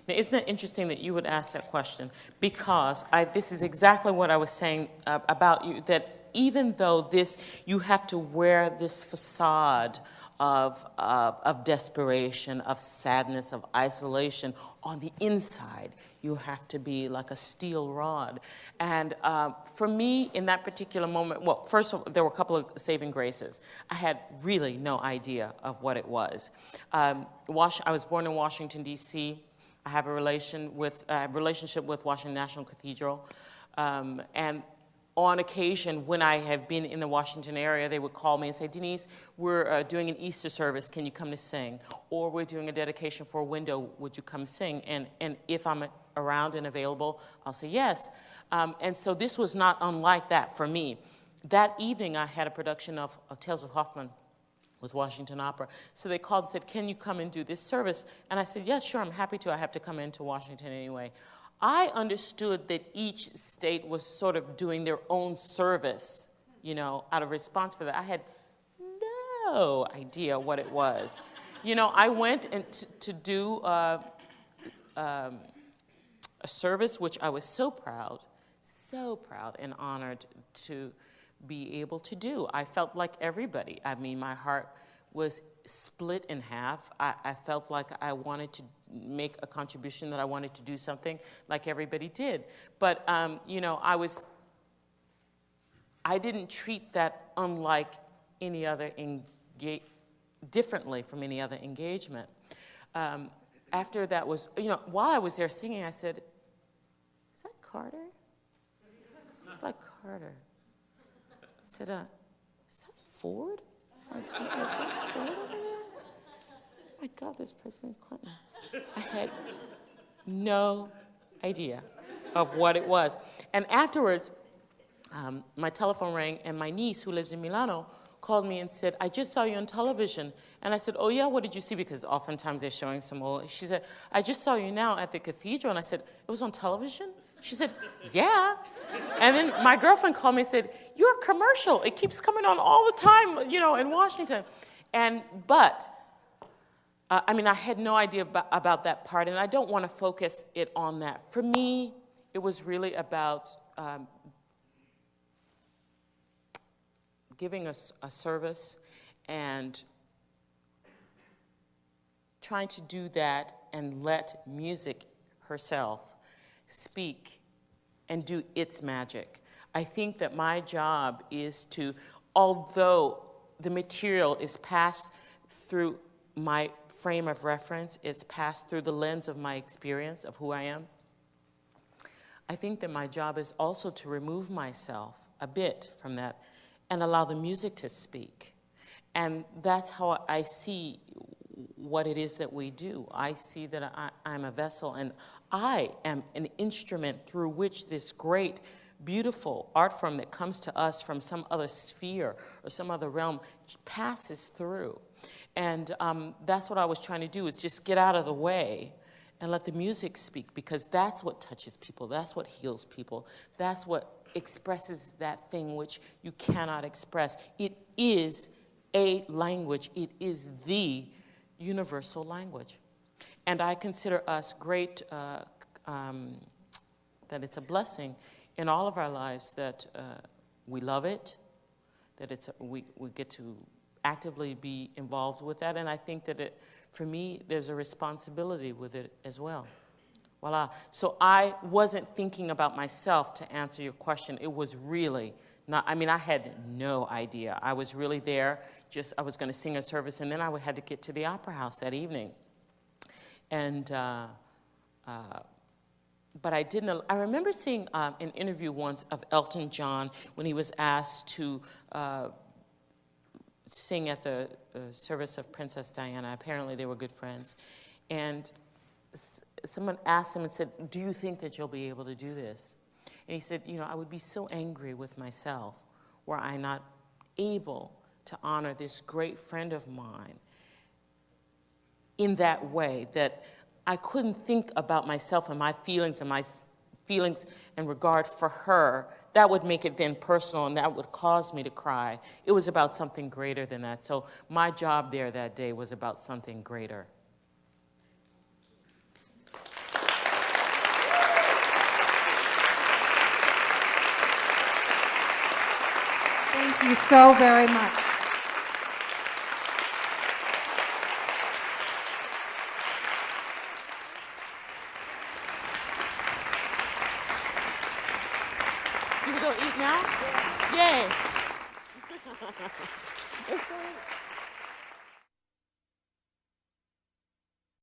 Now, isn't it interesting that you would ask that question? Because this is exactly what I was saying about you, that even though you have to wear this facade of desperation, of sadness, of isolation, on the inside, you have to be like a steel rod. And for me, in that particular moment, well, first of all, there were a couple of saving graces. I had really no idea of what it was. I was born in Washington, D.C. I have a relationship with Washington National Cathedral, and on occasion, when I have been in the Washington area, they would call me and say, Denyce, we're doing an Easter service, can you come to sing? Or we're doing a dedication for a window, would you come sing? And if I'm around and available, I'll say yes. And so this was not unlike that for me. That evening, I had a production of Tales of Hoffmann with Washington Opera. So they called and said, can you come and do this service? And I said, yes, sure, I'm happy to. I have to come into Washington anyway. I understood that each state was sort of doing their own service, you know, out of response for that. I had no idea what it was. You know, I went to do a service which I was so proud and honored to be able to do. I felt like everybody. I mean, my heart was split in half. I felt like I wanted to make a contribution, that I wanted to do something like everybody did. But, you know, I didn't treat that unlike any other differently from any other engagement. After that was, you know, while I was there singing, I said, is that Carter? It's like Carter. I said, is that Ford? Is that Ford over there? Oh my God, there's President Clinton. I had no idea of what it was. And afterwards, my telephone rang, and my niece, who lives in Milano, called me and said, I just saw you on television. And I said, oh yeah, what did you see? Because oftentimes they're showing some old. She said, I just saw you now at the cathedral. And I said, it was on television? She said, yeah. And then my girlfriend called me and said, you're a commercial. It keeps coming on all the time, you know, in Washington. But I mean, I had no idea about that part, and I don't want to focus it on that. For me, it was really about giving us a service and trying to do that and let music herself speak and do its magic. I think that my job is to, although the material is passed through my frame of reference, it's passed through the lens of my experience of who I am, I think that my job is also to remove myself a bit from that and allow the music to speak. And that's how I see what it is that we do. I see that I'm a vessel, and I am an instrument through which this great, beautiful art form that comes to us from some other sphere or some other realm passes through. And that's what I was trying to do, is just get out of the way and let the music speak, because that's what touches people, that's what heals people, that's what expresses that thing which you cannot express. It is a language, it is the universal language. And I consider us great, that it's a blessing in all of our lives that we love it, that we get to actively be involved with that, and I think that for me, there's a responsibility with it as well. Voila. So I wasn't thinking about myself to answer your question. It was really not, I mean, I had no idea. I was really there, I was going to sing a service, and then I had to get to the Opera House that evening. And, but I didn't, I remember seeing an interview once of Elton John when he was asked to sing at the service of Princess Diana. Apparently they were good friends. And someone asked him and said, do you think that you'll be able to do this? And he said, you know, I would be so angry with myself were I not able to honor this great friend of mine in that way, that I couldn't think about myself and my feelings and regard for her. That would make it then personal, and that would cause me to cry. It was about something greater than that. So my job there that day was about something greater. Thank you so very much. You go eat now? Yeah. Yay.